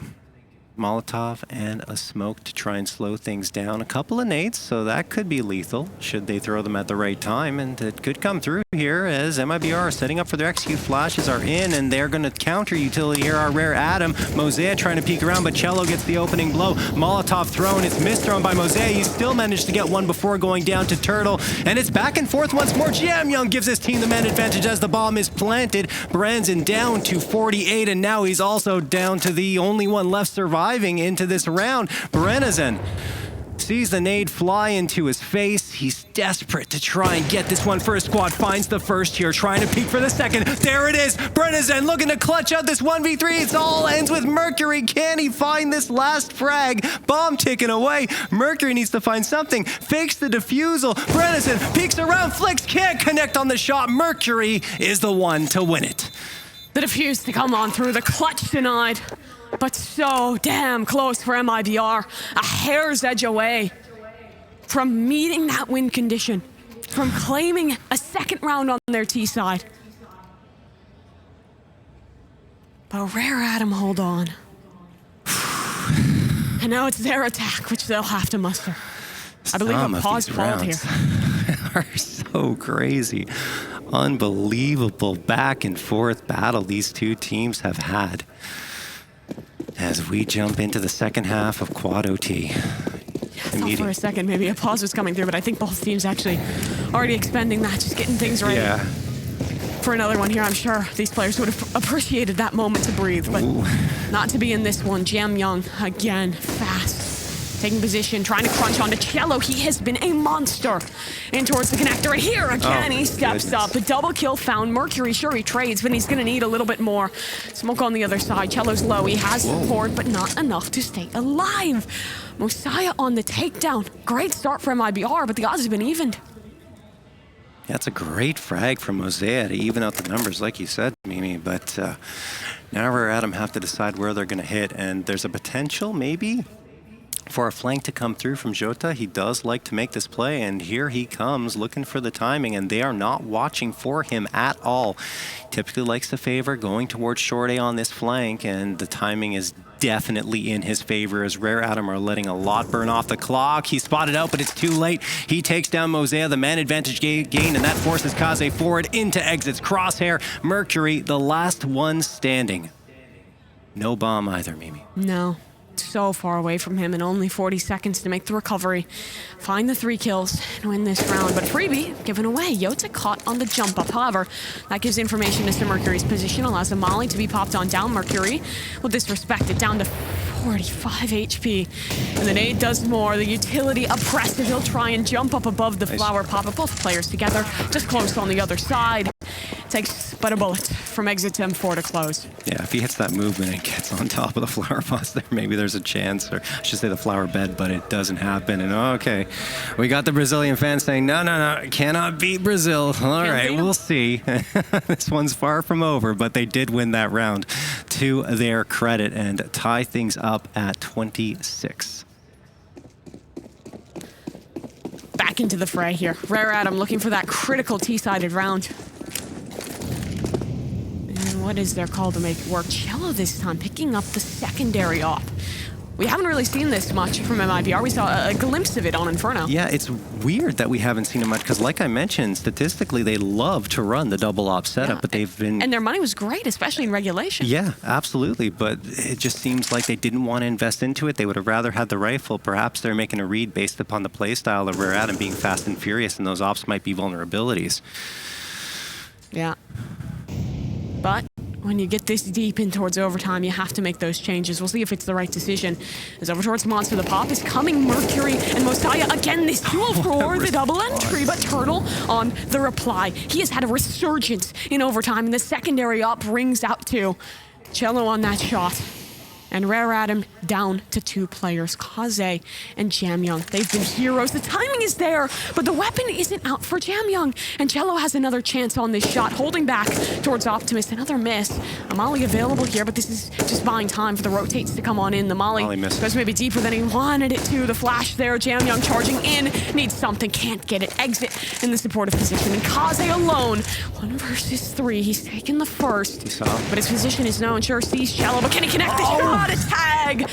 Speaker 2: Molotov and a smoke to try and slow things down. A couple of nades, so that could be lethal should they throw them at the right time, and it could come through here as MIBR are setting up for their execute. Flashes are in, and they're going to counter utility here. Our Rare Adam, Moseyuh trying to peek around, but Chelo gets the opening blow. Molotov thrown, it's misthrown by Moseyuh. He still managed to get one before going down to Tuurtle, and it's back and forth once more. JamYoung gives his team the man advantage as the bomb is planted. Brennison down to 48, and now he's also down to the only one left surviving into this round. Brennison sees the nade fly into his face. He's desperate to try and get this one for his squad. Finds the first here, trying to peek for the second. There it is. Brennison looking to clutch out this 1v3. It all ends with Mercury. Can he find this last frag? Bomb ticking away. Mercury needs to find something. Fakes the defusal. Brennison peeks around, flicks, can't connect on the shot. Mercury is the one to win it.
Speaker 1: The defuse to come on through, the clutch denied. But so damn close for MIBR. A hair's edge away from meeting that win condition, from claiming a second round on their T side. But Rare Adam hold on. And now it's their attack, which they'll have to muster. I believe a pause called here.
Speaker 2: Are so crazy. Unbelievable back and forth battle these two teams have had. As we jump into the second half of Quad OT.
Speaker 1: I thought for a second maybe a pause was coming through, but I think both teams actually already expending that, just getting things ready.
Speaker 2: Yeah.
Speaker 1: For another one here, I'm sure these players would have appreciated that moment to breathe, but not to be in this one. JamYoung, again, fast. Taking position, trying to crunch onto Chelo. He has been a monster. In towards the connector, and here again he steps up. A double kill found. Mercury, sure he trades, but he's gonna need a little bit more. Smoke on the other side. Chelo's low. He has support, but not enough to stay alive. Moseyuh on the takedown. Great start for MIBR, but the odds have been evened.
Speaker 2: Yeah, it's a great frag from Moseyuh to even out the numbers, like you said, Mimi. But now Rare Adam have to decide where they're going to hit, and there's a potential, maybe, for a flank to come through from JOTA. He does like to make this play, and here he comes looking for the timing, and they are not watching for him at all. Typically likes to favor going towards short A on this flank, and the timing is definitely in his favor as Rare Adam are letting a lot burn off the clock. He's spotted out, but it's too late. He takes down Moseyuh, the man advantage gain, and that forces Kaze forward into exits. Crosshair, Mercury, the last one standing. No bomb either, Mimi.
Speaker 1: No. So far away from him and only 40 seconds to make the recovery. Find the 3 kills and win this round. But freebie given away. JOTA caught on the jump up. However, that gives information as to Mercury's position, allows a molly to be popped on down. Mercury will disrespect it down to 45 HP. And the nade does more. The utility oppressive. He'll try and jump up above the flower pop. Both players together, just close on the other side. Takes but a bullet from exit to M4 to close.
Speaker 2: Yeah, if he hits that movement and gets on top of the flower pots there, maybe there's a chance, or I should say the flower bed, but it doesn't happen. And okay, we got the Brazilian fans saying, no, cannot beat Brazil. All right, we'll see. This one's far from over, but they did win that round to their credit and tie things up at 26.
Speaker 1: Back into the fray here. Rare Adam looking for that critical T-sided round. What is their call to make it work? Chelo this time picking up the secondary op. We haven't really seen this much from MIBR. We saw a glimpse of it on Inferno.
Speaker 2: Yeah, it's weird that we haven't seen it much because, like I mentioned, statistically they love to run the double op setup, but they've been...
Speaker 1: And their money was great, especially in regulation.
Speaker 2: Yeah, absolutely, but it just seems like they didn't want to invest into it. They would have rather had the rifle. Perhaps they're making a read based upon the playstyle of Rare Adam being fast and furious, and those ops might be vulnerabilities.
Speaker 1: Yeah. But when you get this deep in towards overtime, you have to make those changes. We'll see if it's the right decision. As over towards Monster, the pop is coming. Mercury and Moseyuh again. This duel for the double entry, but Tuurtle on the reply. He has had a resurgence in overtime, and the secondary op rings out too. Chelo on that shot. And Rare Adam down to 2 players, Kaze and JamYoung. They've been heroes. The timing is there, but the weapon isn't out for JamYoung. And chelo has another chance on this shot, holding back towards Optimus. Another miss. A molly available here, but this is just buying time for the rotates to come on in. The molly goes maybe deeper than he wanted it to. The flash there, JamYoung charging in. Needs something, can't get it. Exit in the supportive position. And Kaze alone, 1 versus 3. He's taken the first, but his position is known. Sure sees chelo, but can he connect the shot? A tag,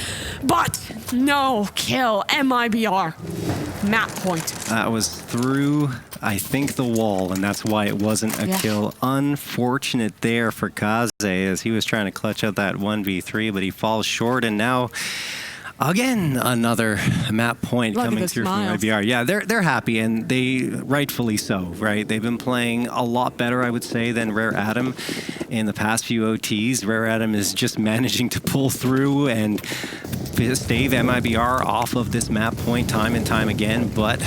Speaker 1: but no kill. MIBR. Map point.
Speaker 2: That was through, I think, the wall, and that's why it wasn't a kill. Unfortunate there for Kaze as he was trying to clutch out that 1v3, but he falls short, and now again, another map point coming through from MIBR. Yeah, they're happy, and they rightfully so, right? They've been playing a lot better, I would say, than Rare Adam in the past few OTs. Rare Adam is just managing to pull through and stave MIBR off of this map point time and time again, but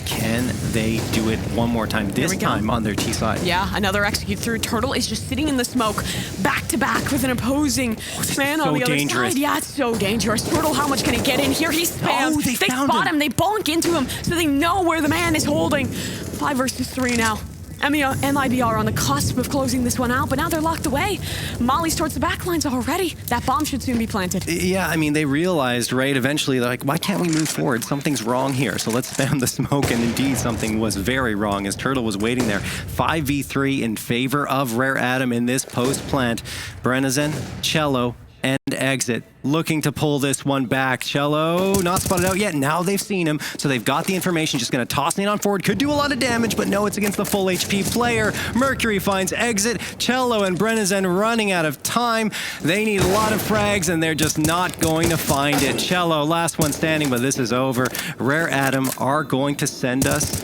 Speaker 2: can they do it one more time, this time on their T side?
Speaker 1: Yeah, another execute through. Tuurtle is just sitting in the smoke, back to back with an opposing man on the other side. Yeah, it's so dangerous. Tuurtle, how much can he get in here? He spams. They spot him. They bonk into him, so they know where the man is holding. 5 versus 3 now. MIBR on the cusp of closing this one out, but now they're locked away. Molly's towards the back lines already. That bomb should soon be planted.
Speaker 2: Yeah, I mean, they realized, right, eventually, they're like, why can't we move forward? Something's wrong here, so let's spam the smoke, and indeed, something was very wrong as Tuurtle was waiting there. 5v3 in favor of Rare Adam in this post-plant. Brennizen, chelo, and exit, looking to pull this one back. Chelo, not spotted out yet. Now they've seen him, so they've got the information. Just going to toss it on forward. Could do a lot of damage, but no, it's against the full HP player. Mercury finds exit. Chelo and Brennizen running out of time. They need a lot of frags, and they're just not going to find it. Chelo, last one standing, but this is over. Rare Adam are going to send us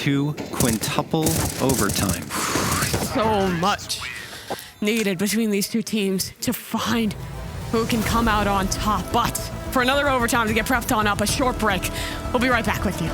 Speaker 2: to quintuple overtime.
Speaker 1: So much needed between these two teams to find who can come out on top. But for another overtime to get prepped on up, a short break. We'll be right back with you.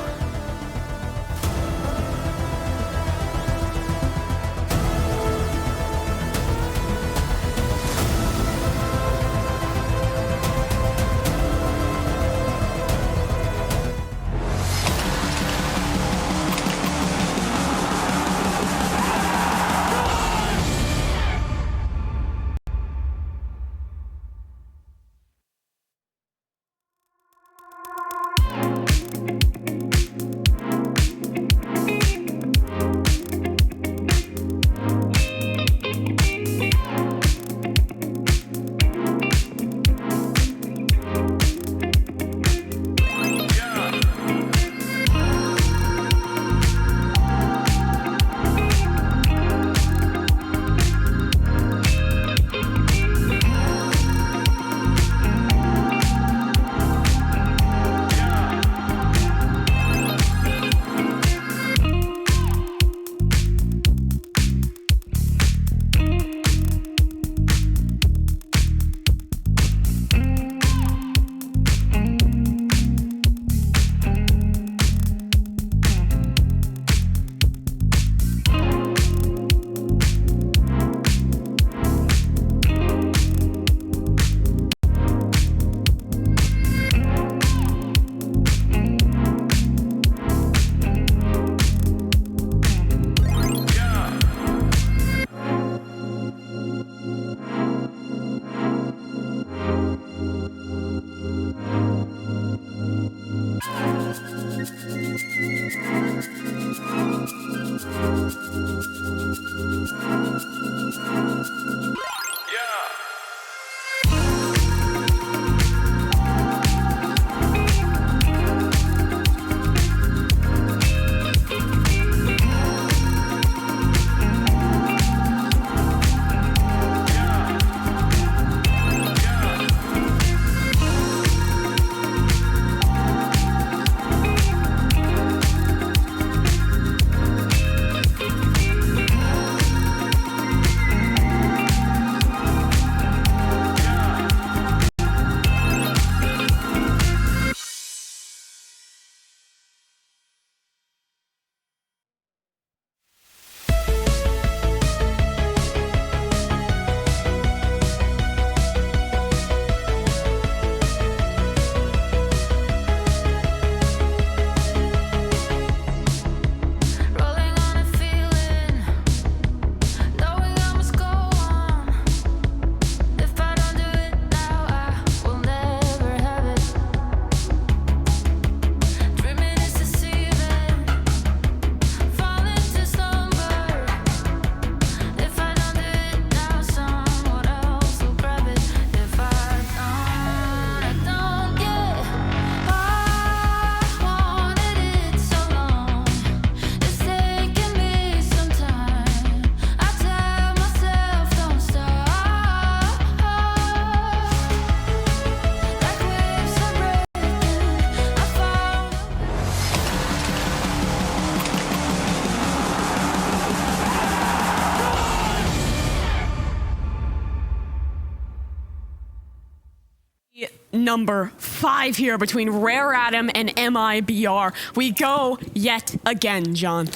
Speaker 1: Number 5 here between Rare Adam and MIBR. We go yet again, John.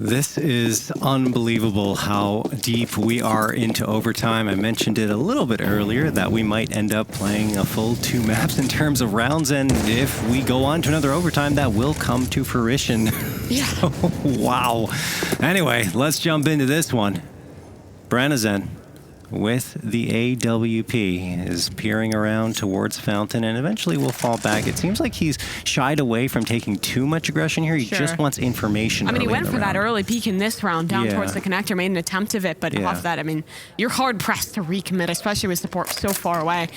Speaker 2: This is unbelievable how deep we are into overtime. I mentioned it a little bit earlier that we might end up playing a full 2 maps in terms of rounds, and if we go on to another overtime, that will come to fruition.
Speaker 1: Yeah.
Speaker 2: So, wow. Anyway, let's jump into this one. Branazen with the AWP is peering around towards Fountain and eventually will fall back. It seems like he's shied away from taking too much aggression here. He just wants information.
Speaker 1: I mean, he
Speaker 2: early
Speaker 1: went
Speaker 2: in
Speaker 1: for
Speaker 2: the
Speaker 1: that
Speaker 2: round.
Speaker 1: early peek in this round down towards the connector, made an attempt of it, but off that, I mean, you're hard pressed to recommit, especially with support so far away.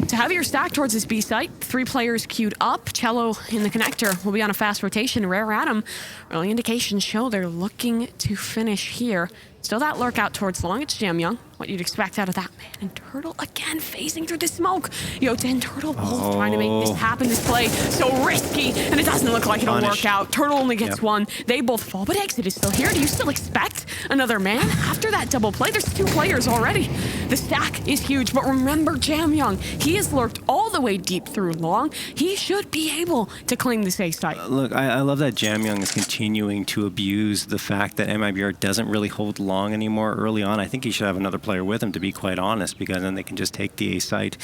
Speaker 1: To have your stack towards this B site, 3 players queued up. Chelo in the connector will be on a fast rotation. Rare Adam, early indications show they're looking to finish here. Still that lurk out towards long. It's JamYoung. What you'd expect out of that man. And Tuurtle again phasing through the smoke. JOTA and Tuurtle both trying to make this happen. This play so risky, and it doesn't look like it'll work out. Tuurtle only gets one. They both fall, but Exit is still here. Do you still expect another man after that double play? There's 2 players already. The stack is huge, but remember JamYoung. He has lurked all the way deep through long. He should be able to claim this A site.
Speaker 2: Look, I love that JamYoung is continuing to abuse the fact that MIBR doesn't really hold long anymore early on. I think he should have another player with him, to be quite honest, because then they can just take the A site.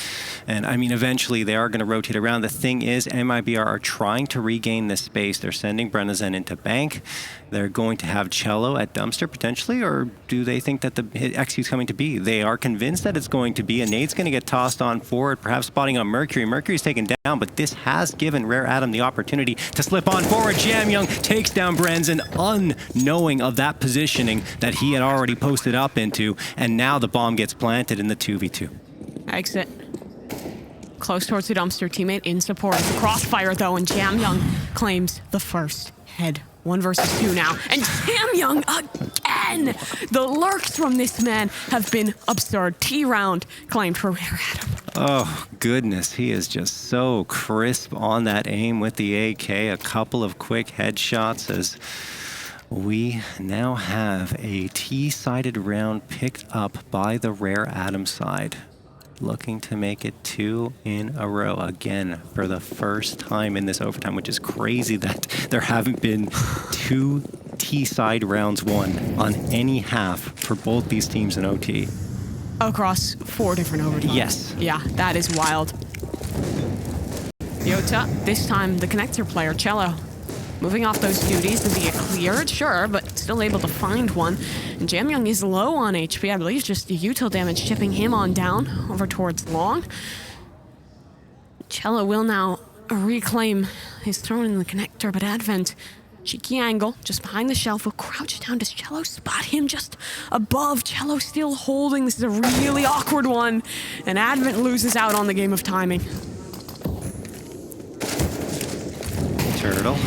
Speaker 2: And I mean, eventually they are going to rotate around. The thing is, MIBR are trying to regain this space. They're sending Branazen into bank. They're going to have Chelo at dumpster potentially, or do they think that the XQ is coming to B? They are convinced that it's going to be. A nade's going to get tossed on forward, perhaps spotting on Mercury. Mercury's taken down, but this has given Rare Adam the opportunity to slip on forward. JamYoung takes down Branazen, unknowing of that positioning that he had already posted up into, and now the bomb gets planted in the 2v2.
Speaker 1: Exit. Close towards the dumpster, teammate in support. It's a crossfire though, and JamYoung claims the first head. 1 versus 2 now. And JamYoung again! The lurks from this man have been absurd. T round claimed for Rare Adam.
Speaker 2: Oh, goodness. He is just so crisp on that aim with the AK. A couple of quick headshots as we now have a T-sided round picked up by the Rare Adam side. Looking to make it 2 in a row again for the first time in this overtime, which is crazy that there haven't been 2 T-side rounds won on any half for both these teams in OT.
Speaker 1: Across 4 different overtimes.
Speaker 2: Yes.
Speaker 1: Yeah, that is wild. JOTA, this time the connector player, Chelo. Moving off those duties, does he get cleared? Sure, but still able to find one. And JamYoung is low on HP. I believe just the util damage chipping him on down over towards long. Chelo will now reclaim his throne in the connector, but Advent, cheeky angle, just behind the shelf, will crouch down. Does Chelo spot him just above? Chelo still holding. This is a really awkward one. And Advent loses out on the game of timing.
Speaker 2: Tuurtle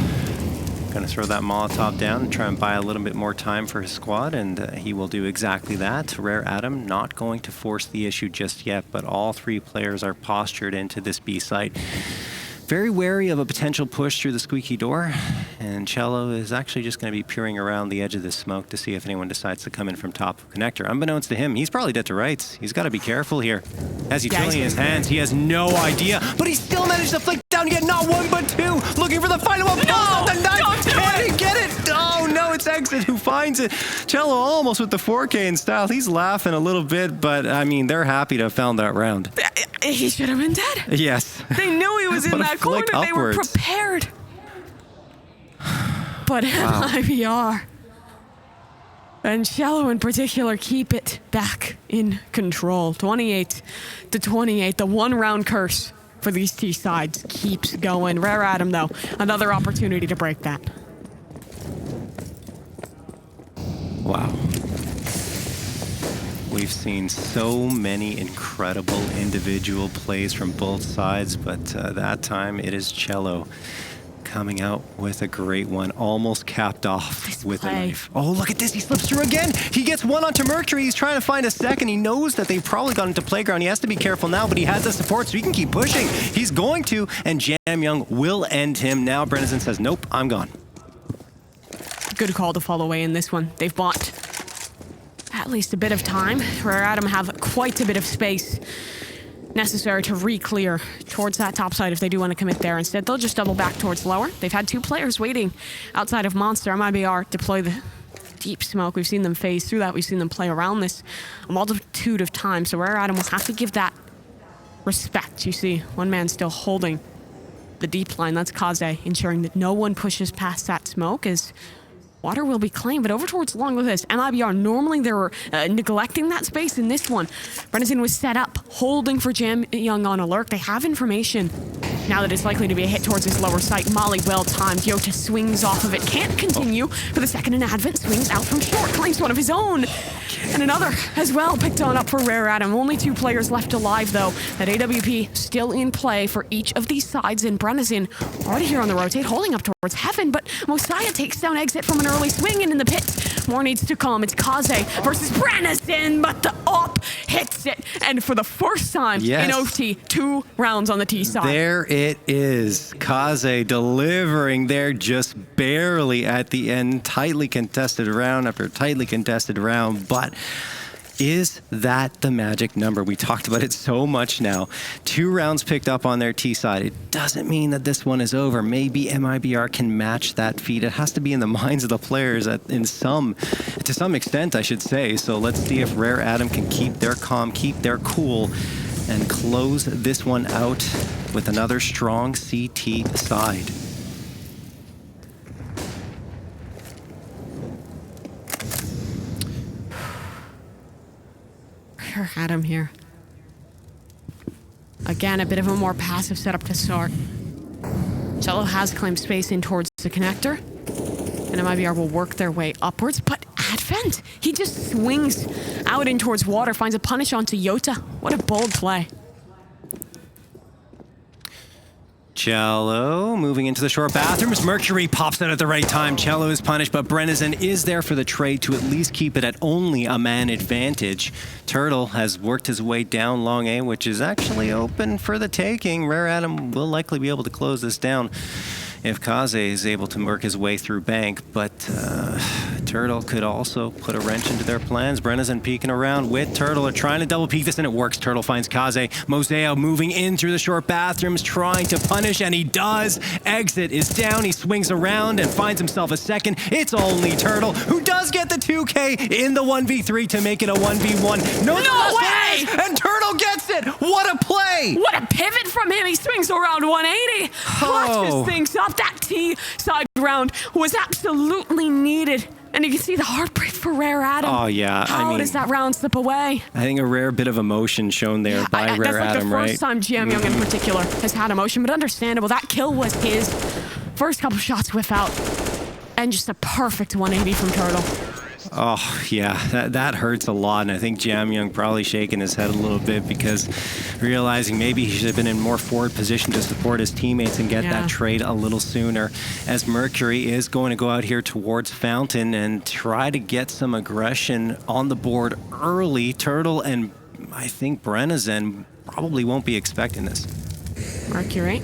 Speaker 2: going to throw that Molotov down and try and buy a little bit more time for his squad, and he will do exactly that. Rare Adam not going to force the issue just yet, but all three players are postured into this B site. Very wary of a potential push through the squeaky door, and Chelo is actually just going to be peering around the edge of this smoke to see if anyone decides to come in from top of connector. Unbeknownst to him, he's probably dead to rights. He's got to be careful here. Has utility in his hands, he has no idea, but he still managed to flick down yet not one but two, looking for the final one.
Speaker 1: No,
Speaker 2: the knife.
Speaker 1: don't do
Speaker 2: Can
Speaker 1: it.
Speaker 2: he get it? Oh no, it's Exit who finds it. Chelo almost with the 4K in style. He's laughing a little bit, but I mean, they're happy to have found that round.
Speaker 1: He should have been dead.
Speaker 2: Yes.
Speaker 1: They knew he was in
Speaker 2: But a
Speaker 1: that corner.
Speaker 2: flick
Speaker 1: They were
Speaker 2: upwards.
Speaker 1: prepared. But MIBR and Chelo in particular keep it back in control. 28-28. The one-round curse for these T sides keeps going. Rare Adam, though, another opportunity to break that.
Speaker 2: Wow. We've seen so many incredible individual plays from both sides, but that time it is Chelo coming out with a great one, almost capped off with a knife. Oh, look at this. He slips through again. He gets one onto Mercury. He's trying to find a second. He knows that they've probably got into playground. He has to be careful now, but he has the support, so he can keep pushing. He's going to, and JamYoung will end him. Now Brennison says, nope, I'm gone.
Speaker 1: Good call to fall away in this one. They've bought at least a bit of time. Rare Adam have quite a bit of space necessary to re-clear towards that top side if they do want to commit there. Instead, they'll just double back towards lower. They've had two players waiting outside of Monster. MIBR deploy the deep smoke. We've seen them phase through that. We've seen them play around this a multitude of times. So Rare Adam will have to give that respect. You see, one man still holding the deep line. That's Kaze, ensuring that no one pushes past that smoke as water will be claimed, but over towards long with this. MIBR, normally they were neglecting that space. In this one, Brennison was set up, holding for JamYoung on alert. They have information now that it's likely to be a hit towards this lower site. Molly well timed. JOTA swings off of it. Can't continue for the second, and Advent swings out from short. Claims one of his own. And another as well picked on up for Rare Adam. Only two players left alive, though. That AWP still in play for each of these sides, and Brennison already here on the rotate, holding up towards heaven, but Moseyuh takes down Exit from an early swing, and in the pit, more needs to come. It's Kaze versus Brennison, but the op hits it, and for the first time in OT, 2 rounds on the T side.
Speaker 2: There it is. Kaze delivering there just barely at the end. Tightly contested round after tightly contested round, but is that the magic number? We talked about it so much now. 2 rounds picked up on their T side. It doesn't mean that this one is over. Maybe MIBR can match that feat. It has to be in the minds of the players to some extent, I should say. So let's see if Rare Adam can keep their calm, keep their cool, and close this one out with another strong CT side.
Speaker 1: Adam here. Again, a bit of a more passive setup to start. Chelo has claimed space in towards the connector, and MIBR will work their way upwards, but Advent, he just swings out in towards water, finds a punish onto JOTA. What a bold play.
Speaker 2: Chelo moving into the short bathrooms. Mercury pops out at the right time. Chelo is punished, but Brennison is there for the trade to at least keep it at only a man advantage. Tuurtle has worked his way down long A, which is actually open for the taking. Rare Adam will likely be able to close this down if Kaze is able to work his way through bank, but Tuurtle could also put a wrench into their plans. Brennison peeking around with Tuurtle. They're trying to double peek this, and it works. Tuurtle finds Kaze. Moseyuh moving in through the short bathrooms, trying to punish, and he does. Exit is down. He swings around and finds himself a second. It's only Tuurtle, who does get the 2K in the 1v3 to make it a 1v1.
Speaker 1: No way!
Speaker 2: And Tuurtle gets it! What a play!
Speaker 1: What a pivot from him. He swings around 180. Clutches things up. That T side round was absolutely needed And you can see the heartbreak for Rare Adam.
Speaker 2: Oh, yeah.
Speaker 1: How does that round slip away?
Speaker 2: I think a rare bit of emotion shown there by Rare
Speaker 1: that's like
Speaker 2: Adam,
Speaker 1: the
Speaker 2: right?
Speaker 1: first time JamYoung in particular has had emotion, but understandable. That kill was his. First couple shots whiff out. And just a perfect 180 from Tuurtle.
Speaker 2: Oh, yeah, that hurts a lot. And I think JamYoung probably shaking his head a little bit because realizing maybe he should have been in more forward position to support his teammates and get that trade a little sooner. As Mercury is going to go out here towards Fountain and try to get some aggression on the board early. Tuurtle and I think Brenazen probably won't be expecting this.
Speaker 1: Mercury.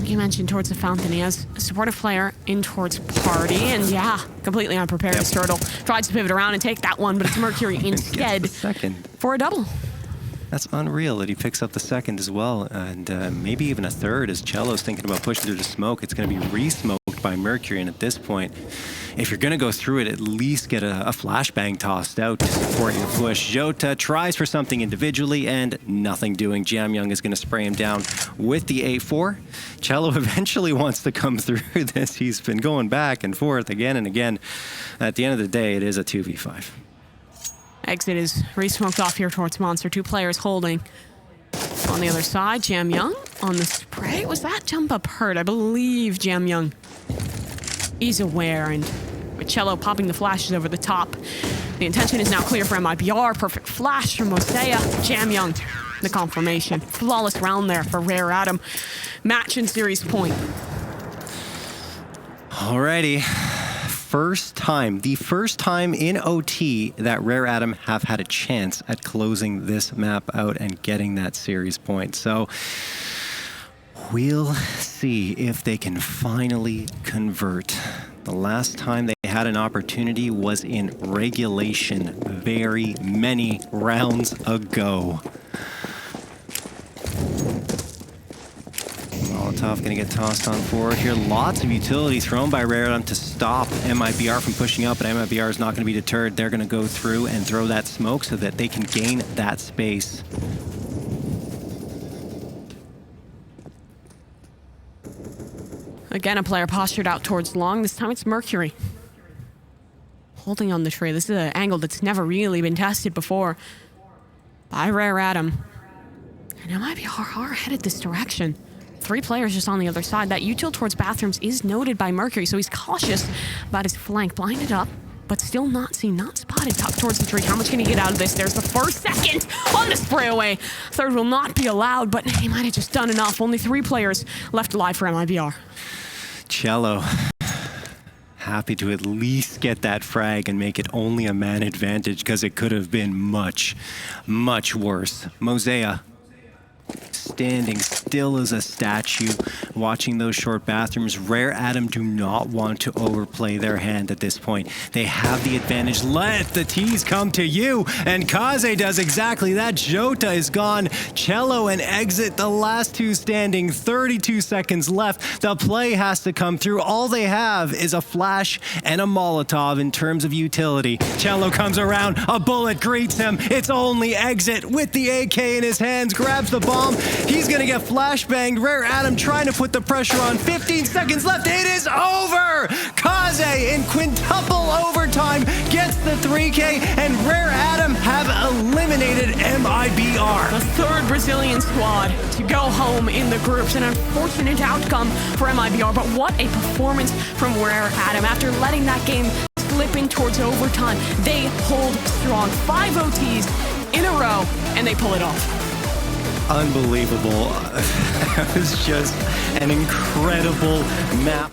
Speaker 1: You mentioned towards the Fountain. He has a supportive player in towards Party, and yeah, completely unprepared as Tuurtle tries to pivot around and take that one, but it's Mercury instead
Speaker 2: second
Speaker 1: for a double.
Speaker 2: That's unreal that he picks up the second as well, and maybe even a third as Chelo's thinking about pushing through the smoke. It's going to be re-smoked by Mercury, and at this point, if you're going to go through it, at least get a flashbang tossed out to support your push. JOTA tries for something individually and nothing doing. JamYoung is going to spray him down with the 8-4. Chelo eventually wants to come through this. He's been going back and forth again and again. At the end of the day, it is a 2v5.
Speaker 1: Exit is re-smoked off here towards Monster. 2 players holding. On the other side, JamYoung on the spray. Was that jump up hurt? I believe JamYoung. He's aware, and with Chelo popping the flashes over the top. The intention is now clear for MIBR. Perfect flash from Moseyuh. JamYoung, the confirmation. Flawless round there for Rare Adam. Match and series point.
Speaker 2: Alrighty. The first time in OT that Rare Adam have had a chance at closing this map out and getting that series point. So we'll see if they can finally convert. The last time they had an opportunity was in regulation very many rounds ago. Molotov gonna get tossed on forward here. Lots of utility thrown by Rare Adam to stop MIBR from pushing up, but MIBR is not gonna be deterred. They're gonna go through and throw that smoke so that they can gain that space.
Speaker 1: Again, a player postured out towards long. This time it's Mercury. Holding on the tray. This is an angle that's never really been tested before by Rare Adam. And it might be hard headed this direction. 3 players just on the other side. That util towards bathrooms is noted by Mercury, so he's cautious about his flank. Blinded up, but still not seen, not spotted. Tucked towards the tree. How much can he get out of this? There's the first, second on the spray away. Third will not be allowed, but he might have just done enough. Only 3 players left alive for MIBR.
Speaker 2: Chelo happy to at least get that frag and make it only a man advantage because it could have been much, much worse. Moseyuh standing still as a statue, watching those short bathrooms. Rare Adam do not want to overplay their hand at this point. They have the advantage. Let the tease come to you. And Kaze does exactly that. JOTA is gone. Chelo and Exit, the last 2 standing. 32 seconds left. The play has to come through. All they have is a flash and a Molotov in terms of utility. Chelo comes around. A bullet greets him. It's only Exit with the AK in his hands. Grabs the bomb. He's gonna get flashbanged. Rare Adam trying to put the pressure on. 15 seconds left. It is over! Kaze in quintuple overtime gets the 3K, and Rare Adam have eliminated MIBR.
Speaker 1: The 3rd Brazilian squad to go home in the groups. An unfortunate outcome for MIBR, but what a performance from Rare Adam. After letting that game slip in towards overtime, they hold strong. 5 OTs in a row, and they pull it off.
Speaker 2: Unbelievable. It was just an incredible map.